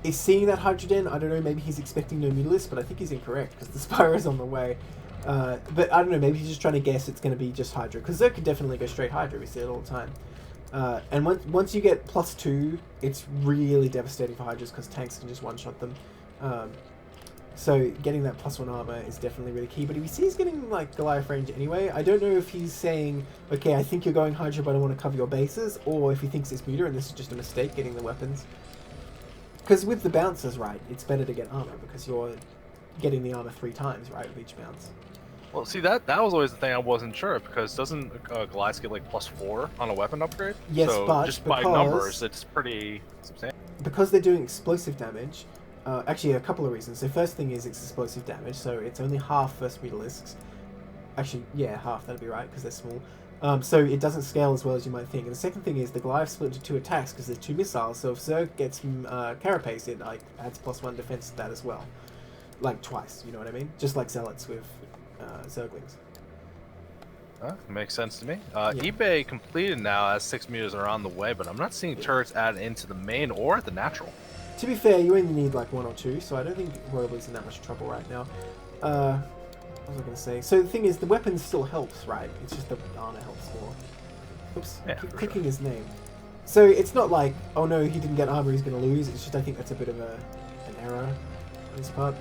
Is seeing that Hydra Den, I don't know, maybe he's expecting no Mutalisk, but I think he's incorrect, because the Spyro's on the way. But I don't know, maybe he's just trying to guess it's going to be just Hydra, because Zerg could definitely go straight Hydra, we see it all the time. And once you get +2, it's really devastating for Hydras, because tanks can just one-shot them. So getting that +1 armor is definitely really key, but if he sees getting, like, Goliath range anyway, I don't know if he's saying, okay, I think you're going Hydra, but I want to cover your bases, or if he thinks it's Muta, and this is just a mistake, getting the weapons. Because with the bounces, right, it's better to get armor because you're getting the armor 3 times, right, with each bounce. Well, see, that was always the thing I wasn't sure, because doesn't Goliath get like +4 on a weapon upgrade? Yes, so but just by numbers, it's pretty substantial. Because they're doing explosive damage, actually a couple of reasons. So first thing is it's explosive damage, so it's only half first Mutalisks. Actually, yeah, half, that'd be right, because they're small. So it doesn't scale as well as you might think. And the second thing is the Goliath split into 2 attacks because there's 2 missiles. So if Zerg gets Carapace, it like adds +1 defense to that as well, like twice. You know what I mean? Just like Zealots with Zerglings. Makes sense to me. eBay completed now as 6 meters are on the way, but I'm not seeing turrets added into the main or the natural. To be fair, you only need like 1 or 2, so I don't think Royal's in that much trouble right now. What was I going to say? So the thing is, the weapon still helps, right? It's just the armor helps more. Oops, I keep clicking his name. So it's not like, oh no, he didn't get armor, he's going to lose. It's just, I think that's a bit of an error on his part.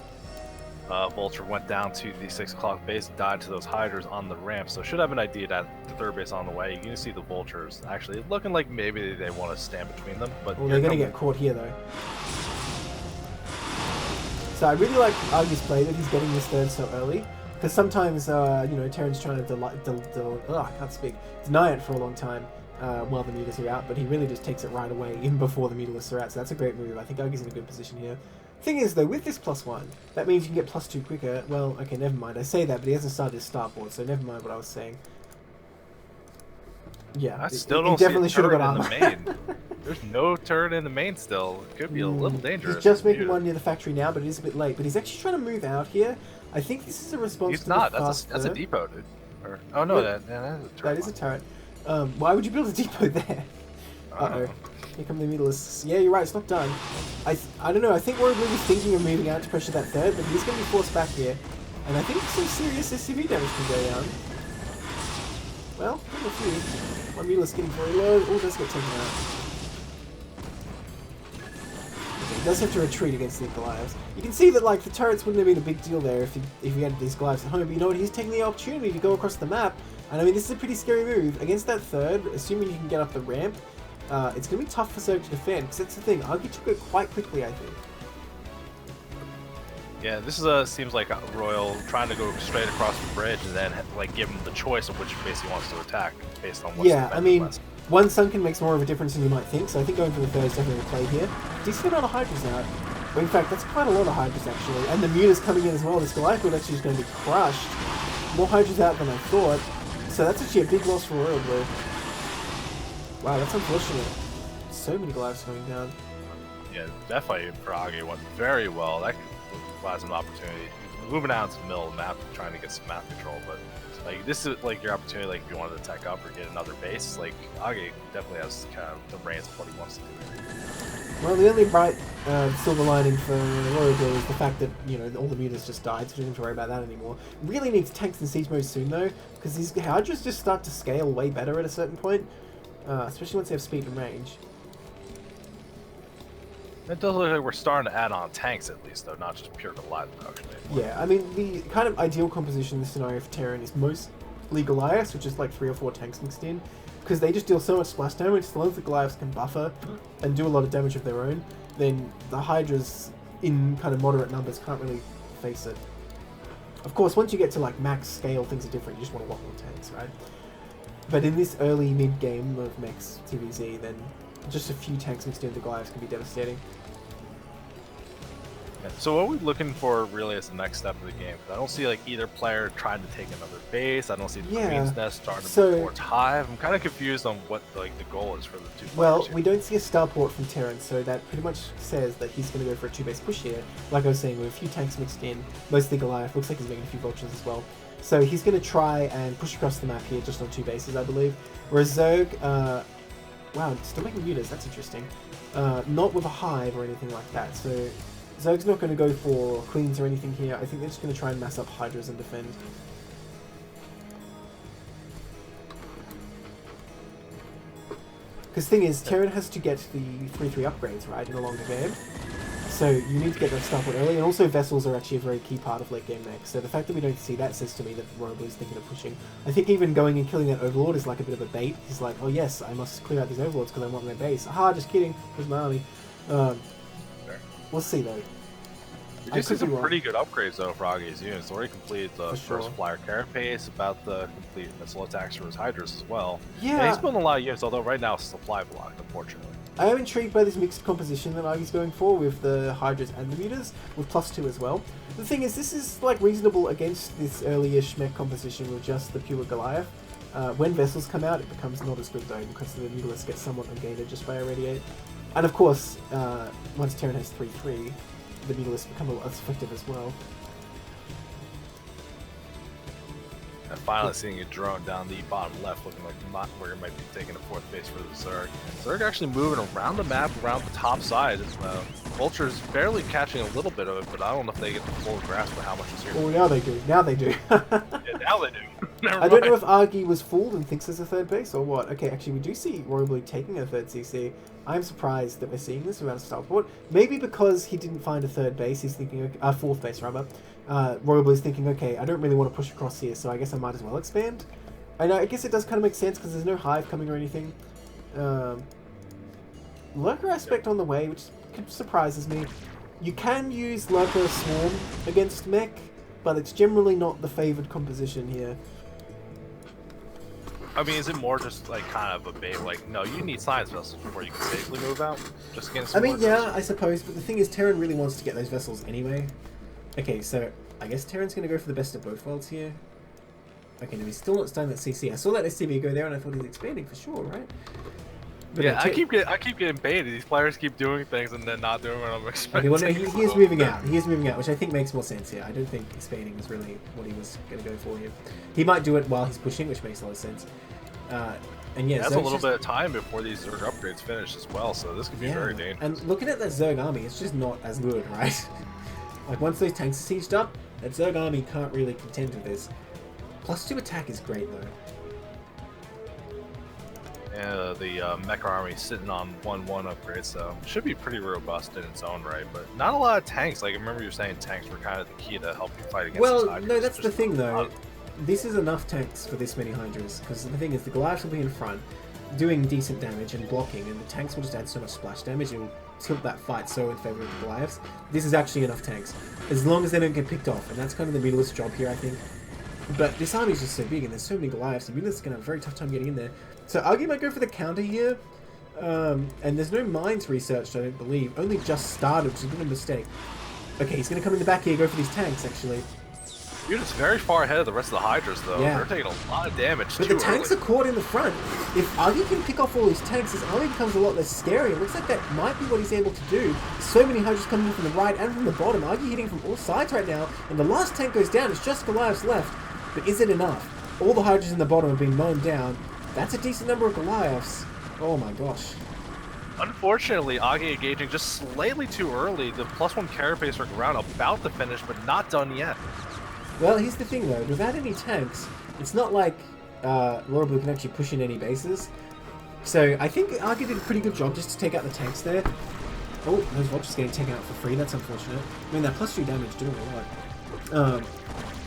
Vulture went down to the 6 o'clock base, died to those Hydras on the ramp, so should have an idea that the 3rd base on the way. You can see the Vultures actually looking like maybe they want to stand between them. But well, they're going to get caught here, though. So I really like Argy's play that he's getting this 3rd so early. Because sometimes, you know, Terran's trying to deny it for a long time while the mutas are out, but he really just takes it right away, even before the mutalisks are out, so that's a great move. I think Argy's in a good position here. Thing is, though, with this +1, that means you can get +2 quicker. Well, okay, never mind. I say that, but he hasn't started his starboard, so never mind what I was saying. Yeah, I still don't definitely see a turret have in the main. There's no turret in the main still. It could be a little dangerous. He's just making one near the factory now, but it is a bit late. But he's actually trying to move out here. I think this is a response to the fast that's a depot, dude. Or, oh no, that is a turret. That is a turret. Why would you build a depot there? Uh-oh. Here come the Mutalisks. Yeah, you're right, it's not done. I don't know, I think we're really thinking of moving out to pressure that 3rd, but he's going to be forced back here. And I think some serious SCV damage can go down. Well, not a few. One Mutalisk getting very low. Oh, does get taken out. Okay, he does have to retreat against the Goliaths. You can see that, like, the turrets wouldn't have been a big deal there if he had these Goliaths at home, but you know what, he's taking the opportunity to go across the map. And I mean, this is a pretty scary move. Against that 3rd, assuming you can get up the ramp, it's going to be tough for Zerg to defend, because that's the thing. Argy took it quite quickly, I think. Yeah, this is seems like Royal trying to go straight across the bridge and then like give him the choice of which base he wants to attack based on what's I mean, one sunken makes more of a difference than you might think, so I think going for the 3rd is definitely a play here. Decent amount of Hydras now. Well, in fact, that's quite a lot of Hydras actually, and the Mutas coming in as well. This Goliath build actually is going to be crushed. More Hydras out than I thought, so that's actually a big loss for Royal Blue. Wow, that's unfortunate. So many Goliaths going down. Yeah, definitely for Agi went very well. That provides an opportunity. Moving out into the middle of the map, trying to get some map control, but like this is like your opportunity. Like if you wanted to tech up or get another base, like Agi definitely has kind of the reins of what he wants to do. Well, the only bright silver lining for Royal is the fact that, you know, all the mutas just died, so we don't have to worry about that anymore. Really needs tanks in siege mode soon, though, because these Hydras just start to scale way better at a certain point, especially once they have speed and range. It does look like we're starting to add on tanks at least, though, not just pure Goliath production anymore. Yeah, I mean, the kind of ideal composition in this scenario for Terran is mostly Goliaths, which is like 3 or 4 tanks mixed in, because they just deal so much splash damage. So long as the Goliaths can buffer and do a lot of damage of their own, then the Hydras in kind of moderate numbers can't really face it. Of course, once you get to like max scale, things are different. You just want a lot more tanks, right? But in this early mid game of Mechs TVZ, then just a few tanks mixed in with the Goliaths can be devastating. So what are we looking for really as the next step of the game? I don't see like either player trying to take another base. I don't see the Queen's Nest starting to move towards Hive. I'm kind of confused on what like the goal is for the two players. Well, we don't see a starport from Terran, so that pretty much says that he's going to go for a 2-base push here. Like I was saying, with a few tanks mixed in, mostly Goliath. Looks like he's making a few vultures as well. So he's going to try and push across the map here just on 2 bases, I believe. Whereas Zerg, wow, still making mutas, that's interesting. Not with a Hive or anything like that, so Zerg's not going to go for Queens or anything here. I think they're just going to try and mass up Hydras and defend. Because the thing is, Terran has to get the 3-3 upgrades, right, in a longer game. So you need to get that starport early, and also vessels are actually a very key part of late game mech. So the fact that we don't see that says to me that Royal is thinking of pushing. I think even going and killing that Overlord is like a bit of a bait. He's like, oh yes, I must clear out these Overlords because I want my base. Aha, just kidding. Where's my army? We'll see though. We do see some pretty good upgrades though for Agi's units. Already completed the first flyer carapace, about the complete missile attacks for his Hydras as well. Yeah, he's building a lot of units, although right now it's supply blocked, unfortunately. I am intrigued by this mixed composition that Agi's going for with the Hydras and the mutas, with +2 as well. The thing is, this is like reasonable against this early-ish mech composition with just the pure Goliath. When vessels come out, it becomes not as good though, because the mutalists get somewhat negated just by irradiate. And of course, once Terran has 3-3, the mutalists become a lot less effective as well. And finally seeing a drone down the bottom left, looking like where it might be taking a 4th base for the Zerg. And Zerg actually moving around the map, around the top side. Vulture's barely catching a little bit of it, but I don't know if they get the full grasp of how much is here. Oh, now they do. Now they do. Yeah, now they do. I don't know if Agi was fooled and thinks there's a 3rd base or what. Okay, actually, we do see Royal Blue taking a 3rd CC. I'm surprised that we're seeing this without a starport. Maybe because he didn't find a 3rd base, he's thinking, 4th base rather. Royal Blue's thinking, okay, I don't really want to push across here, so I guess I might as well expand. And I guess it does kind of make sense because there's no Hive coming or anything. Lurker aspect on the way, which surprises me. You can use Lurker Swarm against mech, but it's generally not the favoured composition here. I mean, is it more just like kind of a bait, like, no, you need science vessels before you can safely move out? Just against yeah, I suppose, but the thing is, Terran really wants to get those vessels anyway. Okay, so I guess Terran's going to go for the best of both worlds here. Okay, no, he's still not starting that CC. I saw that SCV go there and I thought he was expanding for sure, right? But yeah, I keep getting baited. These players keep doing things and then not doing what I'm expecting. Okay, well, no, he is moving out. He is moving out, which I think makes more sense here. I don't think expanding is really what he was going to go for here. He might do it while he's pushing, which makes a lot of sense. And yeah, that's a little bit of time before these Zerg upgrades finish as well, so this could be very dangerous. And looking at that Zerg army, it's just not as good, right? Like, once those tanks are sieged up, that Zerg army can't really contend with this. +2 attack is great, though. Yeah, the Mecha army sitting on 1-1 upgrade, so should be pretty robust in its own right, but not a lot of tanks. Like, I remember you were saying tanks were kind of the key to help you fight against Well, no, that's the thing, though. This is enough tanks for this many Hydras, because the thing is, the Goliaths will be in front, doing decent damage and blocking, and the tanks will just add so much splash damage, it will tilt that fight so in favour of the Goliaths. This is actually enough tanks, as long as they don't get picked off, and that's kind of the mutalist job here, I think. But this army is just so big, and there's so many Goliaths, and mutalists are going to have a very tough time getting in there. So Agi might go for the counter here, and there's no mines researched, I don't believe. Only just started, which is a bit of a mistake. Okay, he's going to come in the back here, go for these tanks, actually. Dude, it's very far ahead of the rest of the Hydras, though. Yeah. They're taking a lot of damage. But the tanks are caught in the front. If Agi can pick off all these tanks, his army becomes a lot less scary. It looks like that might be what he's able to do. So many Hydras coming in from the right and from the bottom. Agi hitting from all sides right now. And the last tank goes down. It's just Goliaths left. But is it enough? All the Hydras in the bottom have been mown down. That's a decent number of Goliaths. Oh my gosh. Unfortunately, Agi engaging just slightly too early. The +1 carapace for round about to finish, but not done yet. Well, here's the thing though. Without any tanks, it's not like Royal Blue can actually push in any bases. So I think Agi did a pretty good job just to take out the tanks there. Oh, those vultures getting taken out for free. That's unfortunate. I mean, that +3 damage doing a lot.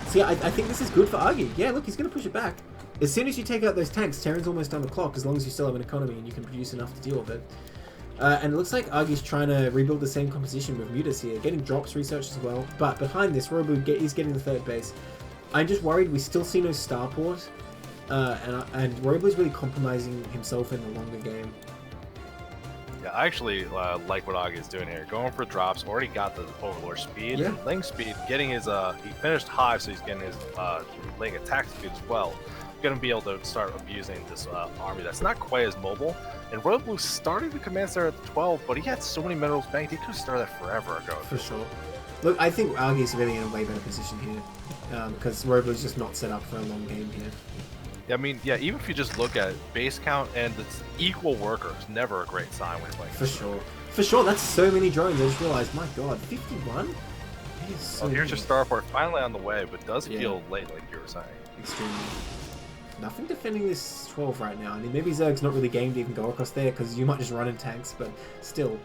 So yeah, I think this is good for Agi. Yeah, look, he's going to push it back. As soon as you take out those tanks, Terran's almost on the clock, as long as you still have an economy and you can produce enough to deal with it. And it looks like Agi's trying to rebuild the same composition with Mutas here, getting drops researched as well. But behind this, Royal Blue is getting the third base. I'm just worried we still see no starport, and Royal Blue's really compromising himself in the longer game. Yeah, I actually like what Agi is doing here. Going for drops, already got the Overlord speed, and Ling speed, getting his, he finished high, so he's getting his Ling attack speed as well. Going to be able to start abusing this army that's not quite as mobile. And Royal Blue started the command center at 12, but he had so many minerals banked, he could have started that forever ago. For sure. Look, I think Agi's really in a way better position here, because Royal Blue's just not set up for a long game here. Yeah, I mean, yeah, even if you just look at base count and it's equal workers, never a great sign when playing. For sure. For sure, that's so many drones. I just realized, my god, 51? So here's your starport finally on the way, but does feel late, like you were saying. Extremely. Nothing defending this 12 right now. I mean, maybe Zerg's not really game to even go across there, because you might just run in tanks, but still.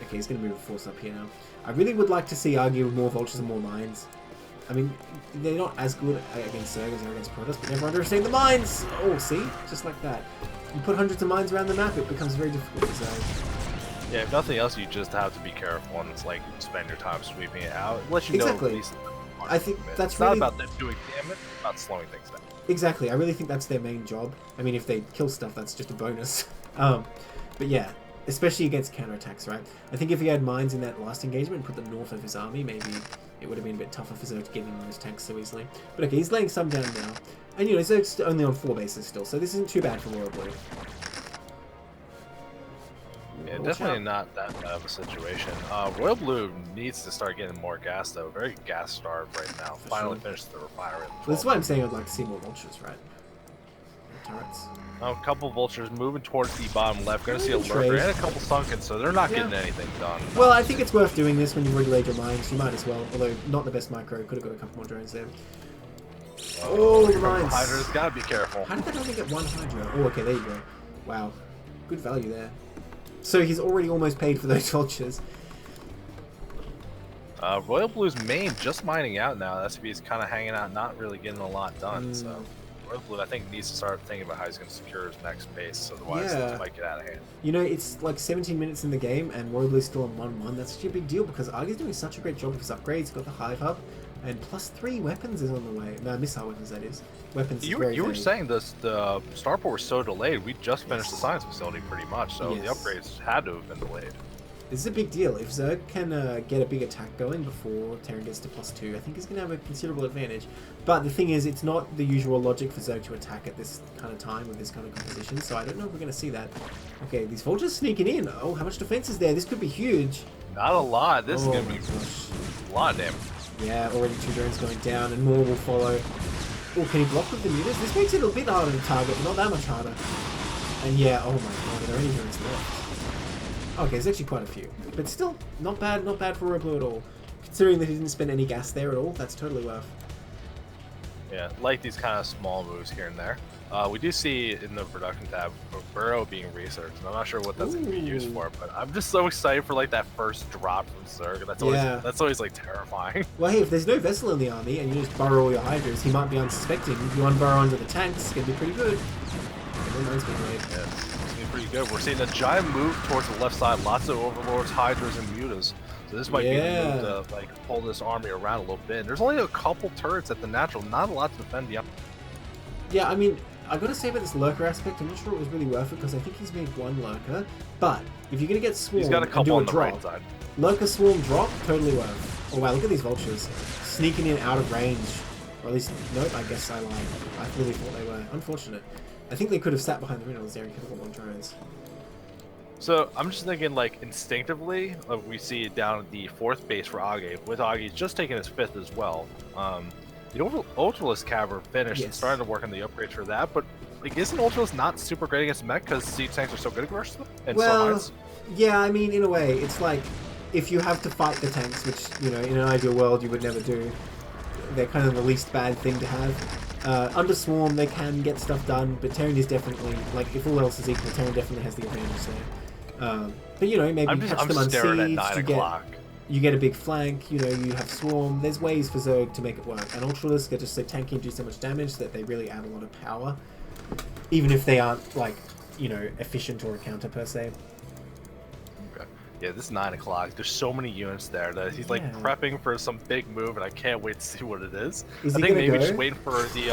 Okay, he's going to move a force up here now. I really would like to see Agi with more vultures and more mines. I mean, they're not as good against Zerg as they're against Protoss, but never underestimate the mines! Oh, see? Just like that. You put hundreds of mines around the map, it becomes very difficult for Zerg. Yeah, if nothing else, you just have to be careful and it's like spend your time sweeping it out. Let you know at least. I think that's it's really... not about them doing damage, it's about slowing things down. Exactly, I really think that's their main job. I mean, if they kill stuff, that's just a bonus. But yeah, especially against counterattacks, right? I think if he had mines in that last engagement and put them north of his army, maybe it would have been a bit tougher for Zerg to get in on those tanks so easily. But okay, he's laying some down now. And you know, Zerg's only on 4 bases still, so this isn't too bad for Royal Blue. Yeah, definitely not that bad of a situation. Royal Blue needs to start getting more gas, though. Very gas-starved right now. Finally finished the refinery. Well, that's why I'm saying I'd like to see more vultures, right? Turrets. A couple vultures moving towards the bottom left. Going to see a lurker and a couple sunken, so they're not getting anything done. Well, I think it's worth doing this when you already laid your mines. You might as well, although not the best micro. Could have got a couple more drones there. Oh, the mines. Hydra's got to be careful. How did that only get 1 Hydra? Oh, okay, there you go. Wow. Good value there. So he's already almost paid for those vultures. Royal Blue's main just mining out now. SP's kind of hanging out, not really getting a lot done. So Royal Blue, I think, needs to start thinking about how he's going to secure his next base. Otherwise, it might get out of hand. You know, it's like 17 minutes in the game, and Royal Blue's still on 1-1. That's actually a big deal because Agi's doing such a great job with his upgrades. He's got the Hive Hub, and +3 weapons is on the way. No, missile weapons, that is. Weapons. You were saying this, the starport was so delayed. We just finished the science facility pretty much, so the upgrades had to have been delayed. This is a big deal. If Zerg can get a big attack going before Terran gets to +2, I think he's going to have a considerable advantage. But the thing is, it's not the usual logic for Zerg to attack at this kind of time with this kind of composition, so I don't know if we're going to see that. Okay, these vultures sneaking in. Oh, how much defense is there? This could be huge. Not a lot. This is going to be a lot of damage. Yeah, already 2 drones going down, and more will follow. Oh, can he block with the mutas? This makes it a bit harder to target, but not that much harder. And yeah, oh my god, are there any drones left? Okay, there's actually quite a few. But still, not bad for Royal Blue at all. Considering that he didn't spend any gas there at all, that's totally worth. Yeah, like these kind of small moves here and there. We do see in the production tab Burrow being researched, and I'm not sure what that's going to be used for, but I'm just so excited for like that first drop from Zerg. That's always like terrifying. Well, hey, if there's no vessel in the army and you just burrow all your hydras, he might be unsuspecting. If you unburrow under the tanks, it's going to be pretty good. Yeah, it's be pretty good. We're seeing a giant move towards the left side. Lots of overlords, hydras, and mutas. So this might be the move to like pull this army around a little bit. And there's only a couple turrets at the natural, not a lot to defend the. Yeah, I mean, I gotta say about this lurker aspect, I'm not sure it was really worth it because I think he's made 1 lurker. But if you're gonna get swarm he's got a couple and do on a the drop, right side. Lurker swarm drop, totally worth. Oh wow, look at these vultures sneaking in out of range. Or at least, nope, I guess I lied. I really thought they were. Unfortunate. I think they could have sat behind the minerals there and could have got more drones. So I'm just thinking, like, instinctively, we see it down at the 4th base for Age, with Age just taking his 5th as well. The Ultralisk Cavern finished and started to work on the upgrades for that, but like, isn't Ultralisk not super great against mech because siege tanks are so good against them? And well, yeah, I mean, in a way, it's like if you have to fight the tanks, which, you know, in an ideal world you would never do, they're kind of the least bad thing to have. Under Swarm, they can get stuff done, but Terran is definitely, like, if all else is equal, Terran definitely has the advantage there. But, you know, maybe catch them on siege, you get a big flank, you know, you have Swarm. There's ways for Zerg to make it work. And Ultralisk are just so tanky and do so much damage that they really add a lot of power. Even if they aren't, like, you know, efficient or a counter per se. Okay. Yeah, this is 9 o'clock. There's so many units there that he's, like, prepping for some big move, and I can't wait to see what it is. I think maybe just waiting for the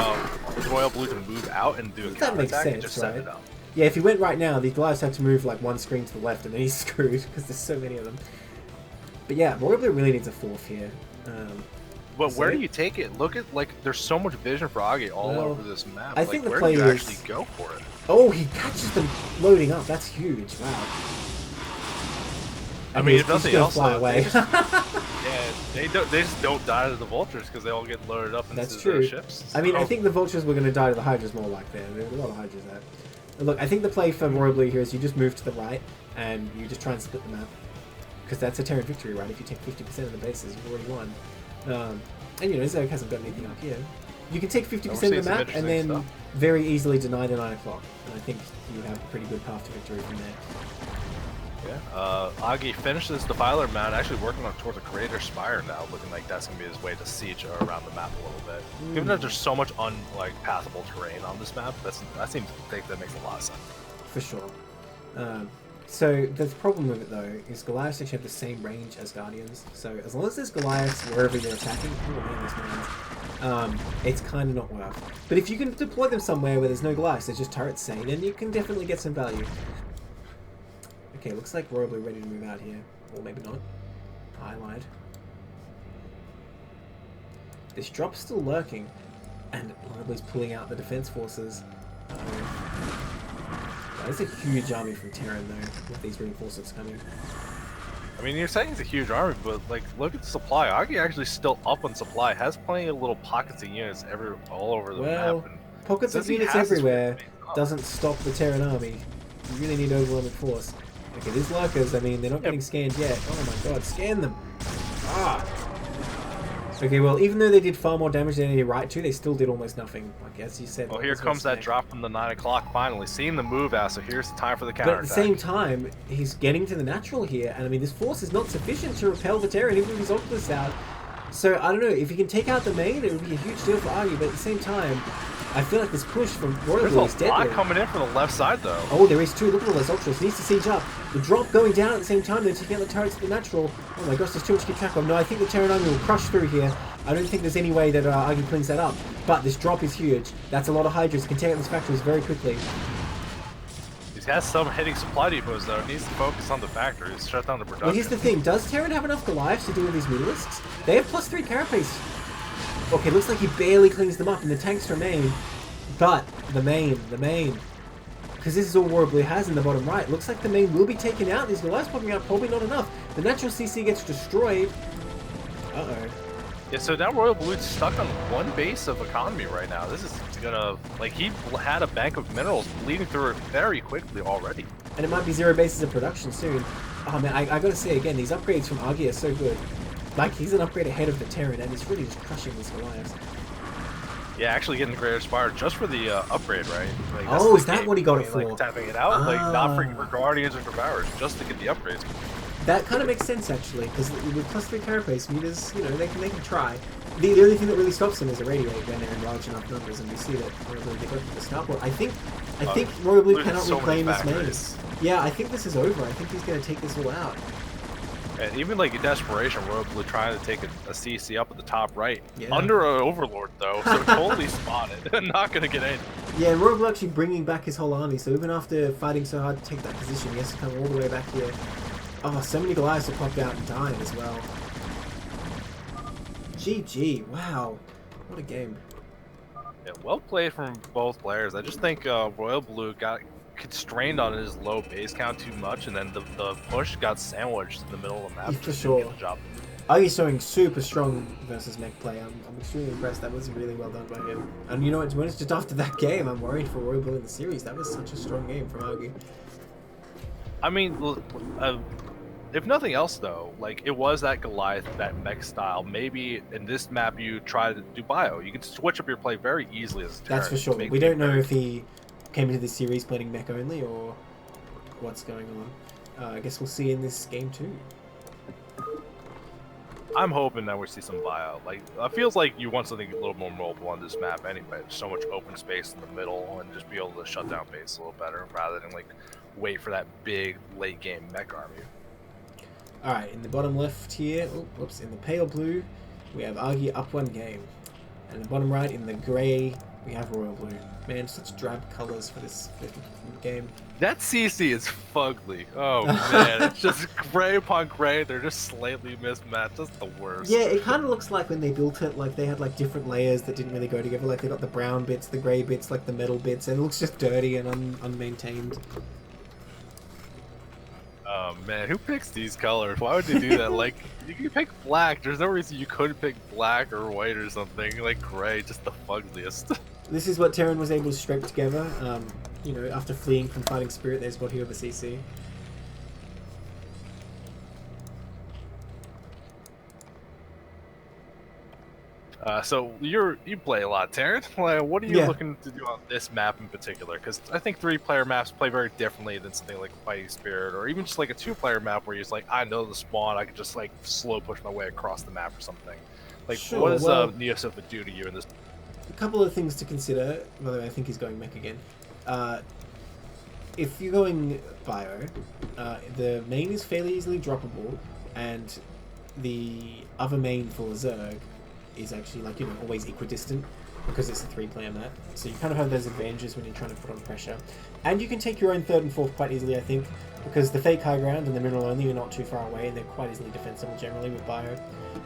Royal Blue to move out and do a counterattack and just set it up. Yeah, if he went right now, the Goliaths have to move, like, one screen to the left, and then he's screwed, because there's so many of them. But yeah, Royal Blue really needs a 4th here. But where do you take it? Look at, like, there's so much vision for Age all over this map. I think the where play do you is... actually go for it? Oh, he catches them loading up. That's huge. Wow. I mean, if nothing else, fly away. They just don't die to the vultures because they all get loaded up into the ships. So. I mean, I think the vultures were going to die to the hydras more like there. There's a lot of hydras there. Look, I think the play for Royal Blue here is you just move to the right and you just try and split the map. Because that's a Terran victory, right? If you take 50% of the bases, you've already won. And, you know, Zerg hasn't got anything up here. You can take 50% of the map and then very easily deny the 9 o'clock. And I think you have a pretty good path to victory from there. Yeah. Agi finishes the Defiler Mound, actually working on towards a Creator Spire now, looking like that's going to be his way to siege around the map a little bit. Given that there's so much passable terrain on this map, that makes a lot of sense. For sure. So the problem with it though is Goliaths actually have the same range as Guardians. So as long as there's Goliaths wherever you're attacking, it's kind of not worth. But if you can deploy them somewhere where there's no Goliaths, there's just turrets say, then you can definitely get some value. Okay, looks like Royal Blue ready to move out here, or maybe not. I lied. This drop's still lurking, and Royal Blue's pulling out the defense forces. There's a huge army from Terran though, with these reinforcements coming. I mean, you're saying it's a huge army, but like, look at the supply. Agi actually still up on supply, has plenty of little pockets of units all over the map. And pockets of units everywhere doesn't stop the Terran army. You really need overwhelming force. Okay, these lurkers, I mean, they're not getting scanned yet. Oh my god, scan them! Ah! Okay, well, even though they did far more damage than any right to, they still did almost nothing. Like, as you said. Well, here comes that drop from the 9 o'clock finally. Seeing the move out, so here's the time for the counterattack. But at the same time, he's getting to the natural here, and I mean, this force is not sufficient to repel the Terran, even with his Octopus out. So, I don't know, if he can take out the main, it would be a huge deal for Agi, but at the same time, I feel like this push from Royal Blue is deadly. There's a lot coming in from the left side, though. Oh, there is too. Look at all those Ultras. He needs to siege up. The drop going down at the same time, they're taking out the turrets at the natural. Oh my gosh, there's too much to keep track of. No, I think the Terran army will crush through here. I don't think there's any way that Agi cleans that up. But this drop is huge. That's a lot of Hydras. He can take out these factories very quickly. He has some hitting supply depots, though. He needs to focus on the factories, shut down the production. Well, here's the thing. Does Terran have enough Goliaths to deal with these Mutalisks? They have +3 carapace. Okay, looks like he barely cleans them up, and the tanks remain. But the main. Because this is all Royal Blue has in the bottom right. Looks like the main will be taken out. These Goliaths popping out, probably not enough. The natural CC gets destroyed. Uh-oh. Yeah, so now Royal Blue's stuck on one base of economy right now. This is gonna, like, he had a bank of minerals bleeding through it very quickly already. And it might be 0 bases of production soon. Oh man, I gotta say again, these upgrades from Agi are so good. Like, he's an upgrade ahead of the Terran, and he's really just crushing these Goliaths. Yeah, actually getting the Greater Spire just for the upgrade, right? Like, oh, is that what he got it for? Like, tapping it out, like, not for Guardians or Devourers, just to get the upgrades. That kind of makes sense, actually, because with +3 carapace, meters, you know, they can try. The only thing that really stops them is a radiate when they're in large enough numbers, and we see that Royal Blue, they go for the start. I think Royal Blue cannot reclaim this main. Yeah, I think this is over. I think he's going to take this all out. And even like in desperation, Royal Blue trying to take a CC up at the top right. Yeah. Under an Overlord though, so totally spotted. Not going to get in. Yeah, Royal Blue actually bringing back his whole army, so even after fighting so hard to take that position, he has to come all the way back here. Oh, so many Goliaths have popped out and dying as well. GG, wow. What a game. Yeah, well played from both players. I just think Royal Blue got constrained on his low base count too much, and then the push got sandwiched in the middle of the map. Yeah, for Just sure. didn't get the job. He's showing super strong versus mech play. I'm extremely impressed. That was really well done by him. And you know what? To be honest, just after that game, I'm worried for Royal Blue in the series. That was such a strong game from Agi. I mean, if nothing else, though, like it was that Goliath, that mech style. Maybe in this map you try to do bio. You can switch up your play very easily as a Terran. That's for sure. We don't know if he came into this series playing mech only or what's going on. I guess we'll see in this game too. I'm hoping that we see some bio. Like, it feels like you want something a little more mobile on this map anyway. There's so much open space in the middle, and just be able to shut down base a little better rather than like wait for that big late game mech army. All right, in the bottom left here, whoops, in the pale blue, we have Agi up 1 game, and in the bottom right, in the grey, we have Royal Blue. Man, such drab colors for this game. That CC is fugly. Oh man, it's just gray upon gray. They're just slightly mismatched. That's the worst. Yeah, it kind of looks like when they built it, like they had like different layers that didn't really go together. Like they got the brown bits, the grey bits, like the metal bits, and it looks just dirty and unmaintained. Oh man, who picks these colors? Why would they do that? Like, you can pick black. There's no reason you couldn't pick black or white or something. Like gray, just the fuggliest. This is what Terran was able to scrape together. You know, after fleeing from Fighting Spirit, there's what he over CC. So you play a lot, Terran. Like, what are you looking to do on this map in particular? Because I think 3-player maps play very differently than something like Fighting Spirit, or even just like a 2-player map where you're just like, I know the spawn, I can just like slow push my way across the map or something. Like, sure, what does Neosofa do to you in this? A couple of things to consider. By the way, I think he's going mech again. If you're going bio, the main is fairly easily droppable, and the other main for Zerg is actually, like, you know, always equidistant because it's a 3-player map. So you kind of have those advantages when you're trying to put on pressure. And you can take your own 3rd and 4th quite easily, I think, because the fake high ground and the mineral only are not too far away, and they're quite easily defensible generally with bio.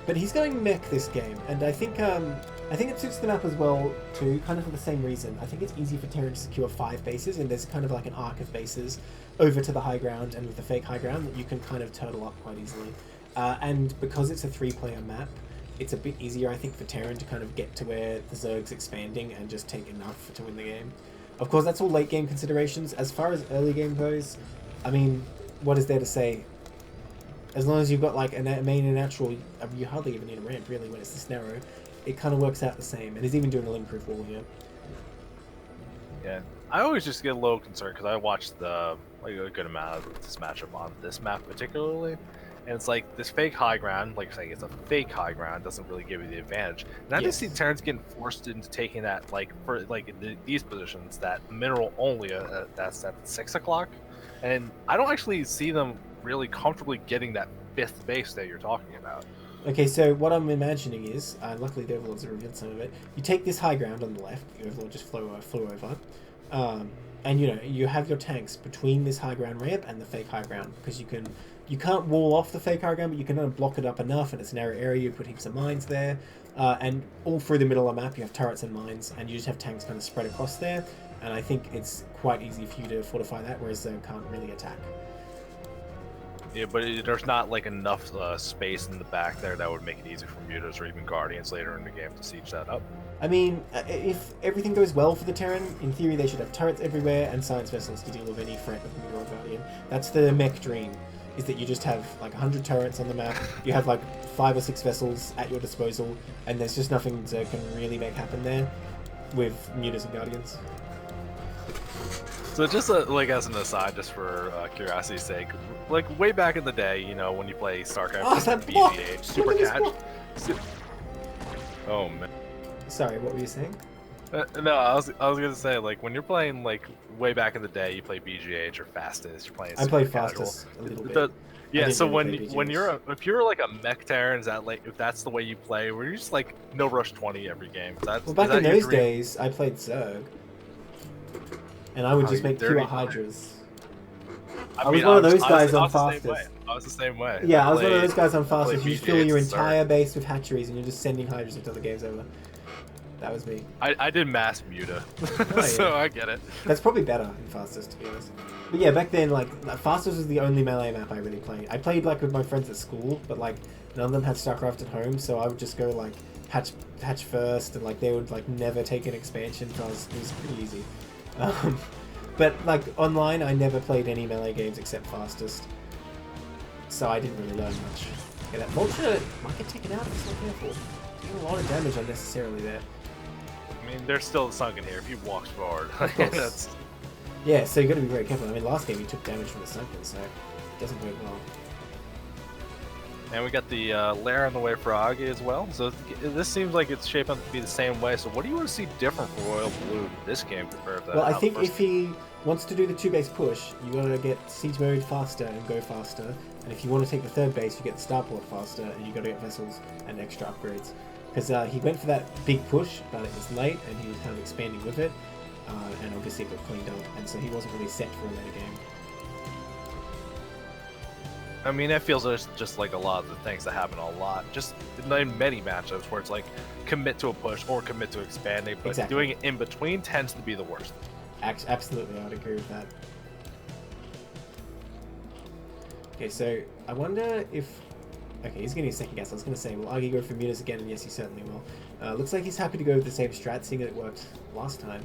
But he's going mech this game, and I think it suits the map as well too, kind of for the same reason. I think it's easy for Terran to secure 5 bases, and there's kind of like an arc of bases over to the high ground, and with the fake high ground that you can kind of turtle up quite easily. And because it's a 3-player map, it's a bit easier, I think, for Terran to kind of get to where the Zerg's expanding and just take enough to win the game. Of course, that's all late game considerations. As far as early game goes, I mean, what is there to say? As long as you've got like a main and natural, you hardly even need a ramp really when it's this narrow. It kind of works out the same, and he's even doing a limb-proof wall here. Yeah, I always just get a little concerned because I watched a good amount of this matchup on this map particularly, and it's like this fake high ground, like saying it's a fake high ground, doesn't really give you the advantage. And I just see Terrans getting forced into taking that, like for like in these positions, that mineral only that's at 6 o'clock, and I don't actually see them really comfortably getting that 5th base that you're talking about. Okay, so what I'm imagining is, luckily the Overlords have revealed some of it, you take this high ground on the left, the Overlord just flew over, and you know, you have your tanks between this high ground ramp and the fake high ground, because you can't wall off the fake high ground, but you can kind of block it up enough, and it's an area, you put heaps of mines there, and all through the middle of the map you have turrets and mines, and you just have tanks kind of spread across there, and I think it's quite easy for you to fortify that, whereas they can't really attack. Yeah, but there's not like enough space in the back there that would make it easy for mutas or even guardians later in the game to siege that up. I mean, if everything goes well for the Terran, in theory they should have turrets everywhere and science vessels to deal with any threat of muta or guardian. That's the mech dream, is that you just have like 100 turrets on the map, you have like 5 or 6 vessels at your disposal, and there's just nothing that can really make happen there with mutas and guardians. So just like as an aside, just for curiosity's sake, like way back in the day, you know, when you play Starcraft, BGH, Super Catch. Oh man. Sorry, what were you saying? No, I was gonna say, like, when you're playing like way back in the day, you play BGH or Fastest. You're playing. I play Fastest a little bit. Yeah, so if you're like a mech Terran, is that like if that's the way you play, where you're just like no rush 20 every game? Well, back in those days, I played Zerg. And I would just make pure Hydras. I was one of those guys on Fastest. I was the same way. Yeah, I was one of those guys on Fastest. You fill your entire base with hatcheries and you're just sending Hydras until the game's over. That was me. I did mass Muta, Oh, so yeah. I get it. That's probably better in Fastest, to be honest. But yeah, back then, like, Fastest was the only melee map I really played. I played, like, with my friends at school, but, like, none of them had Starcraft at home, so I would just go, like, hatch first, and, like, they would, like, never take an expansion, because it was pretty easy. But, like, online, I never played any melee games except Fastest. So I didn't really learn much. Yeah, that Vulture might get taken out if it's not careful. Doing a lot of damage unnecessarily there. I mean, there's still sunken here. If he walks forward, Of course. that's... Yeah, so you got to be very careful. I mean, last game he took damage from the sunken, so it doesn't work well. And we got the lair on the way for Agi as well. So this seems like it's shaping up to be the same way. So what do you want to see different for Royal Blue in this game compared to Well, I think if he wants to do the 2-base push, you got to get Siege Mode faster and go faster. And if you want to take the 3rd base, you get the Starport faster, and you got to get vessels and extra upgrades. Because he went for that big push, but it was late, and he was kind of expanding with it. And obviously it got cleaned up, and so he wasn't really set for a later game. I mean, it feels just like a lot of the things that happen a lot, just in many matchups where it's like commit to a push or commit to expanding, but Exactly. doing it in between tends to be the worst. Absolutely, I would agree with that. Okay, so I wonder if... Okay, he's getting a second guess. I was going to say, will Agi go for mutas again? And yes, he certainly will. Looks like he's happy to go with the same strat, seeing that it worked last time.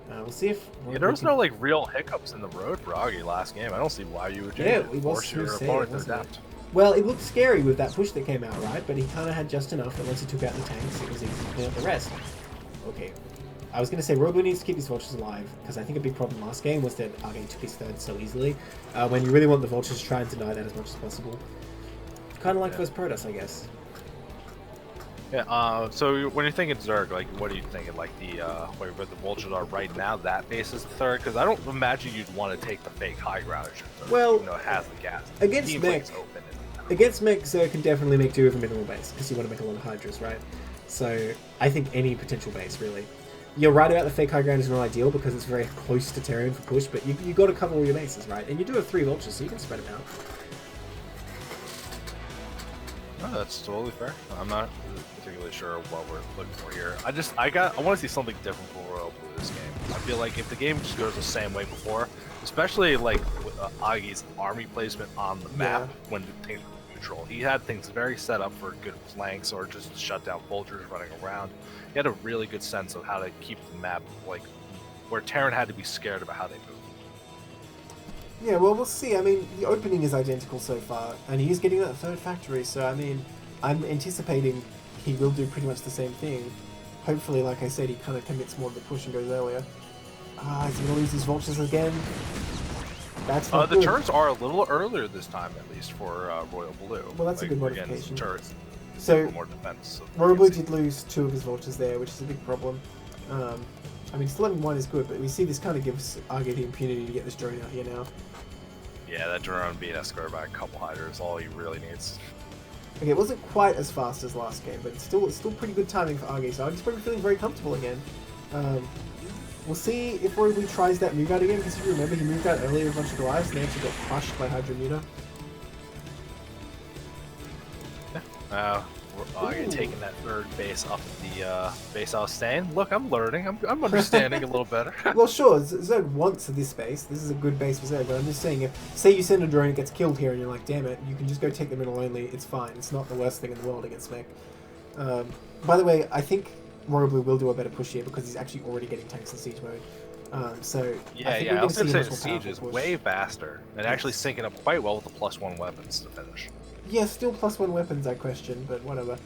We'll see if... Yeah, there was no like real hiccups in the road for Agi last game. I don't see why you would force your opponent to adapt. Well, it looked scary with that push that came out, right? But he kind of had just enough that once he took out the tanks, it was easy to clean up the rest. Okay. I was going to say, Robo needs to keep his vultures alive, because I think a big problem last game was that Agi took his 3rd so easily. When you really want the vultures, try and deny that as much as possible. Kind of like first Protoss, I guess. Yeah, so when you're thinking Zerg, like, what are you thinking? Like, where the vultures are right now, that base is the 3rd? Because I don't imagine you'd want to take the fake high ground, well, even though it has the gas. Against mech, Zerg can definitely make do with a minimal base, because you want to make a lot of Hydras, right? So, I think any potential base, really. You're right about the fake high ground is not ideal, because it's very close to Terran for push, but you got to cover all your bases, right? And you do have 3 vultures, so you can spread them out. Oh, that's totally fair. I'm not particularly sure what we're looking for here. I want to see something different for Royal Blue this game. I feel like if the game just goes the same way before, especially like with Agi's army placement on the map when things were neutral, he had things very set up for good flanks or just to shut down vultures running around. He had a really good sense of how to keep the map like where Terran had to be scared about how they move. Yeah, well, we'll see. I mean, the opening is identical so far, and he is getting that 3rd factory, so I mean, I'm anticipating he will do pretty much the same thing. Hopefully, like I said, he kind of commits more to the push and goes earlier. Is he going to lose his vultures again? That's not the good. turrets are a little earlier this time, at least for Royal Blue. Well, that's a good again, modification. Turrets, So, more defense. Royal Blue did lose 2 of his vultures there, which is a big problem. I mean, still having 1 is good, but we see this kind of gives Agi the impunity to get this drone out here now. Yeah, that drone being escorted by a couple hydras, all he really needs. Okay, it wasn't quite as fast as last game, but it's still pretty good timing for Agi, so Agi's probably feeling very comfortable again. We'll see if Royal Blue tries that move out again, because if you remember, he moved out earlier with a bunch of Goliaths, and they actually got crushed by Hydra Muta. Agi taking that 3rd base off the base I was staying. Look, I'm learning. I'm understanding a little better. Well, sure, Zerg wants this base. This is a good base for Zerg, but I'm just saying, if, say you send a drone, it gets killed here, and you're like, damn it, you can just go take the middle only, it's fine. It's not the worst thing in the world against mech. By the way, I think Royal Blue will do a better push here, because he's actually already getting tanks in siege mode. I was going to say the siege is way faster, and actually syncing up quite well with the +1 weapons to finish. Yeah, still +1 weapons, I question, but whatever.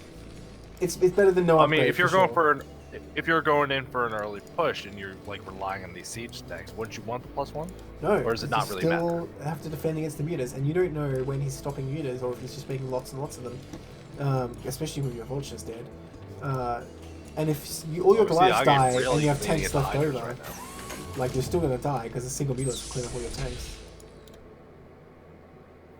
It's better than no upgrade. I mean, if you're going in for an early push and you're like relying on these siege tanks, wouldn't you want the +1? No, or does it not really matter? You still have to defend against the mutas, and you don't know when he's stopping mutas or if he's just making lots and lots of them. Especially with your vultures dead. And if all your Goliaths die and you have tanks left over, like you're still gonna die because a single muta will clean up all your tanks.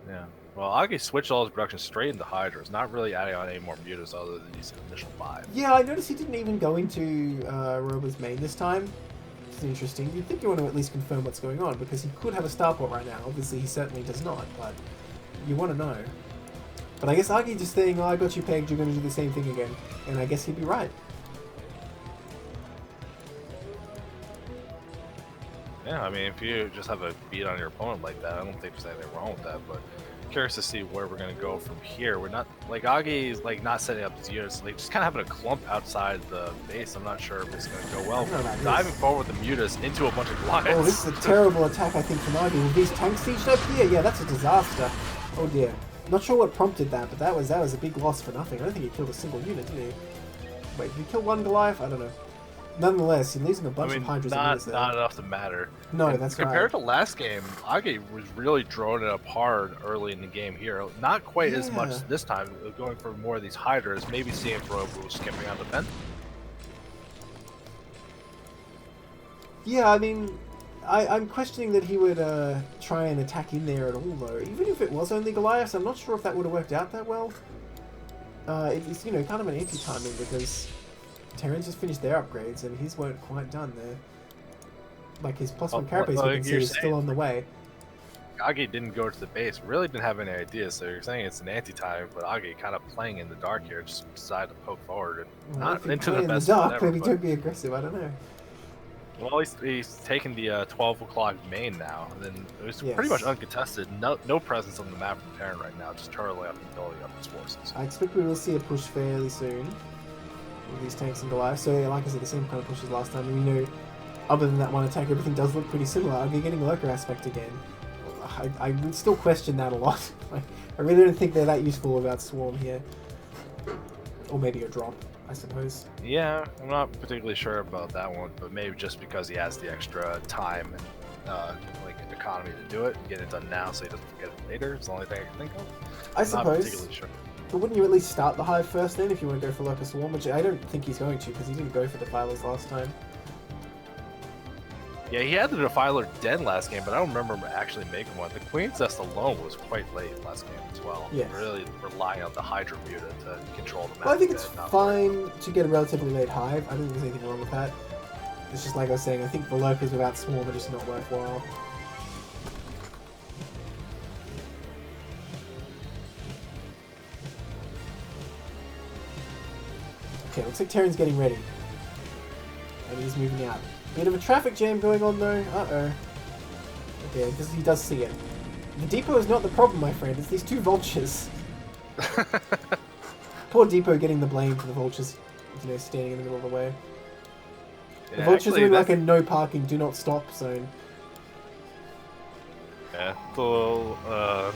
Yeah. Well, Agi switched all his production straight into Hydras, not really adding on any more mutas other than these initial 5. Yeah, I noticed he didn't even go into Robo's main this time. It's interesting. You'd think you want to at least confirm what's going on, because he could have a starport right now. Obviously, he certainly does not, but you want to know. But I guess Agi just saying, oh, I got you pegged, you're going to do the same thing again. And I guess he'd be right. Yeah, I mean, if you just have a beat on your opponent like that, I don't think there's anything wrong with that. But curious to see where we're gonna go from here. We're not like Agi is like not setting up his units, like just kind of having a clump outside the base. I'm not sure if it's gonna go well. Diving forward with the Mutas into a bunch of Goliaths. Oh, this is a terrible attack, I think, from Agi. With these tanks sieged up here, yeah, that's a disaster. Oh dear. Not sure what prompted that, but that was a big loss for nothing. I don't think he killed a single unit, did he? Wait, did he kill one Goliath? I don't know. Nonetheless, you're losing a bunch of Hydras. Not enough to matter. No, and that's compared to last game, Age was really droning it up hard early in the game here. Not quite as much this time, going for more of these Hydras, maybe seeing Royal Blue skipping on the fence. Yeah, I mean, I'm questioning that he would try and attack in there at all, though. Even if it was only Goliaths, I'm not sure if that would have worked out that well. It's, you know, kind of an anti-timing because Terrans just finished their upgrades and his weren't quite done there. Like his +1 carapace, we can see, is still on the way. Agi didn't go to the base, really didn't have any ideas, so you're saying it's an anti-time, but Agi kind of playing in the dark here, just decided to poke forward and not into the best dark, maybe don't be aggressive, I don't know. Well, he's taken the 12 o'clock main now, and then it was pretty much uncontested. No presence on the map from Terran right now, just turtling up and building up his forces. I expect we will see a push fairly soon with these tanks and Goliath. So, yeah, like I said, the same kind of push as last time. And we know, other than that one attack, everything does look pretty similar. Are we getting lurker aspect again? I would still question that a lot. Like, I really don't think they're that useful without Swarm here. Or maybe a drop, I suppose. Yeah, I'm not particularly sure about that one, but maybe just because he has the extra time and like economy to do it and get it done now so he doesn't forget it later. It's the only thing I can think of. I suppose. Not particularly sure. But wouldn't you at least start the Hive first then if you want to go for Lurker Swarm? Which I don't think he's going to because he didn't go for Defilers last time. Yeah, he had the Defiler den last game, but I don't remember him actually making one. The Queen's Nest alone was quite late last game as well. Yes. Really relying on the Hydra Muta to control the map. Well, I think it's fine to get a relatively late Hive. I don't think there's anything wrong with that. It's just like I was saying, I think the Lurkers without Swarm are just not worthwhile. Okay, looks like Terran's getting ready. And he's moving out. Bit of a traffic jam going on though. Uh-oh. Okay, because he does see it. The depot is not the problem, my friend. It's these two vultures. Poor depot getting the blame for the vultures, you know, standing in the middle of the way. Yeah, the vultures are in like a no parking, do not stop zone. Yeah, it's a little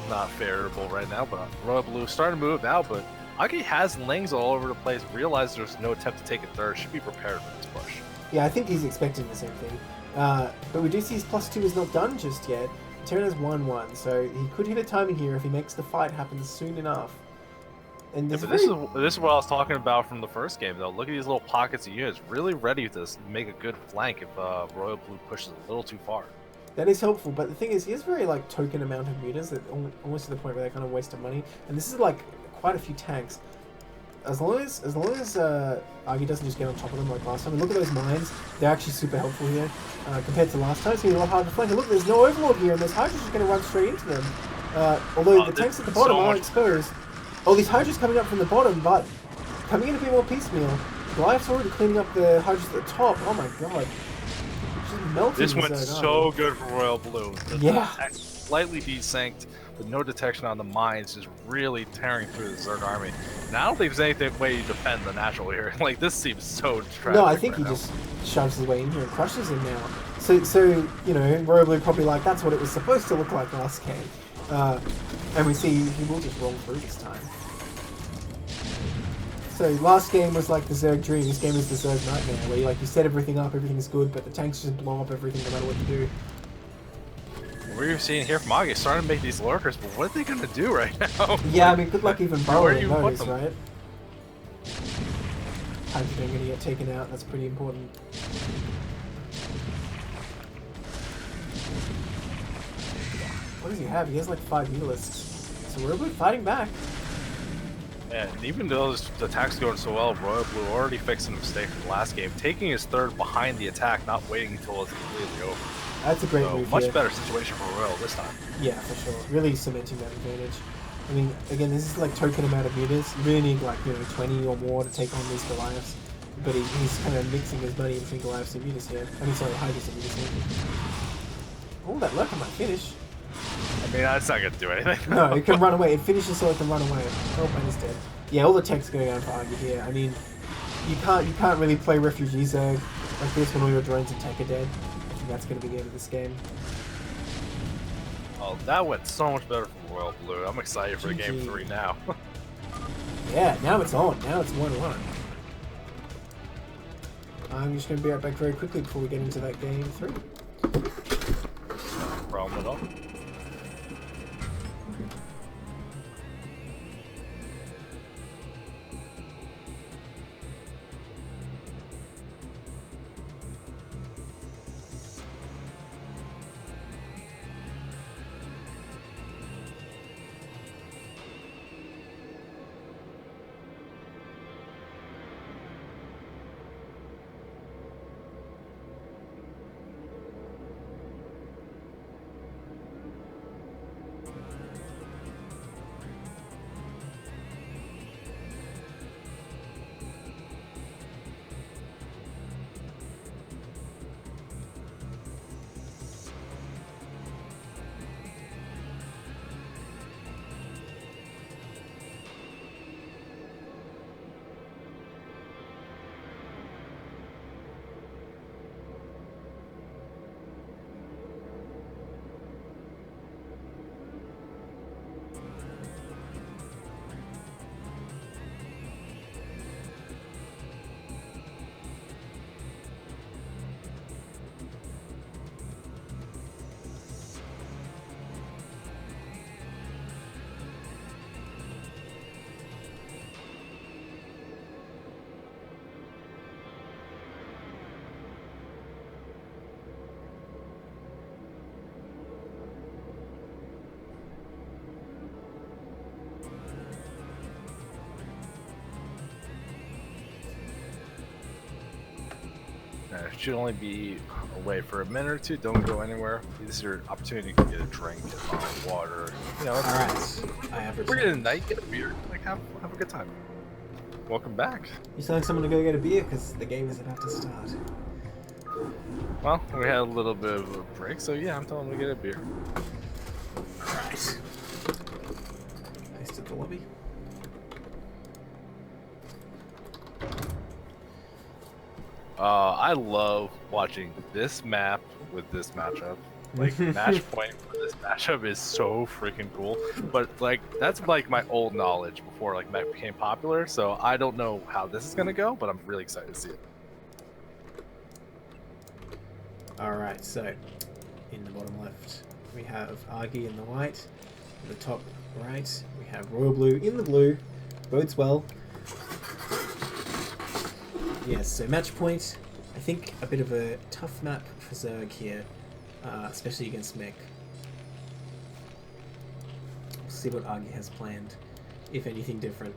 not favorable right now, but Royal Blue starting to move now, but Agi has Lings all over the place, realized there's no attempt to take it third, should be prepared for this push. Yeah, I think he's expecting the same thing. But we do see his +2 is not done just yet. Terran has 1-1, so he could hit a timing here if he makes the fight happen soon enough. And yeah, but this is what I was talking about from the first game, though. Look at these little pockets of units, really ready to make a good flank if Royal Blue pushes a little too far. That is helpful, but the thing is, he has very like token amount of mutas, that almost to the point where they're kind of wasting money. And this is like quite a few tanks. As long as Agi doesn't just get on top of them like last time. And look at those mines; they're actually super helpful here compared to last time. It's gonna be a lot harder to flank. And look, there's no Overlord here, and those Hydras are going to run straight into them. Although the tanks at the bottom are exposed. Oh, these Hydras coming up from the bottom, but coming in a bit more piecemeal. Goliath's already cleaning up the Hydras at the top. Oh my god. This went so good for Royal Blue. Yeah. Slightly desynced with no detection on the mines, just really tearing through the Zerg army. And I don't think there's any way you defend the natural here. Like, this seems so tragic. No, I think he just shoves his way in here and crushes him now. So you know, Royal Blue probably like, that's what it was supposed to look like last game. And we see he will just roll through this time. So last game was like the Zerg dream, this game is the Zerg nightmare, where you set everything up, everything's good, but the tanks just blow up everything no matter what you do. We're seeing here from Agi starting to make these lurkers, but what are they going to do right now? Yeah, I mean, good luck even borrowing those, right? Hydrogen going to get taken out, that's pretty important. What does he have? He has like 5 mutalisks. So we're fighting back. Yeah, and even though the attack's going so well, Royal Blue already fixed a mistake from the last game, taking his third behind the attack, not waiting until it's completely over. That's a great move. Much better situation for Royal this time. Yeah, for sure. Really cementing that advantage. I mean, again, this is like token amount of mutas. You really need like 20 or more to take on these Goliaths. But he's kind of mixing his money between Goliaths and mutas here. I mean, sorry, Hydras and mutas here. Oh, that lurker might finish. I mean, that's not gonna do anything. No, it can run away. It finishes so it can run away. Oh, and it's dead. Yeah, all the tech's going on for Argy here. I mean, you can't really play Refugee Zerg like this when all your drones and tech are dead. I think that's going to be the end of this game. Oh, that went so much better for Royal Blue. I'm excited for game 3 now. Yeah, now it's on. Now it's 1-1. I'm just going to be right back very quickly before we get into that game 3. No problem at all. It should only be away for a minute or two. Don't go anywhere. This is your opportunity to get a drink, get a bottle of water. You know, Alright. I have bring it in night, get a beer, like have a good time. Welcome back. You're telling someone to go get a beer because the game is about to start. Well, we had a little bit of a break, so yeah, I'm telling them to get a beer. Alright. Nice to the lobby. I love watching this map with this matchup. Like, match point for this matchup is so freaking cool. But, like, that's, like, my old knowledge before, like, mech became popular. So I don't know how this is going to go, but I'm really excited to see it. Alright, so, in the bottom left, we have Argy in the white. In the top right, we have Royal Blue in the blue. Bodes well. Yes, so match point. I think a bit of a tough map for Zerg here, especially against mech. We'll see what Argy has planned, if anything different.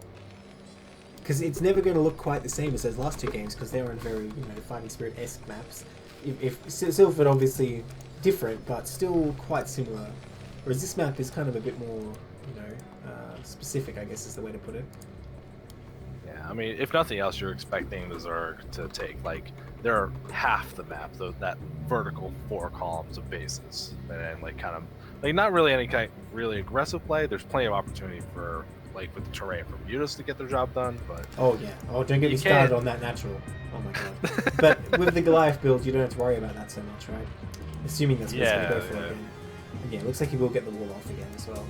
Because it's never going to look quite the same as those last two games, because they were in very, you know, Fighting Spirit-esque maps. If Sylphid obviously different, but still quite similar. Whereas this map is kind of a bit more, you know, specific, I guess is the way to put it. I mean, if nothing else, you're expecting the Zerg to take, like, they're half the map, though, that vertical 4 columns of bases. And then, like, kind of, like, not really any kind of really aggressive play. There's plenty of opportunity for, like, with the terrain for mutas to get their job done, but... Oh, yeah. Oh, don't get me started on that natural. Oh, my god. But with the Goliath build, you don't have to worry about that so much, right? Assuming that's what's going to go for it again. And yeah, it looks like he will get the wall off again as well.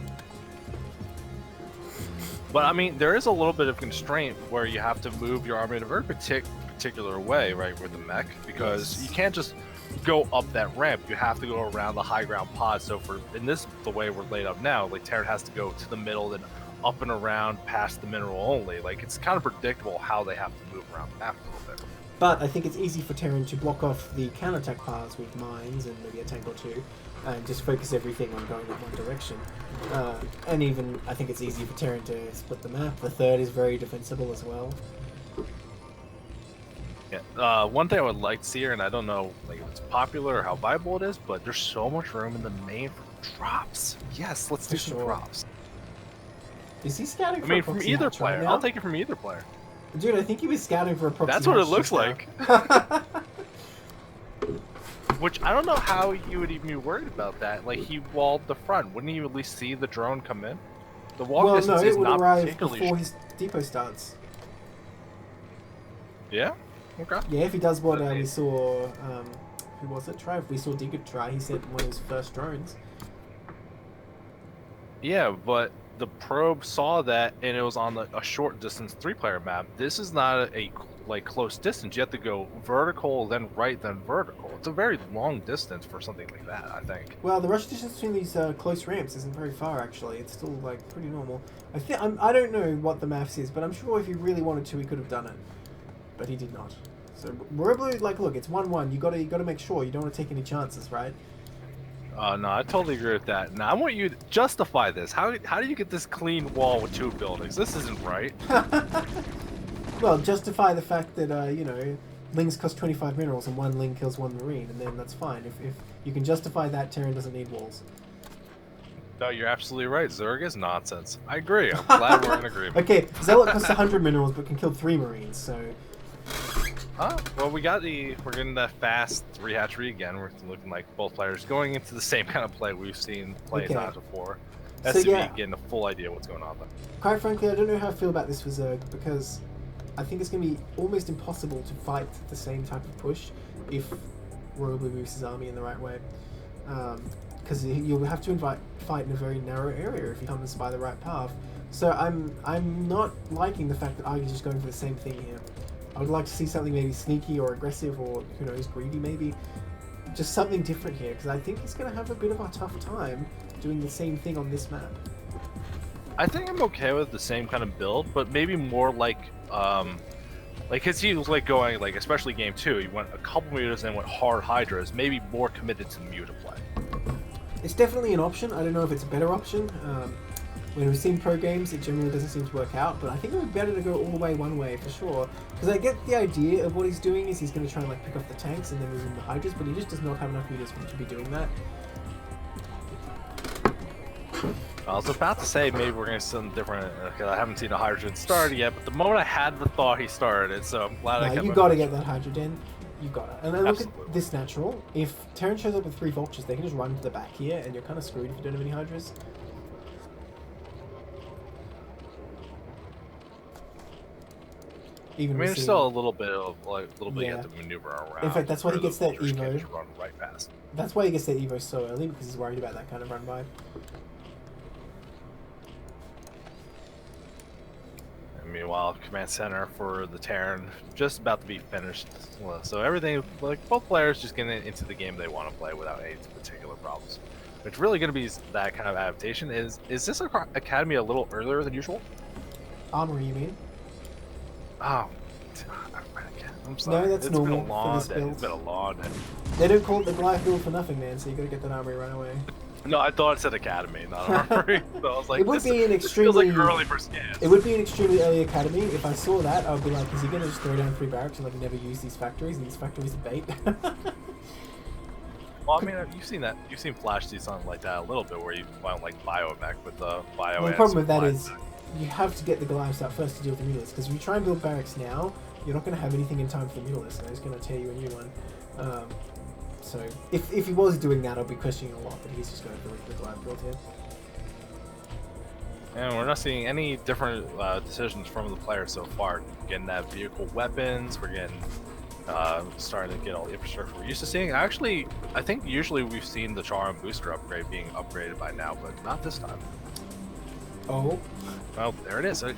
But I mean, there is a little bit of constraint where you have to move your army in a very particular way, right, with the mech, because you can't just go up that ramp. You have to go around the high ground pod. So for in this the way we're laid up now, like Terran has to go to the middle, then up and around past the mineral only. Like it's kind of predictable how they have to move around the map a little bit. But I think it's easy for Terran to block off the counterattack paths with mines and maybe a tank or two, and just focus everything on going in one direction. And even, I think it's easy for Terran to split the map. The third is very defensible as well. Yeah, one thing I would like to see here, and I don't know like if it's popular or how viable it is, but there's so much room in the main for drops. Yes, let's do some drops. Is he scouting for I mean, from either player. I'll take it from either player. Dude, I think he was scouting for a proxy. That's what it looks like. Which I don't know how you would even be worried about that. Like, he walled the front. Wouldn't you at least see the drone come in? The walk Well, distance no, is it would not arrive particularly before his depot starts. Yeah? Okay. Yeah, if he does what we saw, who was it? Try. If we saw Digger try, he said one of his first drones. Yeah, but the probe saw that, and it was on a short distance 3-player map. This is not a like close distance. You have to go vertical, then right, then vertical. It's a very long distance for something like that, I think. Well, the rush distance between these close ramps isn't very far, actually. It's still like pretty normal. I don't know what the maths is, but I'm sure if he really wanted to, he could have done it, but he did not. So Robo, like, look, it's 1-1. You gotta make sure you don't want to take any chances, right? No, I totally agree with that. Now, I want you to justify this. How do you get this clean wall with 2 buildings? This isn't right. Well, justify the fact that, you know, Lings cost 25 minerals and 1 Ling kills 1 Marine, and then that's fine. If you can justify that, Terran doesn't need walls. No, you're absolutely right. Zerg is nonsense. I agree. I'm glad we're in agreement. Okay, Zealot costs 100 minerals but can kill 3 Marines, so... Well, we're getting that fast 3 hatchery again. We're looking like both players going into the same kind of play we've seen play times before. SCV getting a full idea of what's going on there. Quite frankly, I don't know how I feel about this for Zerg, because I think it's going to be almost impossible to fight the same type of push if Robo moves his army in the right way. Because you'll have to fight in a very narrow area if you come by the right path. So I'm not liking the fact that Argy's just going for the same thing here. I would like to see something maybe sneaky or aggressive, or who knows, greedy maybe. Just something different here, because I think he's going to have a bit of a tough time doing the same thing on this map. I think I'm okay with the same kind of build, but maybe more like cause he was like going, like, especially game 2, he went a couple meters and went hard hydras, maybe more committed to the muta play. It's definitely an option. I don't know if it's a better option. When we've seen pro games, it generally doesn't seem to work out, but I think it would be better to go all the way one way for sure. Because I get the idea of what he's doing is he's going to try and like pick off the tanks and then move in the hydras, but he just does not have enough meters for him to be doing that. I was about to say maybe we're going to see something different, because I haven't seen a hydrogen start yet, but the moment I had the thought, he started it, so I'm glad I kept you got to get that hydrogen. You got it. And then look at this natural. If Terran shows up with 3 vultures, they can just run to the back here, and you're kind of screwed if you don't have any hydras. I mean, there's still a little bit of you have to maneuver around. In fact, that's why he gets that Evo. Just run right past. That's why he gets that Evo so early, because he's worried about that kind of run by. And meanwhile, command center for the Terran just about to be finished. So everything, like, both players just getting into the game they want to play without any particular problems. It's really going to be that kind of adaptation. Is this academy a little earlier than usual? Armory, you mean? Oh, I'm sorry. No, that's normal for this build. It's been a long day. They don't call it the Goliath build for nothing, man, so you gotta get that armory right away. No, I thought it said academy, not armory. So I was like, it would be an extremely feels like early for scans. It would be an extremely early academy. If I saw that, I would be like, is he gonna just throw down 3 barracks and like never use these factories? And these factories are bait. Well, I mean, you've seen that. You've seen Flash do something like that a little bit, where you find like biomech with the bio. Well, the problem with that is you have to get the Goliaths out first to deal with the Mutalisks, because if you try and build barracks now, you're not going to have anything in time for the Mutalisks, and they're just going to tear you a new one. So if he was doing that, I'd be questioning a lot, but he's just going to build the Goliath build here. And we're not seeing any different decisions from the players so far. Getting that vehicle weapons, we're getting starting to get all the infrastructure we're used to seeing. Actually, I think usually we've seen the Char and Booster upgrade being upgraded by now, but not this time. Oh. Well, there it is. I'm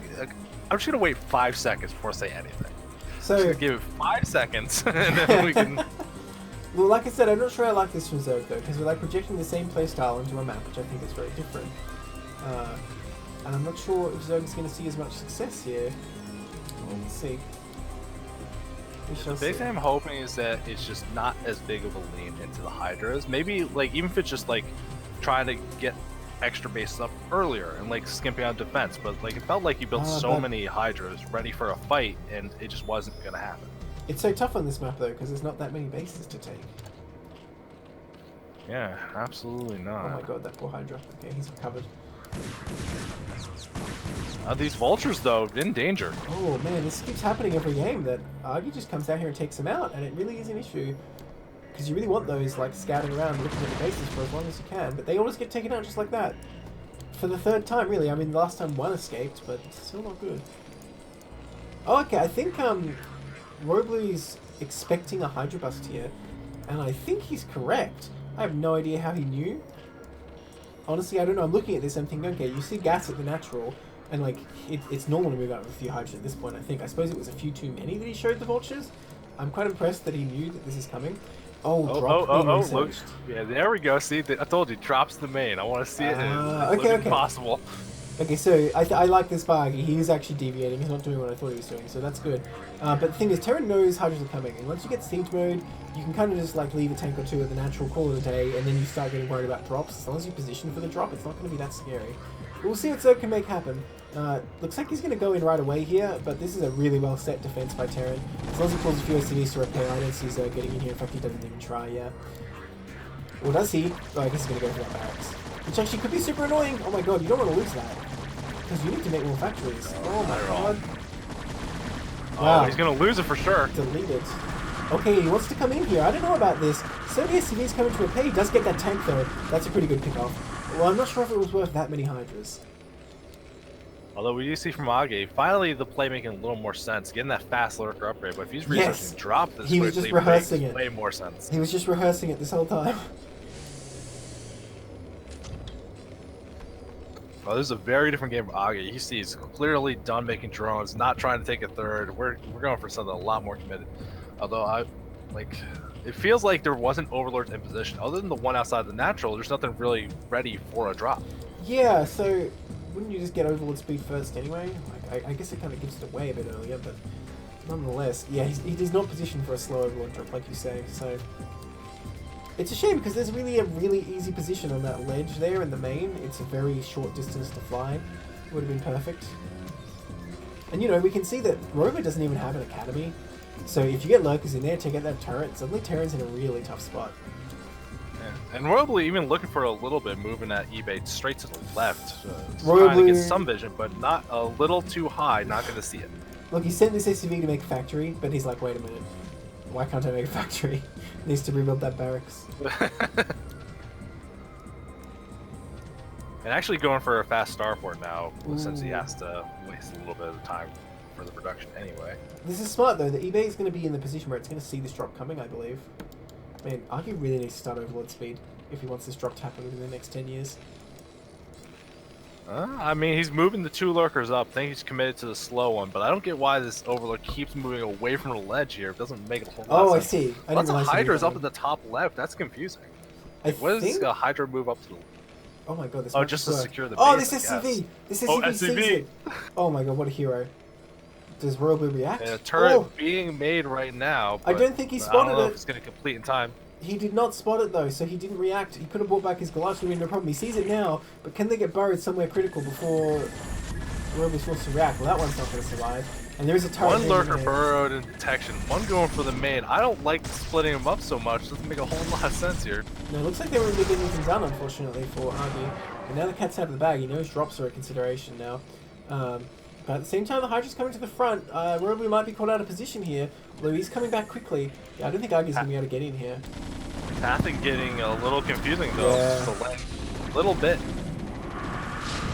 just going to wait 5 seconds before I say anything. So, I'm just going to give it 5 seconds, and then we can... Well, like I said, I'm not sure I like this from Zerg, though, because we're like projecting the same playstyle into a map, which I think is very different. And I'm not sure if Zerg is going to see as much success here. We'll see. The big thing I'm hoping is that it's just not as big of a lean into the Hydras. Maybe, like, even if it's just, like, trying to get extra bases up earlier and, like, skimping on defense. But, like, it felt like you built so many Hydras ready for a fight, and it just wasn't going to happen. It's so tough on this map, though, because there's not that many bases to take. Yeah, absolutely not. Oh my god, that poor Hydra. Okay, he's recovered. These vultures, though, in danger. Oh man, this keeps happening every game, that Argy just comes down here and takes him out, and it really is an issue. because you really want those like scouting around, looking at the bases for as long as you can. But they always get taken out just like that. For the third time, really. I mean, the last time one escaped, but still not good. Oh, okay. I think Roblu's expecting a Hydro Bust here, and I think he's correct. I have no idea how he knew. Honestly, I don't know. I'm looking at this and I'm thinking, okay, you see gas at the natural, and like it's normal to move out with a few Hydras at this point. I think. I suppose it was a few too many that he showed the vultures. I'm quite impressed that he knew that this is coming. Look. Yeah, there we go. See, I told you, drops the main. I want to see it. Okay. Possible. Okay, so I like this bug. He is actually deviating. He's not doing what I thought he was doing, so that's good. But the thing is, Terran knows Hydras are coming, and once you get Siege mode, you can kind of just like leave a tank or two at the natural, call it a day, and then you start getting worried about drops. As long as you position for the drop, it's not going to be that scary. But we'll see what Zerg can make happen. Looks like he's going to go in right away here, but this is a really well set defense by Terran. As long as he pulls a few SCVs to repair, I don't see Zerg getting in here. In fact, he doesn't even try, yeah. Or does he? Oh, I guess he's going to go for that barracks. Which actually could be super annoying. Oh my god, you don't want to lose that. Because you need to make more factories. Oh my god. Wow. Oh, he's going to lose it for sure. Delete it. Okay, he wants to come in here. I don't know about this. So many SCVs coming to repair. He does get that tank though. That's a pretty good pickoff. Well, I'm not sure if it was worth that many Hydras. Although we do see from Age, finally the play making a little more sense, getting that fast lurker upgrade. But if he's researching drop this, he was just rehearsing it. Way more sense. He was just rehearsing it this whole time. Oh, this is a very different game for Age. You see, he's clearly done making drones, not trying to take a third. We're going for something a lot more committed. Although it feels like there wasn't overlords in position. Other than the one outside the natural, there's nothing really ready for a drop. Yeah, so wouldn't you just get overlord speed first anyway? Like, I guess it kind of gives it away a bit earlier, but nonetheless, yeah, he's not positioned for a slow overlord drop, like you say. So it's a shame because there's really a really easy position on that ledge there in the main. It's a very short distance to fly. It would have been perfect. And you know, we can see that Rover doesn't even have an academy. So if you get lurkers in there to get that turret, suddenly Terran's in a really tough spot. Yeah. And Royally even looking for a little bit, moving that eBay straight to the left. Trying to get some vision, but not a little too high, not going to see it. Look, he sent this SCV to make a factory, but he's like, wait a minute. Why can't I make a factory? Needs to rebuild that barracks. And actually going for a fast starport now, since he has to waste a little bit of time for the production anyway. This is smart though. The eBay is going to be in the position where it's going to see this drop coming, I believe. Man, Argy really needs to start overlord speed if he wants this drop to happen within the next 10 years. I mean, he's moving the two lurkers up. I think he's committed to the slow one, but I don't get why this overlord keeps moving away from the ledge here. It doesn't make a whole lot of sense. I see. Lots of Hydras up at the top left. That's confusing. What does a Hydra move up to the... Oh my god, this just to secure the base, oh, this SCV! This SCV sees SCV! it! Oh my god, what a hero. Does Royal Blue react? And a turret being made right now. I don't think he spotted it. I don't know if it's going to complete in time. He did not spot it though, so he didn't react. He could have brought back his Goliath, no problem. He sees it now, but can they get burrowed somewhere critical before Royal Blue's forced to react? Well, that one's not going to survive. And there is a turret. One lurker burrowed in detection, one going for the main. I don't like splitting them up so much. Doesn't make a whole lot of sense here. No, it looks like they weren't really getting anything done, unfortunately, for Argy. And now the cat's out of the bag. He knows drops are a consideration now. But at the same time, the Hydra's coming to the front. Royal Blue might be caught out of position here, although he's coming back quickly. Yeah, I don't think Argy's going to be able to get in here. Pathing getting a little confusing though, just a little bit.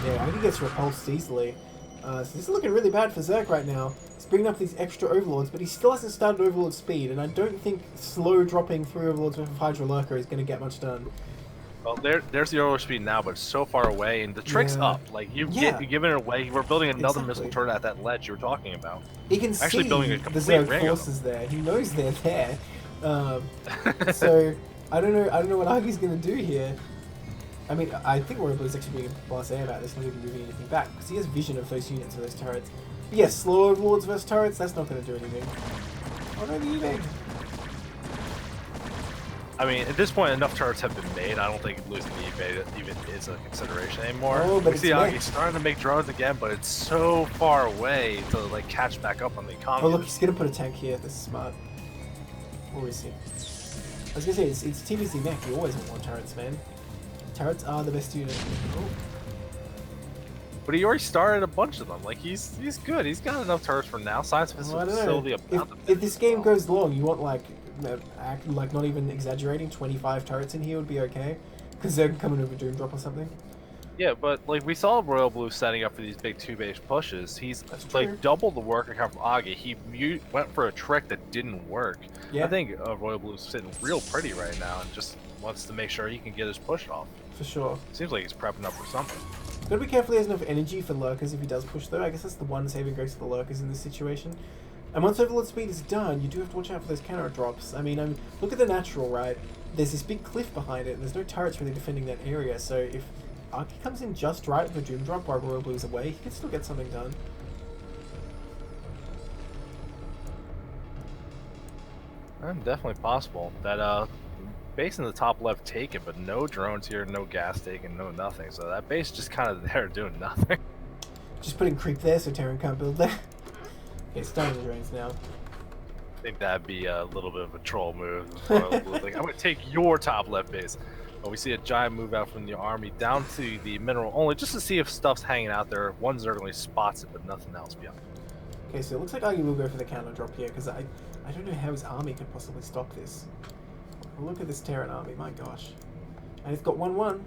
Yeah, I think he gets repulsed easily. So this is looking really bad for Zerg right now. He's bringing up these extra overlords, but he still hasn't started overlord speed, and I don't think slow dropping 3 overlords with a Hydra lurker is going to get much done. Well, there's the overlord speed now, but it's so far away, and the trick's up. Like you're giving it away. We're building another missile turret at that ledge you were talking about. He can actually see building a the complete Zerg forces there. He knows they're there. So I don't know what Argy's going to do here. I mean, I think Royal Blue's actually being blasé about this, not even moving anything back, because he has vision of those units or those turrets. But yeah, slow overlords versus turrets, that's not going to do anything. Oh no, the eBay. I mean, at this point, enough turrets have been made. I don't think losing the eBay even is a consideration anymore. Oh, but we see Argy starting to make drones again, but it's so far away to like catch back up on the economy. Oh look, he's going to put a tank here. This is smart. Or is he? I was going to say, it's TBC mech. You always want more turrets, man. Turrets are the best unit. Oh. But he already started a bunch of them. Like he's good. He's got enough turrets for now. Science facility about if this game goes long, you want like like not even exaggerating, 25 turrets in here would be okay. Because they're coming over Doom Drop or something. Yeah, but like we saw Royal Blue setting up for these big 2-base pushes. He's like double the work account from Agi. He went for a trick that didn't work. Yeah. I think Royal Blue's sitting real pretty right now and just wants to make sure he can get his push off. For sure. Seems like he's prepping up for something. Gotta be careful he has enough energy for lurkers if he does push though. I guess that's the one saving grace of the lurkers in this situation. And once Overlord Speed is done, you do have to watch out for those counter drops. I mean, look at the natural, right? There's this big cliff behind it, and there's no turrets really defending that area, so if Arky comes in just right with the Doom Drop while Royal Blue's away, he can still get something done. Definitely possible. That base in the top left taken, but no drones here, no gas taken, no nothing. So that base just kind of there doing nothing. Just putting creep there so Terran can't build there. Okay, starting the drones now. I think that'd be a little bit of a troll move. Like, I'm gonna take your top left base. But we see a giant move out from the army down to the mineral only, just to see if stuff's hanging out there. One Zergling spots it, but nothing else beyond. Okay, so it looks like Argy will go for the counter drop here, because I don't know how his army could possibly stop this. Look at this Terran army, my gosh. And it's got 1-1.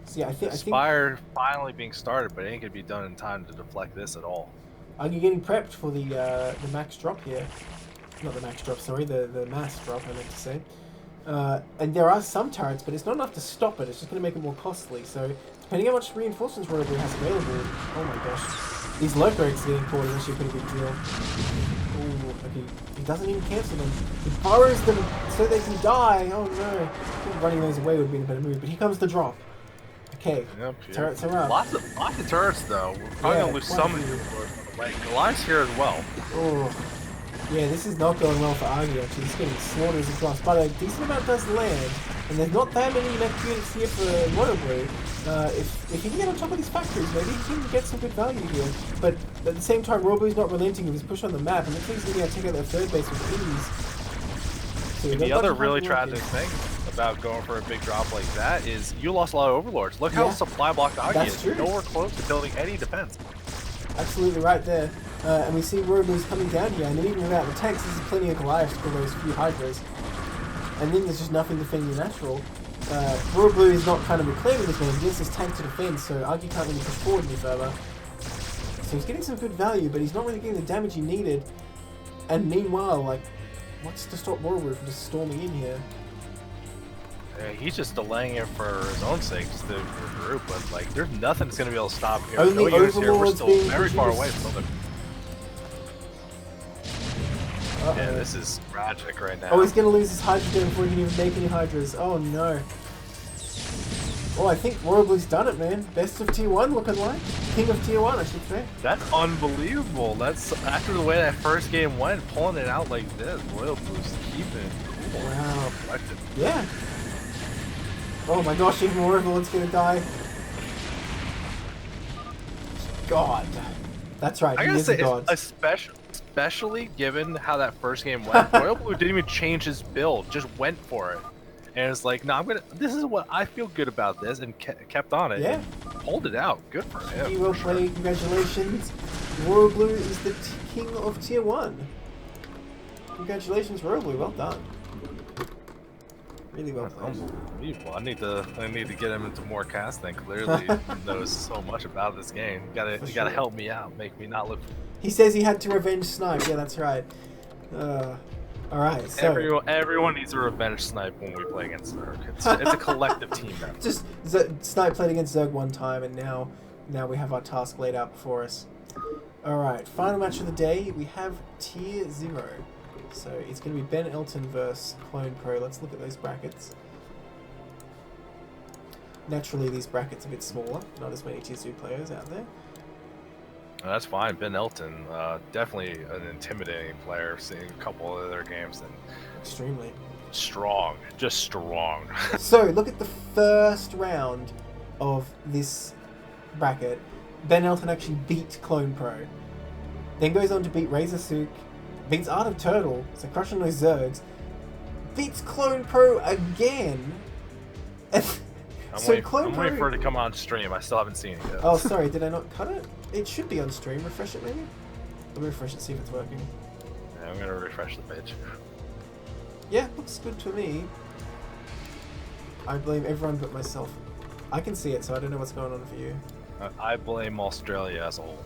So yeah, I think Spire finally being started, but it ain't gonna be done in time to deflect this at all. Argy getting prepped for the max drop here. Not the max drop, sorry, the mass drop, I meant to say. And there are some turrets, but it's not enough to stop it. It's just going to make it more costly. So, depending on how much reinforcements Royal Blue has available, oh my gosh, these lurk breaks getting caught is actually a pretty big deal. Ooh, okay, he doesn't even cancel them. He burrows them so they can die. Oh no, I think running those away would have been a better move. But here comes the drop. Okay, yep, turrets are up. Lots of turrets though. We're probably gonna lose some of the right. The line's here as well. Oh. Yeah, this is not going well for Argy actually. He's getting slaughtered across, but a decent amount does land, and there's not that many mech units here for Royal Blue. If he can get on top of these factories, maybe he can get some good value here. But at the same time, Royal Blue's not relenting with his push on the map, and looks like he's going to be able to take out their third base with ease. So the other really tragic thing about going for a big drop like that is you lost a lot of overlords. Look how supply blocked Argy is. Nowhere close to building any defense. Absolutely right there. And we see Royal Blue's coming down here, and then even without the tanks, there's plenty of Goliaths to kill those few Hydras. And then there's just nothing defending the natural. Royal Blue is not kind of reclaiming this man, he gets his tank to defend, so Argy can't really push forward any further. So he's getting some good value, but he's not really getting the damage he needed. And meanwhile, like, what's to stop Royal Blue from just storming in here? He's just delaying it for his own sake, just to regroup, but like, there's nothing that's going to be able to stop him. Only no units here, we're Overlords still very far away from them. Yeah, this is tragic right now. Oh, he's going to lose his Hydra before he can even make any Hydras. Oh no. Oh, I think Royal Blue's done it, man. Best of Tier 1 looking like. King of Tier 1, I should say. That's unbelievable. That's after the way that first game went, pulling it out like this. Royal Blue's keeping it cool. Wow. Collected. Yeah. Oh my gosh, even more Overlord's gonna die. God. That's right, I he gotta is a say, god. especially given how that first game went, Royal Blue didn't even change his build, just went for it. And it's like, no, this is what I feel good about this, and kept on it. Yeah. And pulled it out. Good for him. He will play, congratulations. Royal Blue is the king of Tier 1. Congratulations, Royal Blue, well done. Really well played. Unbelievable. I need to get him into more casting. Clearly knows so much about this game. You gotta help me out. Make me not look. He says he had to revenge Snipe. Yeah, that's right. All right. So everyone needs a revenge Snipe when we play against Zerg. It's a collective team now. Just Snipe played against Zerg one time, and now we have our task laid out before us. All right. Final match of the day. We have Tier 0. So it's going to be Ben Elton versus Clone Pro. Let's look at those brackets. Naturally, these brackets are a bit smaller. Not as many Tier 2 players out there. That's fine. Ben Elton, definitely an intimidating player. Seeing a couple of their games, and extremely strong, just strong. So look at the first round of this bracket. Ben Elton actually beat Clone Pro. Then goes on to beat Razor Sook. Beats Art of Turtle, so crushing those Zergs. Beats Clone Pro again. I'm waiting for it to come on stream. I still haven't seen it yet. Oh, sorry, did I not cut it? It should be on stream. Refresh it, maybe? Let me refresh it, see if it's working. Yeah, I'm gonna refresh the page. Yeah, looks good to me. I blame everyone but myself. I can see it, so I don't know what's going on for you. I blame Australia as a whole.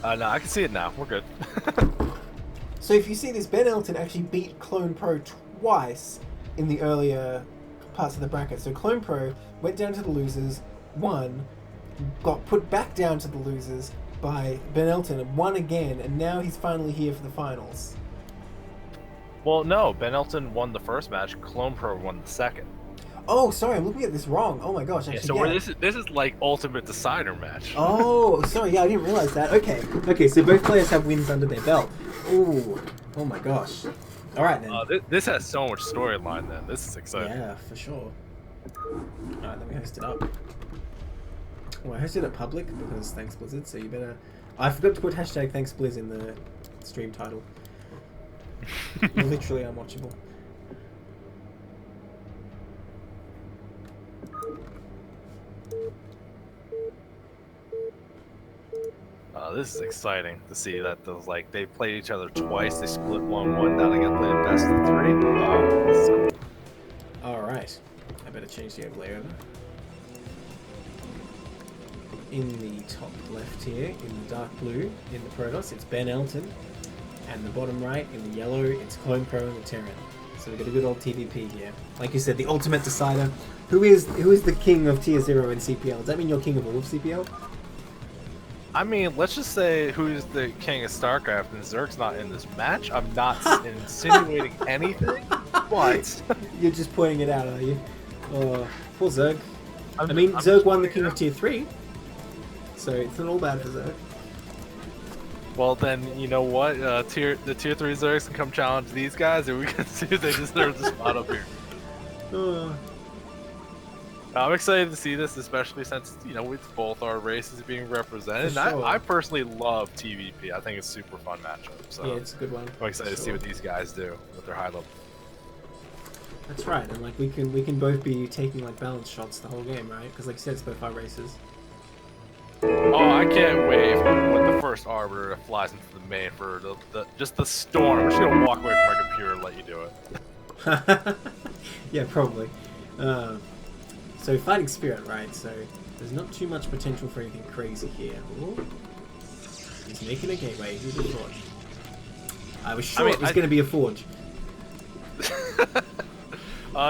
No, I can see it now. We're good. So if you see this, Ben Elton actually beat Clone Pro twice in the earlier parts of the bracket. So Clone Pro went down to the losers, won, got put back down to the losers by Ben Elton, and won again, and now he's finally here for the finals. Well, no, Ben Elton won the first match. Clone Pro won the second. Oh, sorry, I'm looking at this wrong. Oh my gosh, Yeah, actually, so yeah. this is like ultimate decider match. Oh, sorry, yeah, I didn't realize that. Okay, so both players have wins under their belt. Ooh, oh my gosh. All right then. This has so much storyline. Then this is exciting. Yeah, for sure. All right, let me host it up. Oh, I hosted it public because thanks Blizzard. So you better. I forgot to put hashtag thanks Blizz in the stream title. Literally unwatchable. This is exciting to see that those they played each other twice. They split 1-1. Now they got played best of 3. This is cool. All right, I better change the overlay over. In the top left here, in the dark blue, in the Protoss, it's Ben Elton, and the bottom right, in the yellow, it's Clone Pro and the Terran. So we've got a good old TVP here. Like you said, the ultimate decider. Who is the king of Tier 0 in CPL? Does that mean you're king of all of CPL? I mean, let's just say who's the king of Starcraft, and Zerg's not in this match. I'm not insinuating anything, but You're just pointing it out, are you? Oh, poor Zerg. I mean, Zerg won the king of Tier 3, so it's not all bad for Zerg. Well, then, you know what? The Tier 3 Zergs can come challenge these guys, and we can see if they deserve the spot up here. I'm excited to see this, especially since, with both our races being represented. For And sure. I personally love TVP. I think it's a super fun matchup. So Yeah, it's a good one. I'm excited to see what these guys do with their high level. That's right, and like we can both be taking like balance shots the whole game, right? Because like you said, it's both our races. Oh, I can't wait when the first Arbiter flies into the main for just the storm. I'm just gonna walk away from my computer and let you do it. Yeah, probably. So fighting spirit, right? So there's not too much potential for anything crazy here. Ooh. He's making a gateway. Who'd have thought? I was sure it was going to be a forge.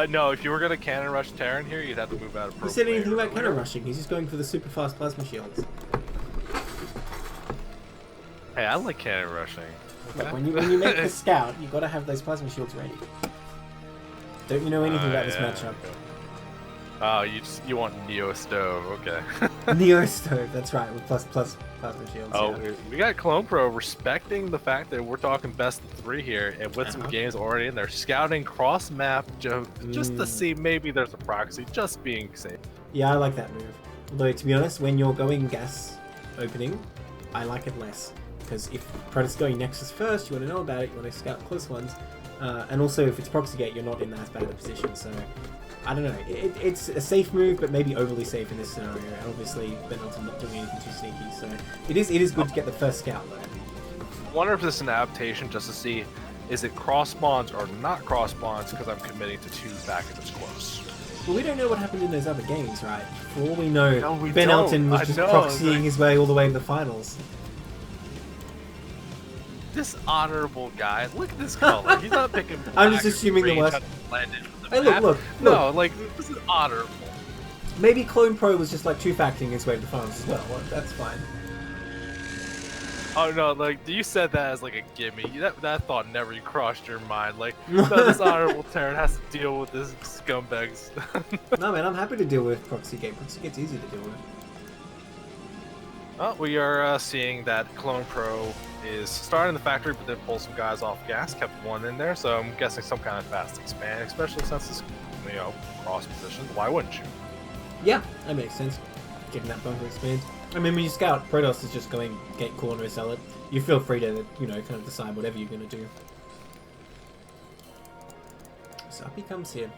No, if you were gonna cannon rush Terran here, you'd have to move out of. Who said anything about cannon rushing? He's just going for the super fast plasma shields. Hey, I like cannon rushing. Look, when you make the scout, you got to have those plasma shields ready. Don't you know anything about this matchup? Okay. Oh, you want Neo Stove? Okay. Neo Stove, that's right, with plus plasma shields. Oh, yeah. we got Clone Pro respecting the fact that we're talking best of 3 here, and with some games already in there, scouting cross map just to see maybe there's a proxy, just being safe. Yeah, I like that move. Although to be honest, when you're going gas opening, I like it less. Because if Protoss going Nexus first, you want to know about it, you want to scout close ones. And also, if it's proxy gate, you're not in that bad a position. So, I don't know. It's a safe move, but maybe overly safe in this scenario. And obviously, Ben Elton not doing anything too sneaky. So, it is good to get the first scout, though. I wonder if this is an adaptation just to see, is it cross spawns or not cross spawns, because I'm committing to 2 back if it's close. Well, we don't know what happened in those other games, right? For all we know, No, we Ben don't. Elton was I just know, proxying his way all the way to the finals. This honorable guy, look at this color. He's not picking black. I'm just assuming the worst. Hey, look. No, this is honorable. Maybe Clone Pro was just like 2-facting his way to the finals as well. That's fine. Oh no, you said that as like a gimme. That thought never crossed your mind. No, this honorable Terran has to deal with this scumbags. No man, I'm happy to deal with Proxy Gate. Proxy Gate's easy to deal with. Well, we are seeing that Clone Pro is starting the factory, but then pull some guys off gas, kept one in there, so I'm guessing some kind of fast expand, especially since it's, cross position. Why wouldn't you? Yeah, that makes sense. Getting that bunker expand. I mean, when you scout, Protoss is just going gate corner, sell it. You feel free to, kind of decide whatever you're going to do. So up he comes here.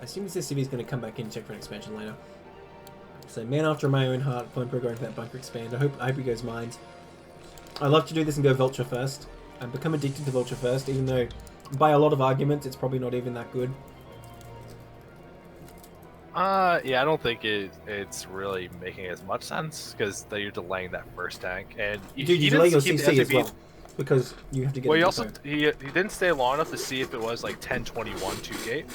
I assume this SCV is going to come back in and check for an expansion later. So man after my own heart, Clone Pro going for that bunker expand. I hope he goes mines. I love to do this and go Vulture first. I've become addicted to Vulture first, even though By a lot of arguments, it's probably not even that good. Yeah, I don't think it's really making as much sense because you're delaying that first tank, and Dude, you he delay didn't your keep the CC as SCVs. well because you have to get. Well, a he also depot. he didn't stay long enough to see if it was like 10-21 2 gate.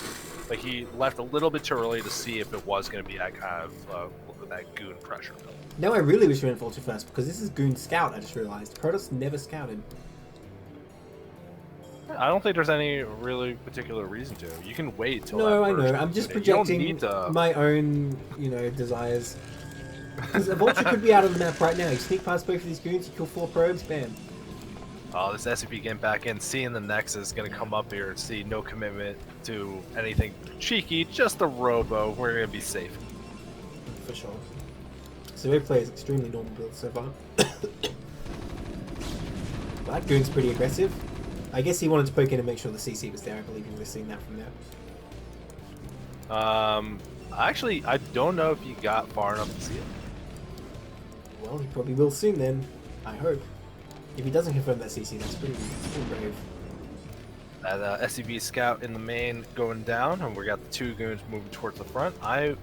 Like he left a little bit too early to see if it was going to be that kind of that goon pressure build. Now I really wish we went Vulture first because this is Goon Scout. I just realized Protoss never scouted. I don't think there's any really particular reason to. You can wait till No, that I know. first I'm just unit. You don't projecting need to. my own, desires. Because a Vulture could be out of the map right now. You sneak past both of these goons, you kill 4 probes, bam. Oh, this SCP getting back in, seeing the Nexus is going to come up here and see no commitment to anything cheeky, just a robo. We're going to be safe. For sure. Survey plays extremely normal build so far. That goon's pretty aggressive. I guess he wanted to poke in and make sure the CC was there. I believe you would have seen that from there. Actually, I don't know if he got far enough to see it. Well, he probably will soon then. I hope. If he doesn't confirm that CC, that's pretty brave. That SCV scout in the main going down, and we got the 2 goons moving towards the front. I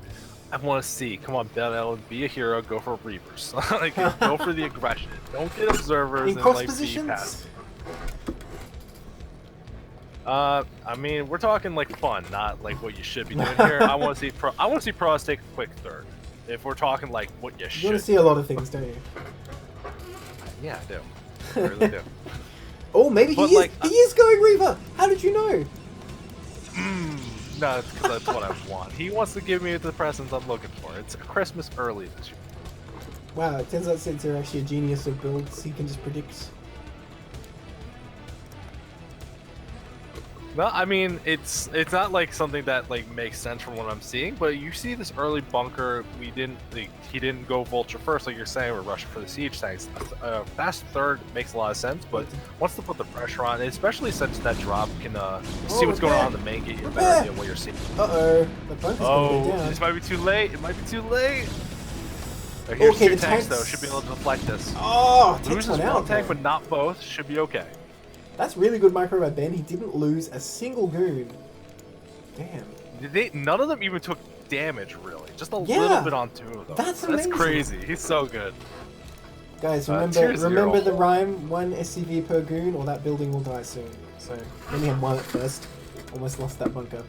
want to see. Come on, Ben Ellen, be a hero. Go for Reapers. Like, go for the aggression. Don't get observers In and cross like be positions? passive. I mean, we're talking like fun, not like what you should be doing here. I want to see pros take a quick third. If we're talking like what you should. You want to see a lot of things, don't you? Yeah, I do. I really do. Oh, maybe But, he like, is going Reaver! How did you know? No, it's 'cause that's what I want. He wants to give me the presents I'm looking for. It's Christmas early this year. Wow, it turns out since you're actually a genius of builds, he can just predict. No, I mean it's not like something that like makes sense from what I'm seeing, but you see this early bunker. He didn't go Vulture first, like you're saying. We're rushing for the siege tanks. Fast third makes a lot of sense, but wants to put the pressure on, especially since that drop can see what's going on in the main gate. You have a better idea what you're seeing. Uh-oh, the bunker's going down. This might be too late. It might be too late. Here's Okay, 2 the tanks tanks though. Should be able to deflect this. Oh, takes Loses one one out. tank, though. but not both. Should be okay. That's really good micro by Ben. He didn't lose a single goon. Damn. None of them even took damage, really. Just a Yeah, little bit on 2 of them. that's amazing. crazy. He's so good. Guys, Tears remember zero. the rhyme, 1 SCV per goon, or that building will die soon. So, only had 1 at first. Almost lost that bunker.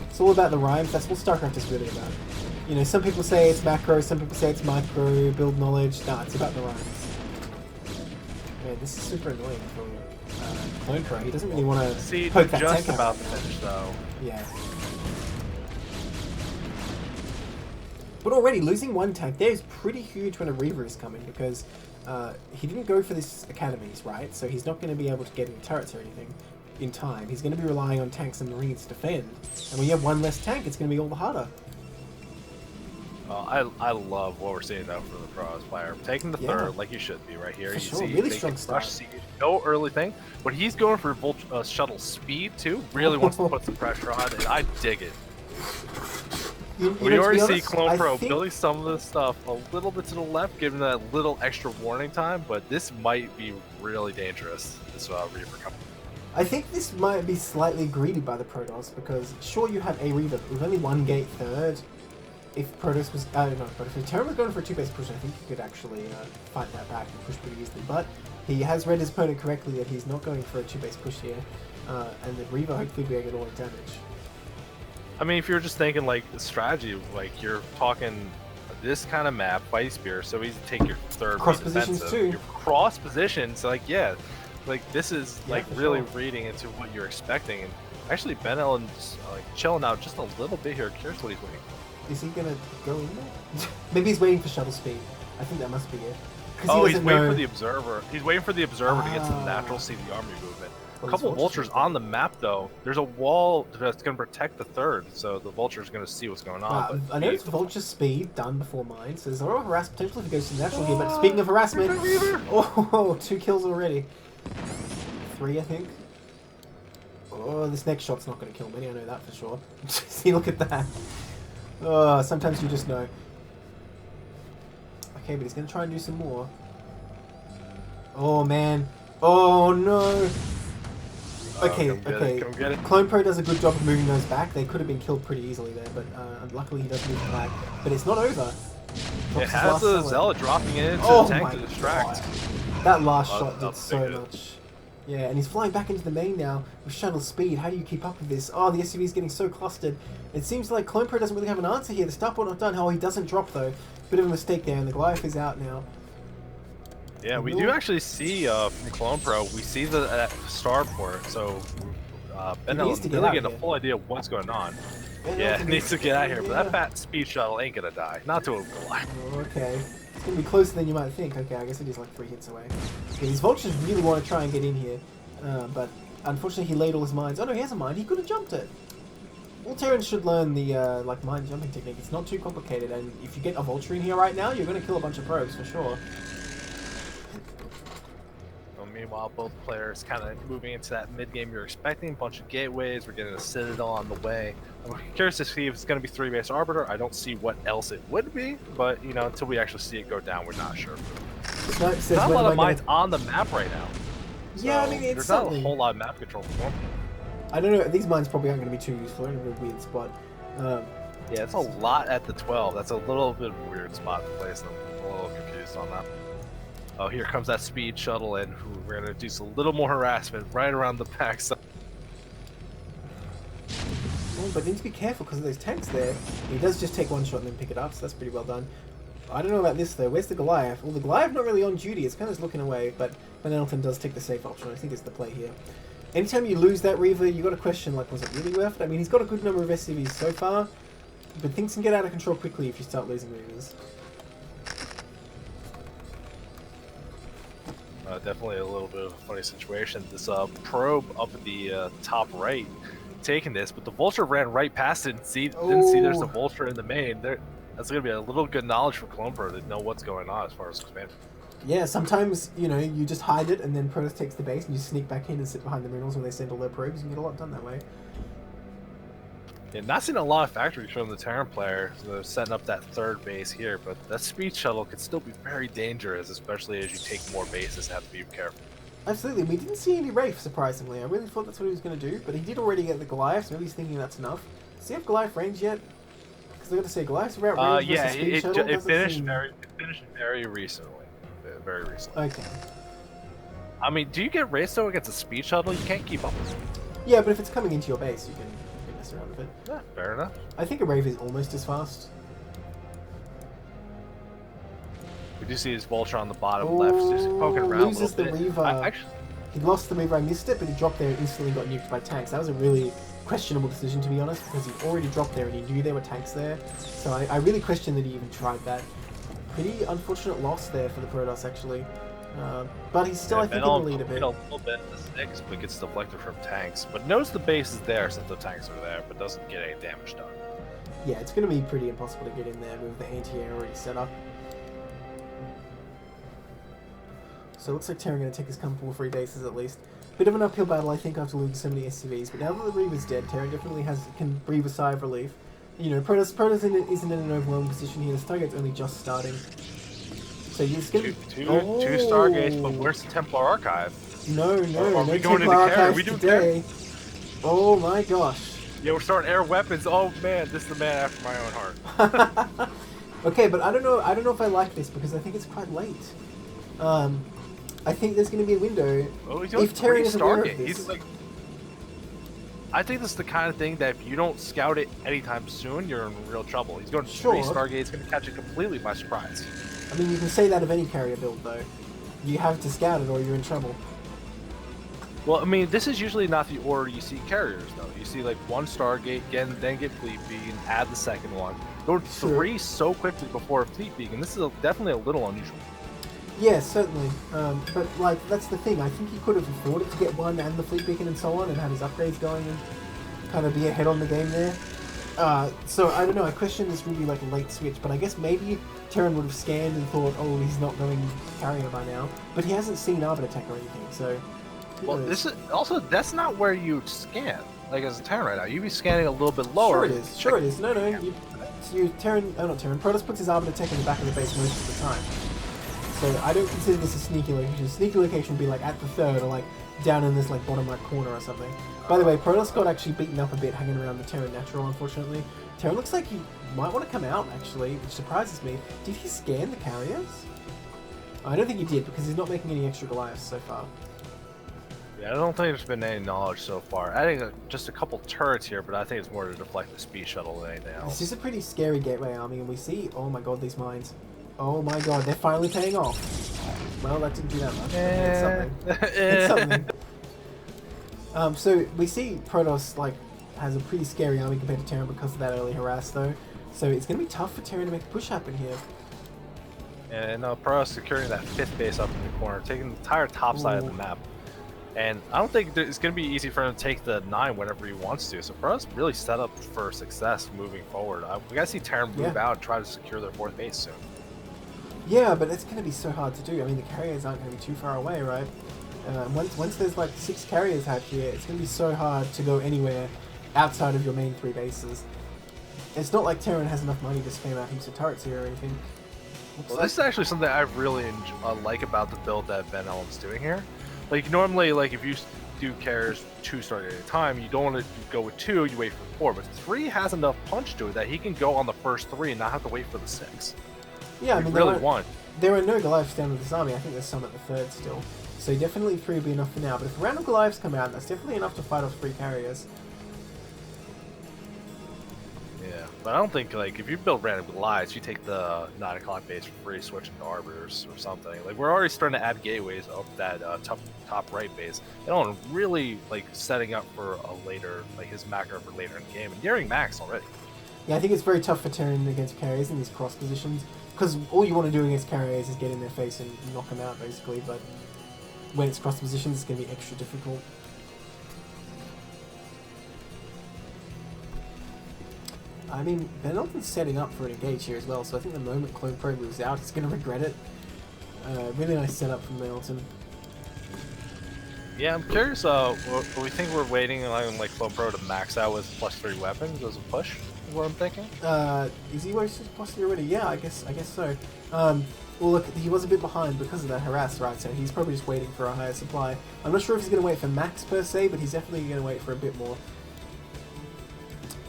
It's all about the rhymes. That's what Starcraft is really about. You know, some people say it's macro, some people say it's micro, build knowledge. Nah, it's about the rhymes. Man, this is super annoying for Clone Pro. He doesn't really want to See, poke that just tank out. about to finish, though. Yeah. But already, losing 1 tank there is pretty huge when a Reaver is coming, because he didn't go for this academies, right? So he's not going to be able to get any turrets or anything in time. He's going to be relying on tanks and marines to defend. And when you have 1 less tank, it's going to be all the harder. I love what we're seeing though for the pros player. Taking the third like you should be right here. For You sure, see, really they strong can start. rush siege. No early thing, but he's going for shuttle speed too. Really wants to put some pressure on, and I dig it. We already see Clone Pro building some of this stuff a little bit to the left, giving that little extra warning time, but this might be really dangerous, this Reaver coming. I think this might be slightly greedy by the Protoss, because sure you have a Reaver, but with only 1 gate third, if Protoss was, if Terran was going for a 2-base push, I think he could actually fight that back and push pretty easily, but he has read his opponent correctly that he's not going for a 2-base push here, and the Reaver hopefully will get all the damage. I mean, if you're just thinking like strategy, like you're talking this kind of map, fight spear, so easy to take your third Cross positions defensive. too. Your cross positions, like yeah, like this is like really sure. reading into what you're expecting. And actually, Ben Ellen's like chilling out just a little bit here. Curious what he's waiting for. Is he gonna go in there? Maybe he's waiting for shuttle speed. I think that must be it. Oh, he's waiting for the observer. He's waiting for the observer to get some natural see the army movement. A couple of vultures on the map though. There's a wall that's going to protect the third, so the vulture's going to see what's going on. I noticed vulture speed done before mine, so there's a lot of harassment potential if it goes to natural here. But speaking of harassment, 2 kills already. 3, I think. Oh, this next shot's not going to kill many. I know that for sure. See, look at that. Oh, sometimes you just know. Okay, but he's going to try and do some more. Oh, man. Oh, no. Okay, come get okay. it, come get it. Clone Pro does a good job of moving those back. They could have been killed pretty easily there, but luckily he does move them back. But it's not over. It has the Zealot dropping it into the tank to distract. That last shot did that's so big. much. Yeah, and he's flying back into the main now with shuttle speed. How do you keep up with this? Oh, the SUV is getting so clustered. It seems like Clone Pro doesn't really have an answer here. The starport not done. Oh, he doesn't drop though. Bit of a mistake there, and the Goliath is out now. Yeah, we do actually see from Clone Pro, we see the starport, so Ben really getting a full idea of what's going on. Yeah, it needs to get out of here, but that fat speed shuttle ain't gonna die. Not to a Goliath. Oh, okay. It's gonna be closer than you might think. Okay, I guess it is like 3 hits away. Yeah, these vultures really want to try and get in here, but unfortunately he laid all his mines. Oh no, he has a mine. He could have jumped it. All Terrans should learn the like mine jumping technique. It's not too complicated, and if you get a vulture in here right now, you're gonna kill a bunch of probes for sure. Meanwhile, both players kind of moving into that mid-game you're expecting. A bunch of gateways. We're getting a Citadel on the way. I'm curious to see if it's going to be 3-base Arbiter. I don't see what else it would be, but, you know, until we actually see it go down, we're not sure. There's not a lot of mines on the map right now. So yeah, I mean, it's there's not a whole lot of map control for them. I don't know. These mines probably aren't going to be too useful. They're in a real weird spot. Yeah, it's a lot at the 12. That's a little bit of a weird spot to place them. I'm a little confused on that. Oh, here comes that speed shuttle in. We're going to do a little more harassment right around the backside. Oh, but need to be careful because of those tanks there. He does just take one shot and then pick it up, so that's pretty well done. I don't know about this though. Where's the Goliath? Well, the Goliath not really on duty. It's kind of just looking away, but Van Elton does take the safe option. I think it's the play here. Anytime you lose that Reaver, you got to question, like, was it really worth it? I mean, he's got a good number of SCVs so far, but things can get out of control quickly if you start losing Reavers. Definitely a little bit of a funny situation. This probe up at the top right taking this, but the vulture ran right past it and didn't see there's a vulture in the main. That's going to be a little good knowledge for Clone Pro to know what's going on as far as expansion. Yeah, sometimes, you know, you just hide it and then Protoss takes the base and you sneak back in and sit behind the minerals when they send all their probes and get a lot done that way. Yeah, not seeing a lot of factories from the Terran player. So they're setting up that third base here, but that speed shuttle could still be very dangerous, especially as you take more bases and have to be careful. Absolutely. We didn't see any Wraith, surprisingly. I really thought that's what he was going to do, but he did already get the Goliath, so maybe he's thinking that's enough. Does he have Goliath range yet? Because I got to say, Goliath's about range yeah, versus speed shuttle it finished very recently. Very recently. Okay. I mean, do you get Wraith though against a speed shuttle? You can't keep up with it. Yeah, but if it's coming into your base, you can mess around with it. Yeah, fair enough. I think a Wraith is almost as fast. We do see his vulture on the bottom left, just poking around a little bit. Loses the Reaver. He lost the Reaver. I missed it, but he dropped there and instantly got nuked by tanks. That was a really questionable decision, to be honest, because he already dropped there and he knew there were tanks there. So I really question that he even tried that. Pretty unfortunate loss there for the Protoss, actually. But he's still, I think, in the lead a bit. A little bit in the sticks, but gets deflected from tanks. But knows the base is there since the tanks are there, but doesn't get any damage done. Yeah, it's going to be pretty impossible to get in there with the anti-air already set up. So it looks like Terran going to take his comfortable 3 bases at least. Bit of an uphill battle, I think, after losing so many SCVs. But now that the Reaver's dead, Terran definitely can breathe a sigh of relief. You know, Protoss isn't in an overwhelming position here. The Stargate's only just starting. So you're just going to two Stargates, but where's the Templar Archive? No, no Templar Archives today. Oh my gosh. Yeah, we're starting air weapons. Oh man, this is the man after my own heart. Okay, but I don't know if I like this because I think it's quite late. I think there's going to be a window. Oh, he's going if Terran is aware of this. He's like, I think this is the kind of thing that if you don't scout it anytime soon, you're in real trouble. He's going 3 Stargates, going to catch it completely by surprise. I mean, you can say that of any carrier build, though. You have to scout it or you're in trouble. Well, I mean, this is usually not the order you see carriers, though. You see, like, 1 Stargate, then get Fleet Beacon, add the second one. Go 3 so quickly before a Fleet Beacon. This is definitely a little unusual. Yes, certainly. But, like, that's the thing. I think he could have afforded to get 1 and the Fleet Beacon and so on and have his upgrades going and kind of be ahead on the game there. So, I don't know. I question this really, like, a late switch, but I guess maybe Terran would have scanned and thought, oh, he's not going carrier by now. But he hasn't seen Arbiter Tech or anything, so... Well, this is also, that's not where you'd scan. Like, as a Terran right now, you'd be scanning a little bit lower. Sure it is. No, you Terran, not Terran. Protoss puts his Arbiter Tech in the back of the base most of the time. So I don't consider this a sneaky location. Sneaky location would be like at the third or like down in this like bottom right corner or something. By the way, Protoss got actually beaten up a bit hanging around the Terran Natural, unfortunately. Terran looks like he might want to come out, actually, which surprises me. Did he scan the carriers? I don't think he did, because he's not making any extra Goliaths so far. Yeah, I don't think there's been any knowledge so far. I think just a couple turrets here, but I think it's more to deflect the speed shuttle than anything else. This is a pretty scary gateway army, and we see, oh my god, these mines. Oh my god, they're finally paying off. Well, that didn't do that much. It's something. It's something. So we see Protoss like has a pretty scary army compared to Terran because of that early harass though. So it's going to be tough for Terran to make a push happen here. And Protoss securing that 5th base up in the corner, taking the entire top side of the map. And I don't think it's going to be easy for him to take the 9 whenever he wants to. So Protoss really set up for success moving forward. We got to see Terran move out and try to secure their 4th base soon. Yeah, but it's going to be so hard to do. I mean, the carriers aren't going to be too far away, right? Once there's like 6 carriers out here, it's going to be so hard to go anywhere outside of your main 3 bases. It's not like Terran has enough money to spam out heaps of turrets here or anything. Well, this is actually something I really like about the build that Ben Ellen's doing here. Like normally, like if you do carriers 2 starting at a time, you don't want to go with 2, you wait for 4. But 3 has enough punch to it that he can go on the first 3 and not have to wait for the 6. Yeah, I mean, really there are no Goliaths down with this army. I think there's some at the 3rd still. So definitely 3 would be enough for now. But if random Goliaths come out, that's definitely enough to fight off 3 carriers. Yeah, but I don't think, like, if you build random Goliaths, you take the 9 o'clock base for free, switch into Arbiters or something. Like, we're already starting to add gateways up that top right base. And really, like, setting up for a later, like, his macro for later in the game. And nearing max already. Yeah, I think it's very tough for Terran against carriers in these cross positions. Because all you want to do against carriers is get in their face and knock them out, basically. But when it's cross positions, it's going to be extra difficult. I mean, Ben Elton's setting up for an engage here as well, so I think the moment Clone Pro moves out, he's going to regret it. Really nice setup from Ben Elton. Yeah, I'm curious, we think we're waiting on like Clone Pro to max out with +3 weapons as a push, is what I'm thinking. Is he wasted +3 already? Yeah, I guess so. Well, look, he was a bit behind because of that harass, right? So he's probably just waiting for a higher supply. I'm not sure if he's going to wait for max per se, but he's definitely going to wait for a bit more.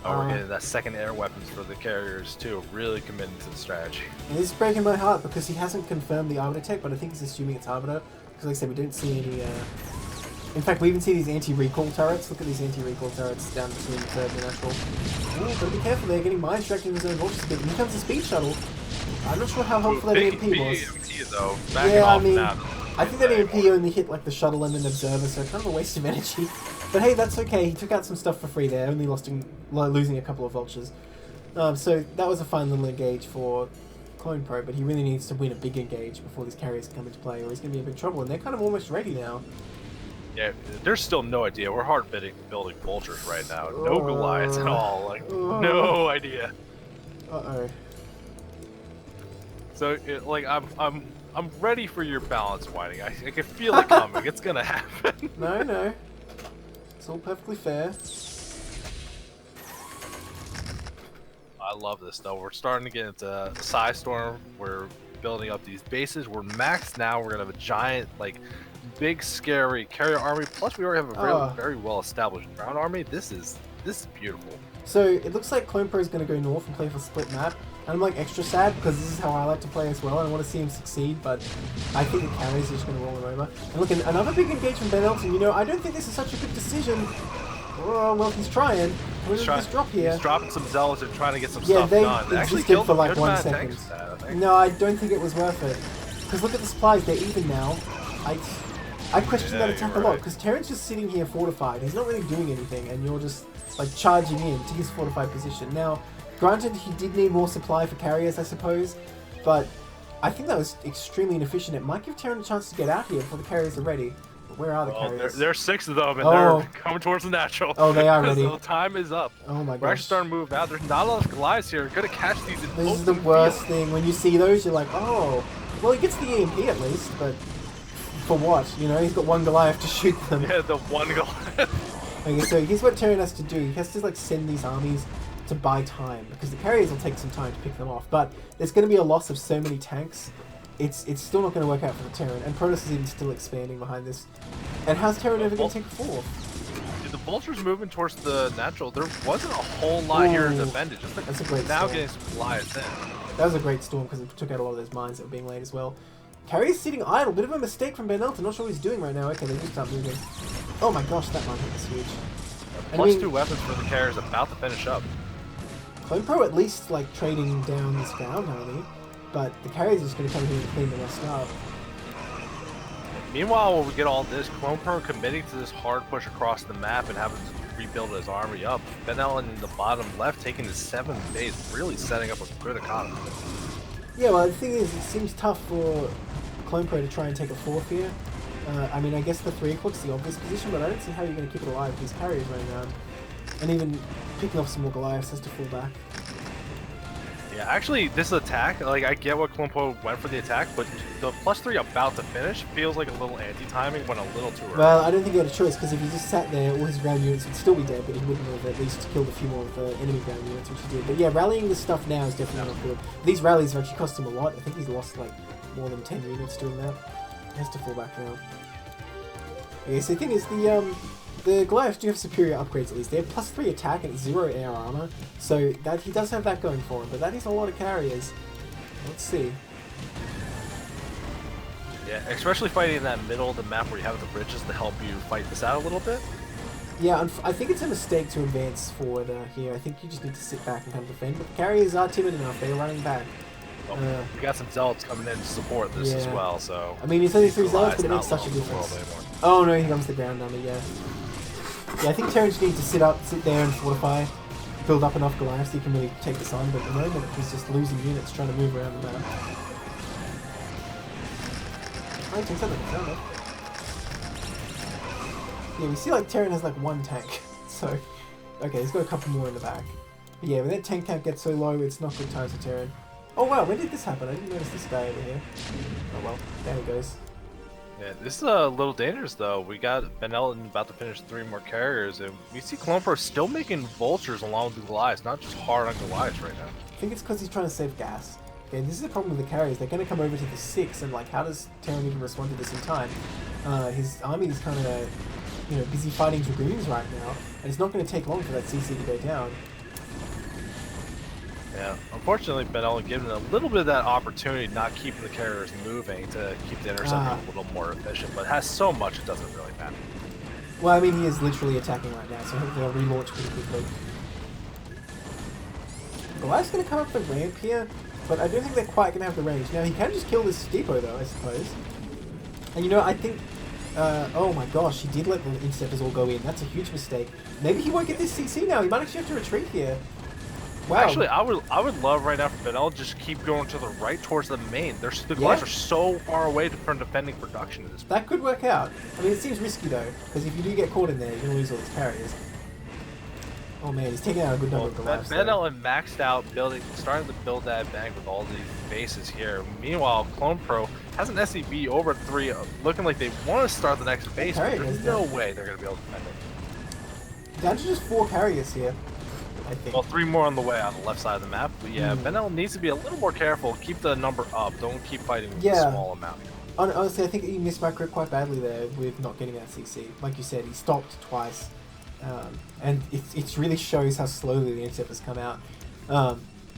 Oh, we're getting that second air weapons for the carriers too, really committing to the strategy. And this is breaking my heart because he hasn't confirmed the Arbiter tech, but I think he's assuming it's Arbiter. Because like I said, we don't see any... In fact, we even see these anti-recall turrets. Look at these anti-recall turrets down between the 3rd and the natural. Oh, gotta be careful, they're getting mind distracted in his own vultures a bit. And here comes the speed shuttle. I'm not sure how helpful that EMP was. Though. Yeah, I mean, I think that EMP only hit like the shuttle and an observer, so kind of a waste of energy. But hey, that's okay. He took out some stuff for free there, only losing a couple of vultures. So that was a fine little engage for Clone Pro, but he really needs to win a big engage before these carriers come into play, or he's going to be in big trouble. And they're kind of almost ready now. Yeah, there's still no idea. We're hard building vultures right now. No Goliaths at all. Like, no idea. Uh-oh. So, like, I'm ready for your balance whining. I can feel it coming. It's gonna happen. No. It's all perfectly fair. I love this, though. We're starting to get into Psystorm. We're building up these bases. We're maxed now. We're gonna have a giant, like, big, scary carrier army. Plus, we already have a very well-established ground army. This is beautiful. So, it looks like Clone Pro is going to go north and play for split map. And I'm like extra sad because this is how I like to play as well. I want to see him succeed, but I think the carriers are just going to roll him over. And look, another big engage from Ben Elton. You know, I don't think this is such a good decision. Oh, well, he's trying. What is this drop here? He's dropping some zealots and trying to get some stuff done. They actually killed for like 1 second. No, I don't think it was worth it. Because look at the supplies, they're even now. I question that attack a lot, because Terran's just sitting here fortified. He's not really doing anything, and you're just like charging in to his fortified position. Now, granted, he did need more supply for carriers, I suppose, but I think that was extremely inefficient. It might give Terran a chance to get out here before the carriers are ready. But where are the carriers? There's 6 of them, and they're coming towards the natural. Oh, they are ready. So time is up. Oh my gosh. We're actually starting to move out. There's not a lot of Goliaths here. We're gonna catch these in This is the worst thing. When you see those, you're like, oh, well, he gets the EMP at least, but for what? You know, he's got 1 Goliath to shoot them. Yeah, the 1 Goliath. Okay, so here's what Terran has to do. He has to like send these armies to buy time, because the carriers will take some time to pick them off. But there's going to be a loss of so many tanks it's still not going to work out for the Terran, and Protoss is even still expanding behind this. And how's Terran ever going to take a 4th? Dude, the Vulture's moving towards the natural. There wasn't a whole lot here to defend it. Just that's a great now storm. getting some Goliaths in. That was a great storm because it took out a lot of those mines that were being laid as well. Carrier's sitting idle. Bit of a mistake from Ben Elton. Not sure what he's doing right now. Okay, they just start moving. Oh my gosh, that mine hit was huge. Plus 2 weapons for the carriers about to finish up. Clone Pro at least like trading down this ground army, but the carrier's just going to come here and clean the rest up. Meanwhile, when we get all this, Clone Pro committing to this hard push across the map and having to rebuild his army up. Ben Ellen in the bottom left taking the 7th base, really setting up a good economy. Yeah, well the thing is, it seems tough for Clone Pro to try and take a 4th here. I mean, I guess the 3 o'clock's the obvious position, but I don't see how you're going to keep it alive with these carriers running around. And even picking off some more Goliaths has to fall back. Yeah, actually, this attack, like, I get what Clone Pro went for the attack, but the +3 about to finish feels like a little anti-timing, went a little too early. Well, I don't think he had a choice, because if he just sat there, all his ground units would still be dead, but he wouldn't have at least killed a few more of the enemy ground units, which he did. But yeah, rallying this stuff now is definitely not good. These rallies have actually cost him a lot. I think he's lost, like, more than 10 units doing that. He has to fall back now. Okay, so the thing is, the Goliaths do have superior upgrades at least. They have +3 attack and 0 air armor, so that he does have that going for him, but that is a lot of carriers. Let's see. Yeah, especially fighting in that middle of the map where you have the bridges to help you fight this out a little bit. Yeah, I think it's a mistake to advance forward here. I think you just need to sit back and kind of defend, but the carriers are timid enough. They're running back. Oh, we got some Zealots coming in to support this as well, so... I mean, it's only 3 Zealots, but it makes such a difference. Oh no, here comes the ground army, yeah. Yeah, I think Terrans need to sit there and fortify, build up enough Goliaths so you can really take this on, but at the moment he's just losing units trying to move around the map. I think something like yeah, we see like Terran has like 1 tank, so... Okay, he's got a couple more in the back. But yeah, when that tank count gets so low, it's not good times for Terran. Oh wow, when did this happen? I didn't notice this guy over here. Oh well, there he goes. Yeah, this is a little dangerous though. We got Ben Elton about to finish 3 more carriers, and we see Clone Pro still making vultures along with the Goliaths, not just hard on Goliaths right now. I think it's because he's trying to save gas. Okay, this is the problem with the carriers. They're going to come over to the 6, and like, how does Terran even respond to this in time? His army is kind of, you know, busy fighting Dragoons right now, and it's not going to take long for that CC to go down. Yeah, unfortunately, Ben Ellen given a little bit of that opportunity, not keeping the carriers moving to keep the interceptor a little more efficient, but has so much it doesn't really matter. Well, I mean, he is literally attacking right now, so hopefully they'll relaunch pretty quickly. Goliath's going to come up the ramp here, but I don't think they're quite going to have the range. Now, he can just kill this depot, though, I suppose. And you know, I think... oh my gosh, he did let the interceptors all go in. That's a huge mistake. Maybe he won't get this CC now. He might actually have to retreat here. Wow. Actually, I would love right now for Ben Ellen just keep going to the right towards the main. The Goliaths are so far away from defending production at this point. That could work out. I mean, it seems risky though, because if you do get caught in there, you're gonna lose all these carriers. Oh man, he's taking out a good number of Goliaths. Ben Ellen maxed out starting to build that bank with all these bases here. Meanwhile, Clone Pro has an SCB over 3, looking like they want to start the next base, but there's no way they're gonna be able to defend it. Down to just 4 carriers here. I think. Well, 3 more on the way on the left side of the map. But yeah, Ben Ellen needs to be a little more careful. Keep the number up. Don't keep fighting with a small amount. Honestly, I think he missed my crit quite badly there with not getting that CC. Like you said, he stopped twice. And it really shows how slowly the interceptors come out.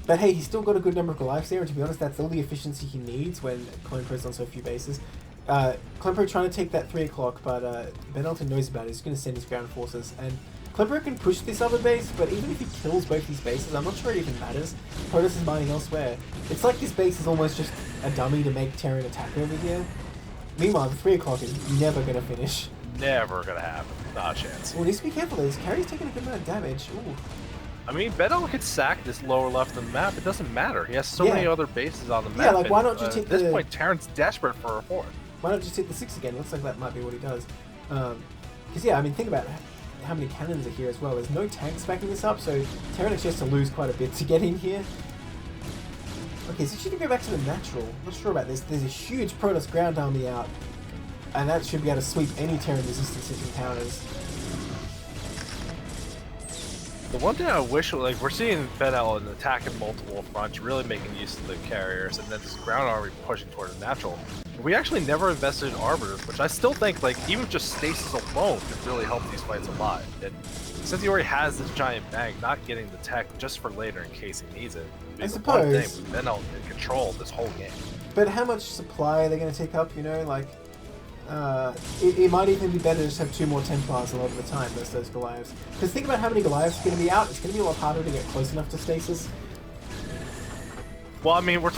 But hey, he's still got a good number of Goliaths there, and to be honest, that's all the efficiency he needs when Clone Pro's on so few bases. Clone Pro trying to take that 3 o'clock, but Ben Elton knows about it. He's going to send his ground forces, and Clone Pro can push this other base, but even if he kills both these bases, I'm not sure it even matters. Protoss is mining elsewhere. It's like this base is almost just a dummy to make Terran attack over here. Meanwhile, the 3 o'clock is never going to finish. Never going to happen. Not a chance. Well, he needs to be careful though. His carry's taking a good amount of damage. Ooh. I mean, Ben Ellen could sack this lower left of the map. It doesn't matter. He has so many other bases on the map. Yeah, like why not just hit at this point, Terran's desperate for a 4th. Why not just hit the 6 again? Looks like that might be what he does. Because yeah, I mean, think about how many cannons are here as well. There's no tanks backing this up, so Terran actually has to lose quite a bit to get in here. Okay, so should we go back to the natural? Not sure about this. There's a huge Protoss ground army out, and that should be able to sweep any Terran resistance it encounters. The one thing I wish, like, we're seeing Fennel and attacking multiple fronts, really making use of the carriers, and then this ground army pushing toward a natural. We actually never invested in arbiters, which I still think, like, even just stasis alone could really help these fights a lot. And since he already has this giant bank, not getting the tech just for later in case he needs it, I the one thing suppose. with Fennel can control this whole game. But how much supply are they going to take up, you know? Like, it might even be better to just have 2 more Templars a lot of the time versus those Goliaths. Because think about how many Goliaths are going to be out. It's going to be a lot harder to get close enough to stasis. Well, I mean, we're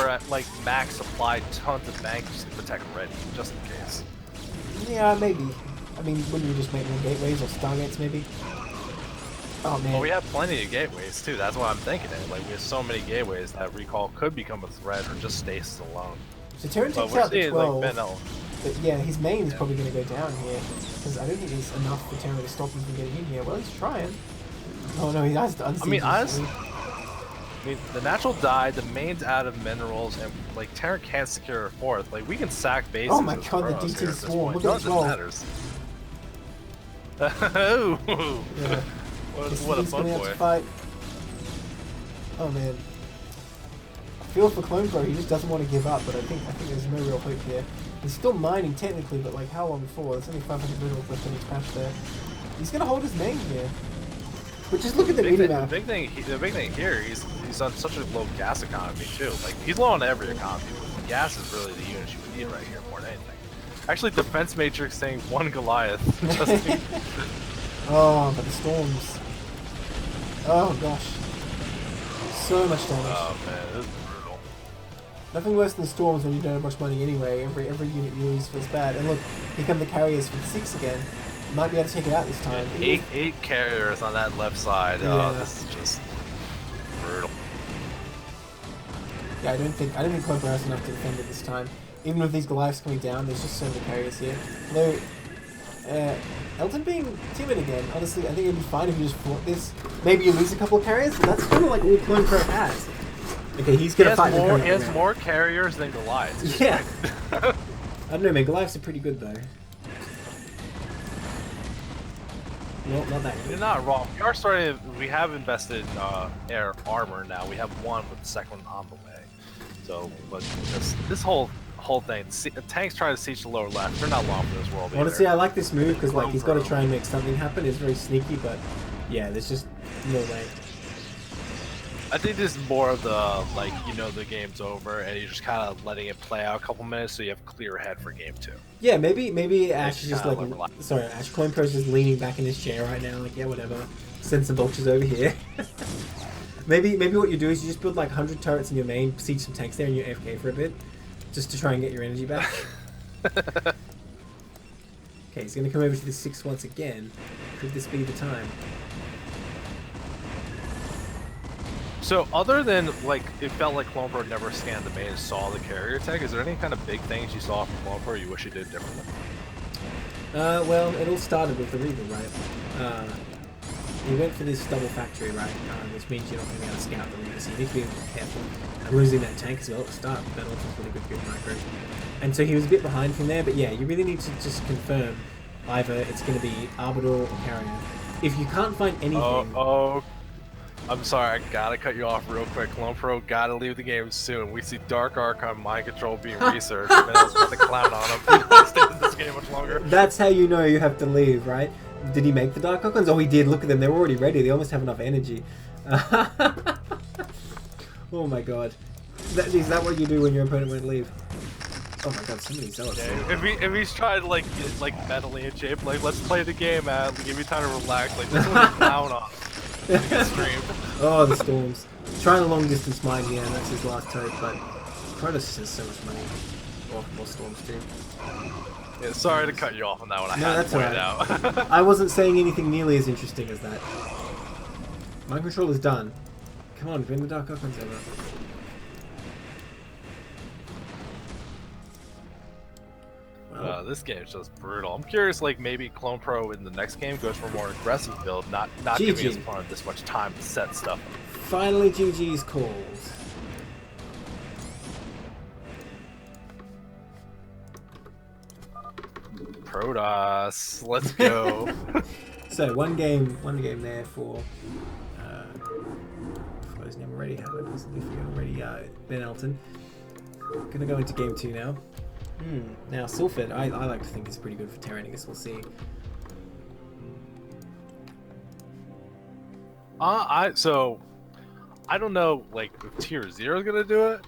at, like, max supply, tons of banks to protect ready, just in case. Yeah, maybe. I mean, wouldn't you just make more gateways or stargates, maybe? Oh, man. Well, we have plenty of gateways, too. That's what I'm thinking. Like, we have so many gateways that recall could become a threat or just stasis alone. So Terran But takes we're out the seeing, 12. like, Fennel. But yeah, his main is probably going to go down here. Because I don't think there's enough for Terran to stop him from getting in here. Well, he's trying. Oh no, he has to unseat. I mean, honestly, the natural died, the main's out of minerals, and, like, Terran can't secure a fourth. Like, we can sack bases. Oh my with god, the Kronos DT here at this swarm. point. Look at None the of this matters. Oh, Yeah. what a He's fun gonna have boy. to fight. Oh man. I feel for Clone Pro, he just doesn't want to give up, but I think there's no real hope here. He's still mining technically, but like how long for? There's only 500 minerals left in each patch there. He's gonna hold his main here. But just look at the minimap. The big thing here, he's on such a low gas economy too. Like, he's low on every economy, but gas is really the unit you would need right here more than anything. Actually, defense matrix saying 1 Goliath. Just Oh, but the storms. Oh gosh. So much damage. Oh man, this is brutal. Nothing worse than storms when you don't have much money anyway. Every unit you lose feels bad. And look, here come the carriers for the 6 again. Might be able to take it out this time. Eight carriers on that left side. Yeah. Oh, this is just brutal. Yeah, I don't think Clone Pro has enough to defend it this time. Even with these Goliaths coming down, there's just so many carriers here. Though, Elton being timid again, honestly, I think it'd be fine if you just fought this. Maybe you lose a couple of carriers, but that's kind of like all Clone Pro has. Okay, he's gonna fight more. He has more carriers than Goliaths. Yeah. I don't know, man. Goliaths are pretty good though. No, not that good. You're not wrong. We have invested in air armor now. We have one with the second one on the way. So, but this whole thing, tanks trying to siege the lower left. They're not long for this world. Honestly, either. I like this move because like he's got to try and make something happen. It's very sneaky, but yeah, there's just no way. I think this is more of the, like, you know, the game's over and you're just kind of letting it play out a couple minutes so you have a clear head for game 2. Yeah, maybe Ash is just like, relax. sorry, Ash Clone Pro's just leaning back in his chair right now, like, yeah, whatever. Send some vultures over here. maybe what you do is you just build like 100 turrets in your main, siege some tanks there, and you AFK for a bit, just to try and get your energy back. Okay, he's gonna come over to the 6 once again. Could this be the time? So, other than, like, it felt like Clone Pro never scanned the main and saw the carrier tech, is there any kind of big things you saw from Clone Pro you wish you did differently? Well, it all started with the Reaver, right? We went for this double factory, right? Which means you're not going to be able to scout the Reaver, so you need to be careful. And losing that tank as well at the start, that also was really good micro. And so he was a bit behind from there, but yeah, you really need to just confirm either it's going to be Arbiter or Carrier. If you can't find anything... I'm sorry, I gotta cut you off real quick. Clone Pro gotta leave the game soon. We see Dark Archon mind control being researched. Minnows with the clown on him. He can't stay in this game much longer. That's how you know you have to leave, right? Did he make the Dark Archons? Oh, he did. Look at them. They're already ready. They almost have enough energy. Oh my god. Is that what you do when your opponent won't leave? Oh my god, so many zealots. Yeah, if he's trying to, like, get, like, mentally in shape, like, let's play the game, man. Give me time to relax. Like, this is what clown on. Oh, the storms. Trying a long distance mine here, and that's his last turret, but Protoss has so much money. Oh, more storms too. Yeah, sorry to cut you off on that one. I No, had that's to point it out. I wasn't saying anything nearly as interesting as that. Mind control is done. Come on, bring the Dark Archons over. This game's just brutal. I'm curious, like, maybe Clone Pro in the next game goes for a more aggressive build, not giving his opponent this much time to set stuff. Finally, GG's called. Protoss, let's go. So one game there for his name already. How did I possibly forget already? Ben Elton. Gonna go into game 2 now. Now Sylphid, I like to think is pretty good for Terran. I guess we'll see. I don't know like if tier 0 is gonna do it,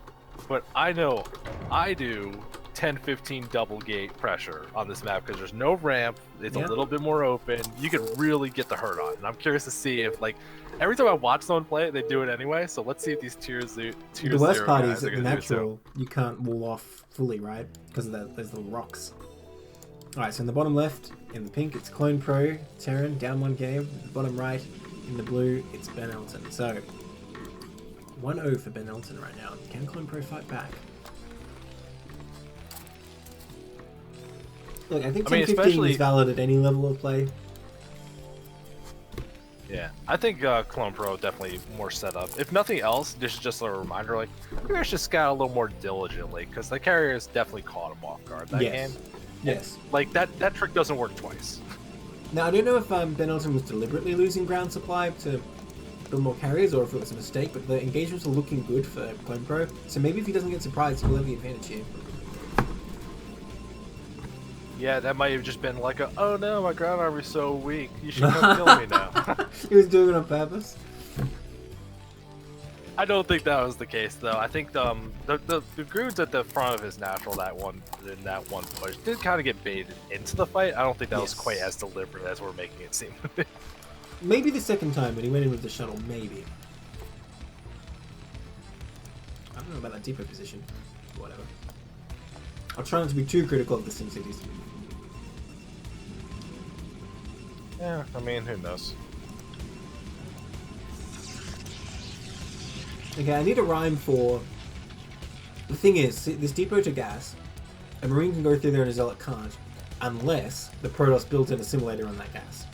but I know I do 10-15 double gate pressure on this map because there's no ramp. It's a little bit more open. You can really get the hurt on, and I'm curious to see if like every time I watch someone play it, they do it anyway. So let's see if these tier 0 The worst part is at the natural, you can't wall off fully, right? Because of those little rocks. Alright, so in the bottom left, in the pink, it's Clone Pro, Terran, down 1 game. In the bottom right, in the blue, it's Ben Elton. So, 1-0 for Ben Elton right now. Can Clone Pro fight back? Look, I think 10-15 is valid at any level of play. Yeah, I think Clone Pro definitely more set up. If nothing else, this is just a reminder, like, maybe I should scout a little more diligently, because the carriers definitely caught him off guard that game. Yes. Like, that trick doesn't work twice. Now, I don't know if Ben Elton was deliberately losing ground supply to build more carriers, or if it was a mistake, but the engagements are looking good for Clone Pro, so maybe if he doesn't get surprised, he'll have the advantage here. Yeah, that might have just been like a, oh no, my ground army's so weak, you should come kill me now. He was doing it on purpose? I don't think that was the case, though. I think the Grudes at the front of his natural in that one push did kind of get baited into the fight. I don't think that was quite as deliberate as we're making it seem. Maybe the second time when he went in with the shuttle, maybe. I don't know about that depot position. Whatever. I'll try not to be too critical of the SimCities. Yeah, I mean, who knows? Okay, I need a rhyme for... The thing is, this depot to gas, a Marine can go through there and a Zealot can't, unless the Protoss builds in a simulator on that gas.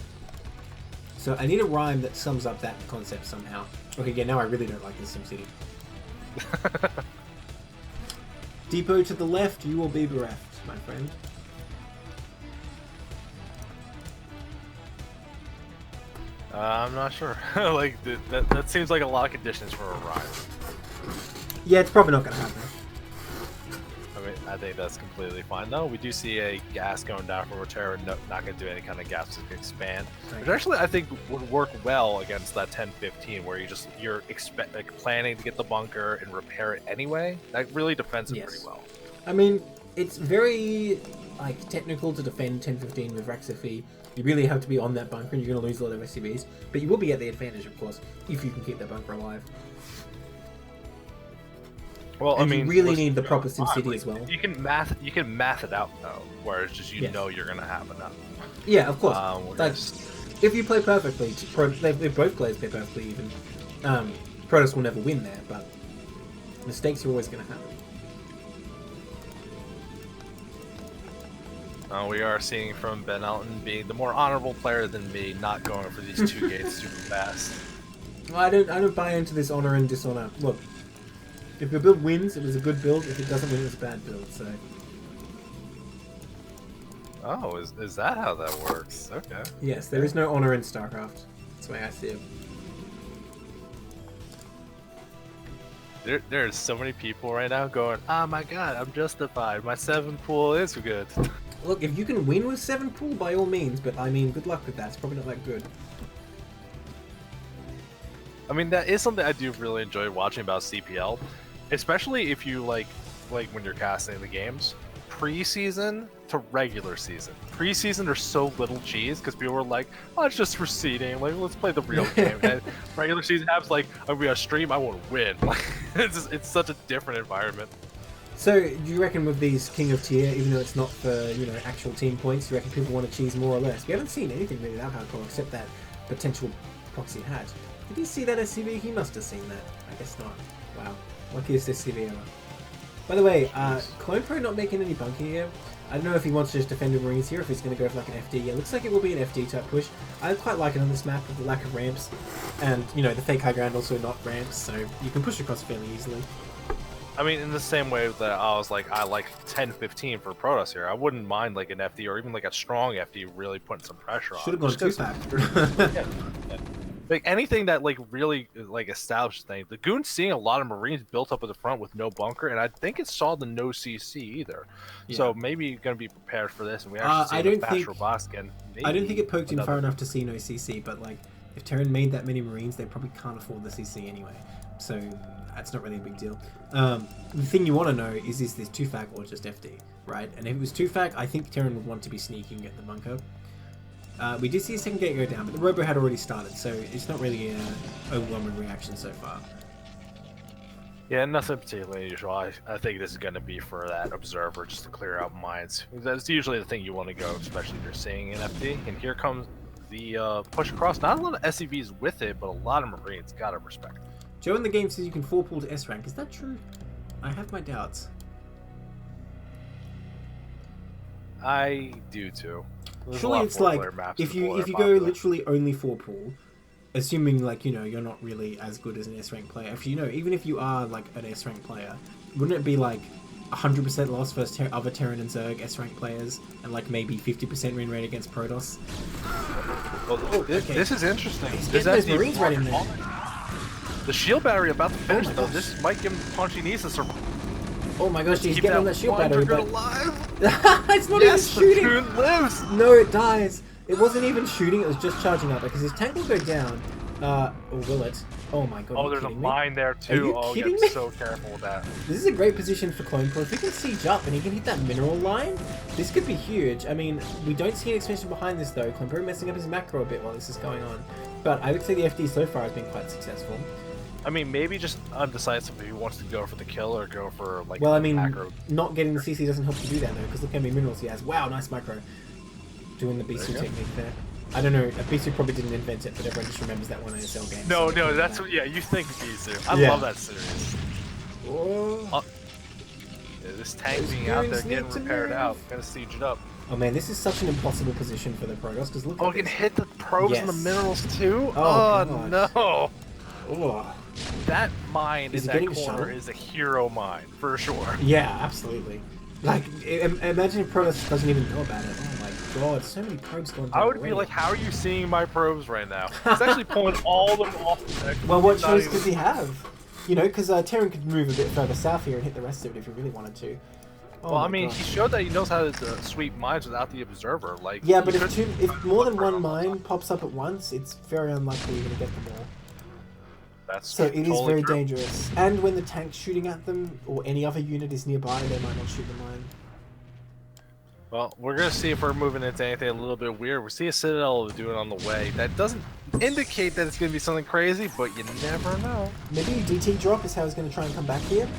So I need a rhyme that sums up that concept somehow. Okay, yeah, now I really don't like this SimCity. Depot to the left, you will be bereft, my friend. I'm not sure. Like that seems like a lot of conditions for a rhyme. Yeah, it's probably not going to happen. I mean, I think that's completely fine. No, we do see a gas going down from Terra, not going to do any kind of gas to expand, which actually I think would work well against that 10-15, where you're planning to get the bunker and repair it anyway. That really defends it pretty well. I mean, it's very technical to defend 10-15 with Raxaphi. You really have to be on that bunker, and you're going to lose a lot of SCVs. But you will be at the advantage, of course, if you can keep that bunker alive. Well, and I mean, you really need the proper SimCity as well. You can math it out though, where it's just you know you're going to have enough. Yeah, of course. If you play perfectly, if both players play perfectly, even Protoss will never win there. But mistakes are always going to happen. We are seeing from Ben Elton being the more honorable player than me, not going for these 2 gates super fast. Well, I don't buy into this honor and dishonor. Look, if your build wins, it was a good build. If it doesn't win, it was a bad build. So. Oh, is that how that works? Okay. Yes, there is no honor in Starcraft. That's the way I see it. There's so many people right now going, oh my god, I'm justified. My 7 pool is good. Look, if you can win with 7 pool, by all means, but I mean, good luck with that. It's probably not that good. I mean, that is something I do really enjoy watching about CPL, especially if you like when you're casting the games, pre-season to regular season. Pre-season there's so little cheese because people were like, oh, it's just for seeding. Like, let's play the real game. And regular season happens like, I'm gonna stream, I want to win. Like, it's such a different environment. So, do you reckon with these King of Tier, even though it's not for, actual team points, do you reckon people want to cheese more or less? We haven't seen anything really that hardcore except that potential proxy hat. Did he see that SCV? He must have seen that. I guess not. Wow. Luckiest SCV ever. By the way, Clone Pro not making any bunker here. I don't know if he wants to just defend the Marines here, if he's going to go for like an FD. Yeah, looks like it will be an FD type push. I quite like it on this map with the lack of ramps. And, the fake high ground also not ramps, so you can push across fairly easily. I mean, in the same way that I was like, I like 10-15 for Protoss here. I wouldn't mind like an FD or even like a strong FD really putting some pressure on. Should have gone Just 2-pack. yeah, like anything that like really like establishes things. The Goon's seeing a lot of Marines built up at the front with no bunker, and I think it saw the no CC either. Yeah. So maybe you're gonna be prepared for this, and we actually see the fast robots again. I don't think it poked in far enough to see no CC, but like if Terran made that many Marines, they probably can't afford the CC anyway. So that's not really a big deal. The thing you want to know is this 2-fac or just FD, right? And if it was 2-fac, I think Terran would want to be sneaking at the bunker. We did see a second gate go down, but the robo had already started, so it's not really an overwhelming reaction so far. Yeah, nothing particularly unusual. I think this is going to be for that observer, just to clear out mines. That's usually the thing you want to go, especially if you're seeing an FD. And here comes the push across. Not a lot of SCVs with it, but a lot of Marines. Gotta respect it. Joe in the game says you can 4-pull to S rank. Is that true? I have my doubts. I do too. Surely it's like if you go literally only 4-pull, assuming like you're not really as good as an S rank player. If even if you are like an S rank player, wouldn't it be like 100% loss versus other Terran and Zerg S rank players, and like maybe 50% win rate against Protoss? Well, this is interesting. There's Marines right in there. The shield battery about to finish though. This might give him punchy knees to survive. Oh my gosh, he's getting on that shield battery, but alive. It's not even shooting. The Goon lives. No, it dies. It wasn't even shooting. It was just charging up because his tank will go down. Or will it? Oh my god. Oh, there's a mine there too. Are you kidding me? So careful with that. This is a great position for Clone-Pro. If he can siege up and he can hit that mineral line, this could be huge. I mean, we don't see an expansion behind this though. Clone-Pro messing up his macro a bit while this is going on. But I would say the FD so far has been quite successful. I mean, maybe just undecisive if he wants to go for the kill or go for like. Well, I mean, macro. not getting the CC doesn't help you do that though, because look how many minerals he has. Wow, nice micro. Doing the Bisu technique there. I don't know. Bisu probably didn't invent it, but everyone just remembers that one ASL game. No, that's what. Yeah, you think Bisu. I love that series. Yeah, this tank being out there getting repaired out, gonna siege it up. Oh man, this is such an impossible position for the Protoss because look. Oh, it can hit the probes and the minerals too. Oh no. Oh. That mine in that corner is a hero mine, for sure. Yeah, absolutely. Like, imagine if Protoss doesn't even know about it. Oh my god, so many probes going down. I would be like, how are you seeing my probes right now? It's actually pulling all of them off the deck. Well, what choice does he have? Because Terran could move a bit further south here and hit the rest of it if he really wanted to. Oh well, I mean, he showed that he knows how to sweep mines without the observer. Like, yeah, but if more than one mine pops up at once, it's very unlikely you're going to get them all. That's so it totally is very true. dangerous. And when the tank's shooting at them, or any other unit is nearby, they might not shoot the mine. Well, we're going to see if we're moving into anything a little bit weird. We see a Citadel doing on the way. That doesn't indicate that it's going to be something crazy, but you never know. Maybe DT drop is how he's going to try and come back here.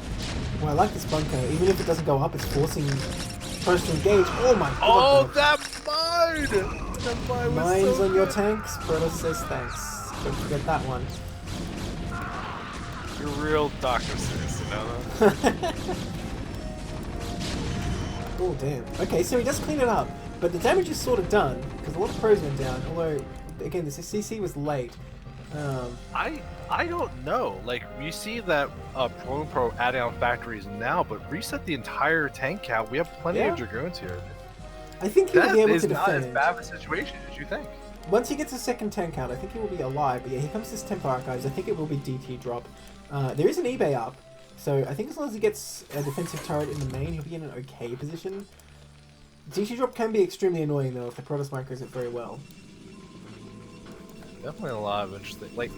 Well, I like this bunker. Even if it doesn't go up, it's forcing Protoss to engage. Oh my god. Oh, that mine! That mine was Mines so on your good. tanks. Protoss says thanks. Don't forget that one. You're real Dr. Seuss, you know that? Oh, damn. Okay, so he does clean it up, but the damage is sort of done, because a lot of pros went down, although, again, the CC was late. I don't know. Like, you see that Pro adding on factories now, but reset the entire tank count. We have plenty of Dragoons here. I think he'll be able to defend. That is not as bad of a situation as you think. Once he gets a second tank out, I think he will be alive. But yeah, here comes this Temple Archives. I think it will be DT drop. There is an eBay up, so I think as long as he gets a defensive turret in the main, he'll be in an okay position. DT drop can be extremely annoying though if the Protoss micros it very well. Definitely a lot of interesting. Like,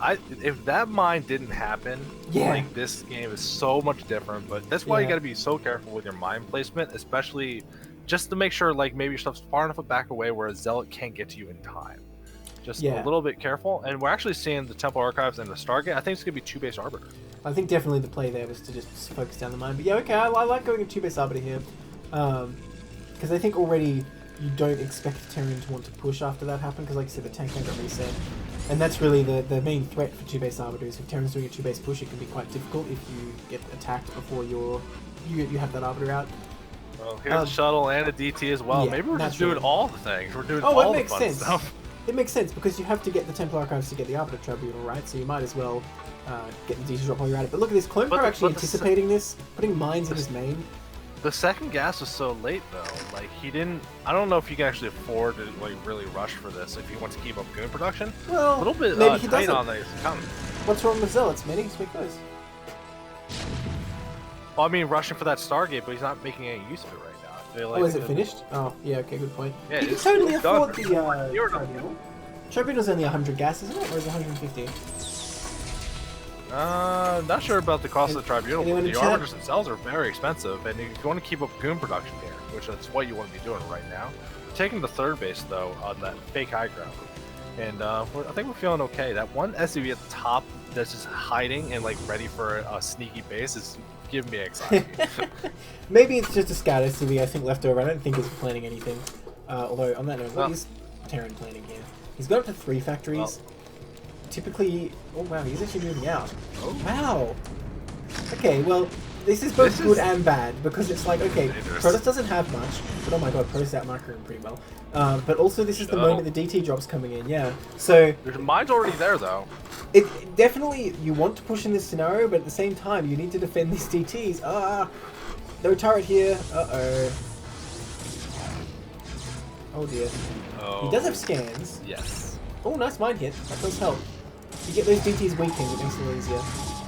if that mine didn't happen, like this game is so much different. But that's why you got to be so careful with your mine placement, especially just to make sure like maybe your stuff's far enough back away where a zealot can't get to you in time. Just a little bit careful. And we're actually seeing the Temple Archives and the Stargate. I think it's gonna be 2-base Arbiter. I think definitely the play there was to just focus down the mine. But yeah, okay, I like going a 2-base Arbiter here. Because I think already you don't expect Terran to want to push after that happened, because like I said, the tank got reset. And that's really the main threat for 2-base Arbiters. If Terran's doing a 2-base push, it can be quite difficult if you get attacked before you have that Arbiter out. Well, here's a shuttle and a DT as well. Yeah, maybe we're just doing all the things. We're doing all the fun stuff. it makes sense because you have to get the Temple Archives to get the Arbiter Tribunal, right? So you might as well get the DT drop while you're at it. But look at this, Clone Pro actually anticipating this, putting mines in his main. The second gas was so late though. Like he didn't. I don't know if he can actually afford to like really rush for this if he wants to keep up goon production. Well, a little bit maybe he tight doesn't. on these coming. What's wrong with Zealots? Maybe he's weak those. Well, I mean, rushing for that Stargate, but he's not making any use of it right now. I feel like Oh, is it finished? Oh, yeah. Okay, good point. Yeah, you can totally afford the Tribunal. Tribunal's only 100 gas, isn't it, or is it 150? Not sure about the cost of the Tribunal, but the chat? Arbiters themselves are very expensive, and if you want to keep up goon production here, which is what you want to be doing right now, taking the third base, though, on that fake high ground, and I think we're feeling okay. That one SUV at the top that's just hiding and, like, ready for a sneaky base is giving me anxiety. Maybe it's just a scout SUV, I think, left over. I don't think he's planning anything. Although, on that note, what is Terran planning here? He's got up to 3 factories. Well, Typically, oh wow, he's actually moving out. Oh. Wow. Okay, well, this is both good and bad because it's like, okay, Protoss doesn't have much, but oh my god, Protoss out microing pretty well. But also, this is the moment the DT drop's coming in, yeah. So mine's already there though. it definitely you want to push in this scenario, but at the same time, you need to defend these DTs. No turret here. Uh-oh. Oh dear. Oh. He does have scans. Yes. Oh, nice mine hit. That does help. You get those DTs weakened, it makes it a little easier.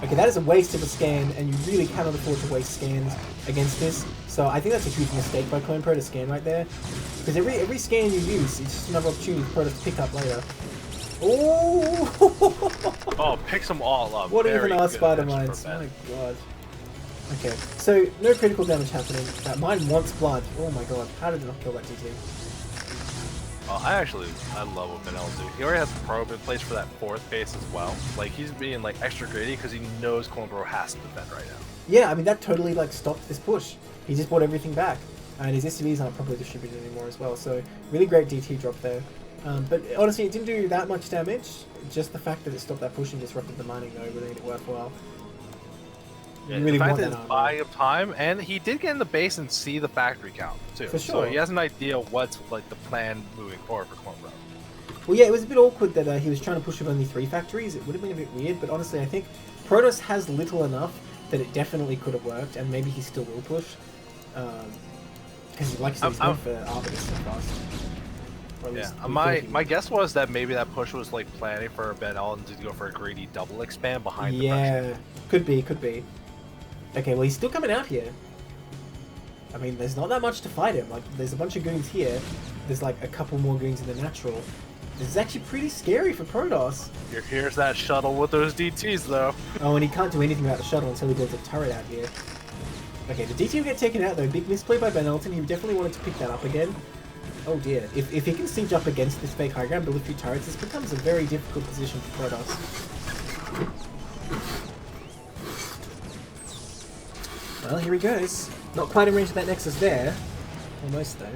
Okay, that is a waste of a scan, and you really cannot afford to waste scans against this. So I think that's a huge mistake by Clone Pro to scan right there. Because every scan you use, it's just another opportunity for Pro to pick up later. Oh! Oh, picks them all up. What Very even are good spider extra mines? bet. My god. Okay, so no critical damage happening. That mine wants blood. Oh my god, how did it not kill that DT? I love what Benel's doing. He already has the probe in place for that 4th base as well. Like, he's being, like, extra greedy because he knows Clone Pro has to defend right now. Yeah, I mean, that totally, like, stopped this push. He just brought everything back. And his SCVs aren't properly distributed anymore as well, so really great DT drop there. But honestly, it didn't do that much damage. Just the fact that it stopped that push and disrupted the mining, though, really made it worthwhile. Yeah, You really the fact want that that it's buying up time, and he did get in the base and see the factory count, too. For sure. So he has an idea what's, like, the plan moving forward for Clone Pro. Well, yeah, it was a bit awkward that he was trying to push with only 3 factories. It would have been a bit weird, but honestly, I think Protoss has little enough that it definitely could have worked, and maybe he still will push. Because, like I said, he's going for Arbiter so fast. Yeah, my guess was that maybe that push was, like, planning for Ben Allen to go for a greedy double expand behind the Yeah, could be. Okay, well, he's still coming out here. I mean, there's not that much to fight him. Like, there's a bunch of goons here. There's, like, a couple more goons in the natural. This is actually pretty scary for Protoss. Here's that shuttle with those DTs, though. Oh, and he can't do anything about the shuttle until he builds a turret out here. Okay, the DT will get taken out, though. Big misplay by Ben Elton. He definitely wanted to pick that up again. Oh, dear. If he can siege up against this fake high ground, build a few turrets, this becomes a very difficult position for Protoss. Well, here he goes. Not quite in range of that Nexus there. Almost, though.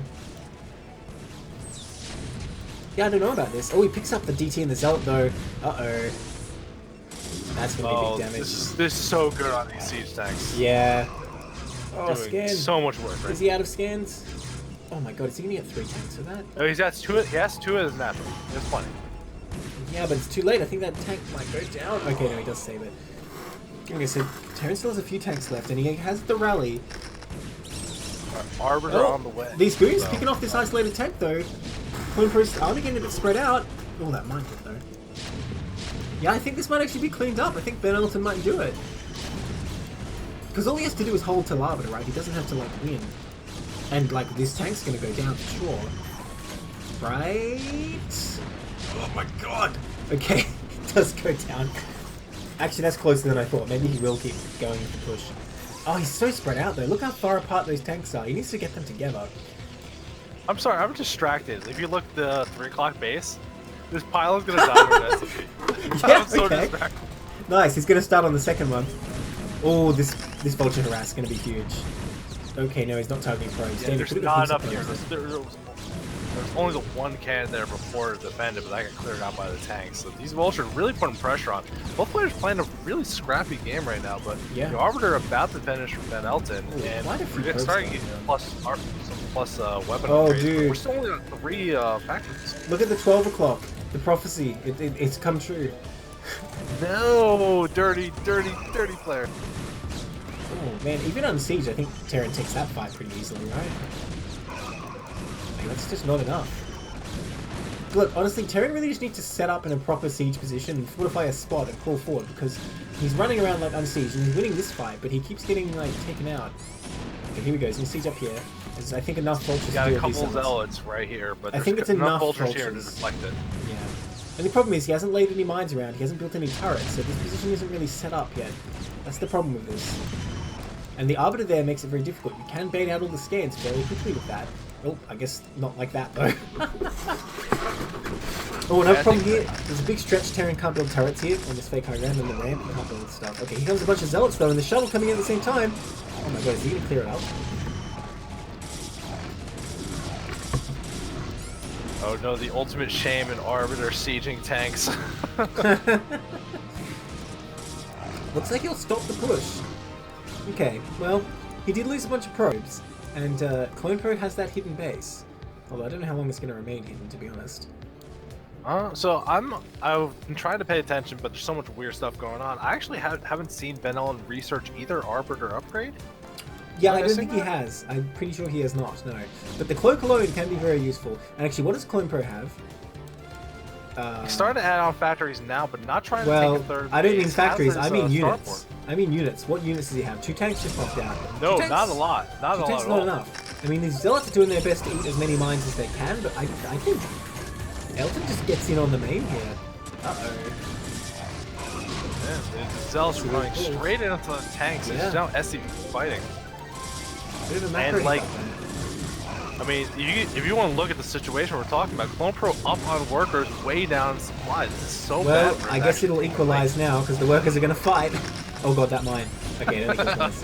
Yeah, I don't know about this. Oh, he picks up the DT and the Zealot, though. Uh-oh. That's going to be big damage. This is so good on these siege tanks. Yeah. Oh, Doing scan. so much work, right? Is he out of scans? Oh my god, is he going to get 3 tanks for that? Oh, he has 2 of his natural. There's plenty. Yeah, but it's too late. I think that tank might go down. Okay, no, he does save it. Okay, so Terran still has a few tanks left, and he has the rally. Arbiter on the way. These goons picking off this isolated tank, though. Clone Pro's army getting a bit spread out. Oh, that mine hit, though. Yeah, I think this might actually be cleaned up. I think Ben Elton might do it. Because all he has to do is hold till Arbiter, right? He doesn't have to, like, win. And, like, this tank's gonna go down for sure. Right? Oh my god! Okay, it does go down. Actually, that's closer than I thought. Maybe he will keep going with the push. Oh, he's so spread out, though. Look how far apart those tanks are. He needs to get them together. I'm sorry, I'm distracted. If you look at the 3 o'clock base, this pilot's gonna die with SCP. Yeah, I'm so okay. distracted. Nice, he's gonna start on the second one. Oh, this Vulture Harass is gonna be huge. Okay, no, he's not targeting probes. Yeah, there's not enough here. There's only the 1 cannon there before to defend it, but that got cleared out by the tanks. So these Vultures really putting pressure on. Both players playing a really scrappy game right now, but yeah. the Arbiter about to finish from Ben Elton, Ooh, and we're starting to get some plus weapon oh, upgrades. dude. We're still only on 3 factories. Look at the 12 o'clock. The prophecy, it's come true. No, dirty player. Oh man, even on Siege, I think Terran takes that fight pretty easily, right? Like, that's just not enough. Look, honestly, Terran really just needs to set up in a proper Siege position and fortify a spot and crawl forward, because he's running around like unsieged and he's winning this fight, but he keeps getting like taken out. Okay, here we go. He's gonna siege up here. There's, I think, enough vultures to Got do a couple these zealots right here, but I think it's enough vultures here to vultures. deflect it. Yeah. And the problem is he hasn't laid any mines around. He hasn't built any turrets, so this position isn't really set up yet. That's the problem with this. And the Arbiter there makes it very difficult. You can bait out all the scans fairly quickly with that. Oh, I guess not like that though. Oh, another problem here. There's a big stretch. Terran can't build turrets here on this fake high ground and the ramp. He can't build stuff. Okay, here comes a bunch of zealots though, and the shuttle coming in at the same time. Oh my god, is he gonna clear it up? Oh no, the ultimate shame in Arbiter sieging tanks. Looks like he'll stop the push. Okay, well, he did lose a bunch of probes, and Clone Pro has that hidden base. Although I don't know how long it's going to remain hidden, to be honest. So I've been trying to pay attention, but there's so much weird stuff going on. I actually haven't seen Ben Ellen research either Arbiter upgrade. Yeah, I don't think he has. I'm pretty sure he has not, no. But the cloak alone can be very useful. And actually, what does Clone Pro have? He's starting to add on factories now, but not trying to take a third. I don't mean factories, I mean units. I mean units. What units does he have? 2 tanks just popped out. No, not a lot. Not a lot. 2 tanks at not all. enough. I mean, these zealots are doing their best to eat as many mines as they can, but I think Elton just gets in on the main here. Uh-oh. Yeah, the zealots are running straight into the tanks. Yeah. It's now SCV fighting. Bit of a macro And like, hiccup there. I mean, if you want to look at the situation we're talking about, Clone Pro up on workers, way down supply. This is so bad. Well, for I his guess action. it'll equalize now because the workers are going to fight. Oh god, that mine. Okay, that equalized.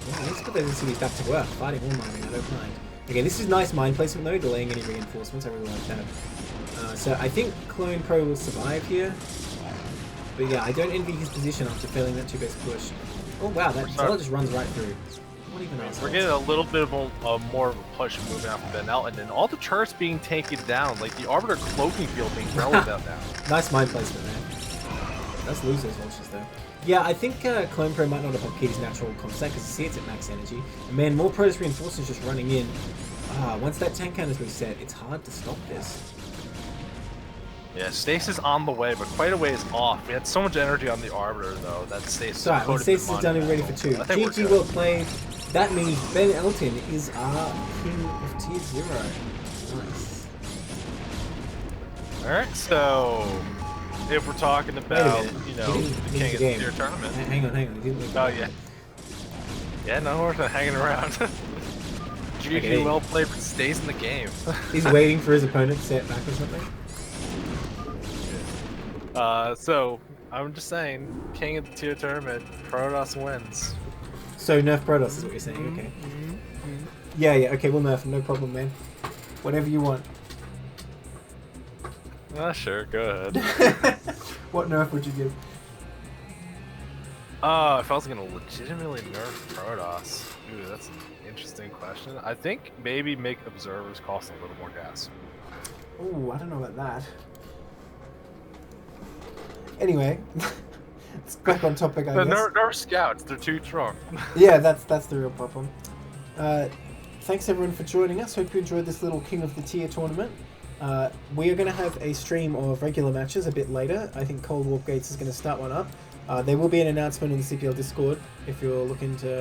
Yeah, let's put those NCVs back to work. Fighting or mining, I don't mind. Okay, this is nice mine placement though, delaying any reinforcements. I really like that. So I think Clone Pro will survive here. But yeah, I don't envy his position after failing that 2-base push. Oh wow, that Zealot just runs right through. What even else? We're getting a little bit of more of a push moving out from Ben Elton, and all the turrets being taken down, like the Arbiter cloaking field being relevant now. Nice mine placement there. Let's lose those vultures though. Yeah, I think Clone Pro might not have upkeep his natural comp set because you see it's at max energy. And man, more Protoss reinforcements just running in. Once that tank count is reset, it's hard to stop this. Yeah, Stasis on the way, but quite a ways off. We had so much energy on the Arbiter though that Stasis. So when Stasis is done and ready for 2. GG well played. That means Ben Elton is our king of tier 0. Nice. Alright, so if we're talking about, you know, the king of the tier tournament. Hang on. He didn't leave. Oh yeah. Yeah, no, we're not hanging around. GG well played, but stays in the game. He's waiting for his opponent to set back or something. So I'm just saying, king of the tier tournament, Protoss wins. So nerf Protoss is what you're saying, okay. Yeah, okay, we'll nerf him, no problem, man. Whatever you want. Sure, go ahead. What nerf would you give? If I was gonna legitimately nerf Protoss, ooh, that's an interesting question. I think maybe make observers cost a little more gas. Ooh, I don't know about that. Anyway, let's back on topic, I guess. Nerf scouts, they're too strong. Yeah, that's the real problem. Thanks everyone for joining us. Hope you enjoyed this little King of the Tier tournament. We are going to have a stream of regular matches a bit later. I think Cold Warp Gates is going to start one up. There will be an announcement on the CPL Discord if you're looking to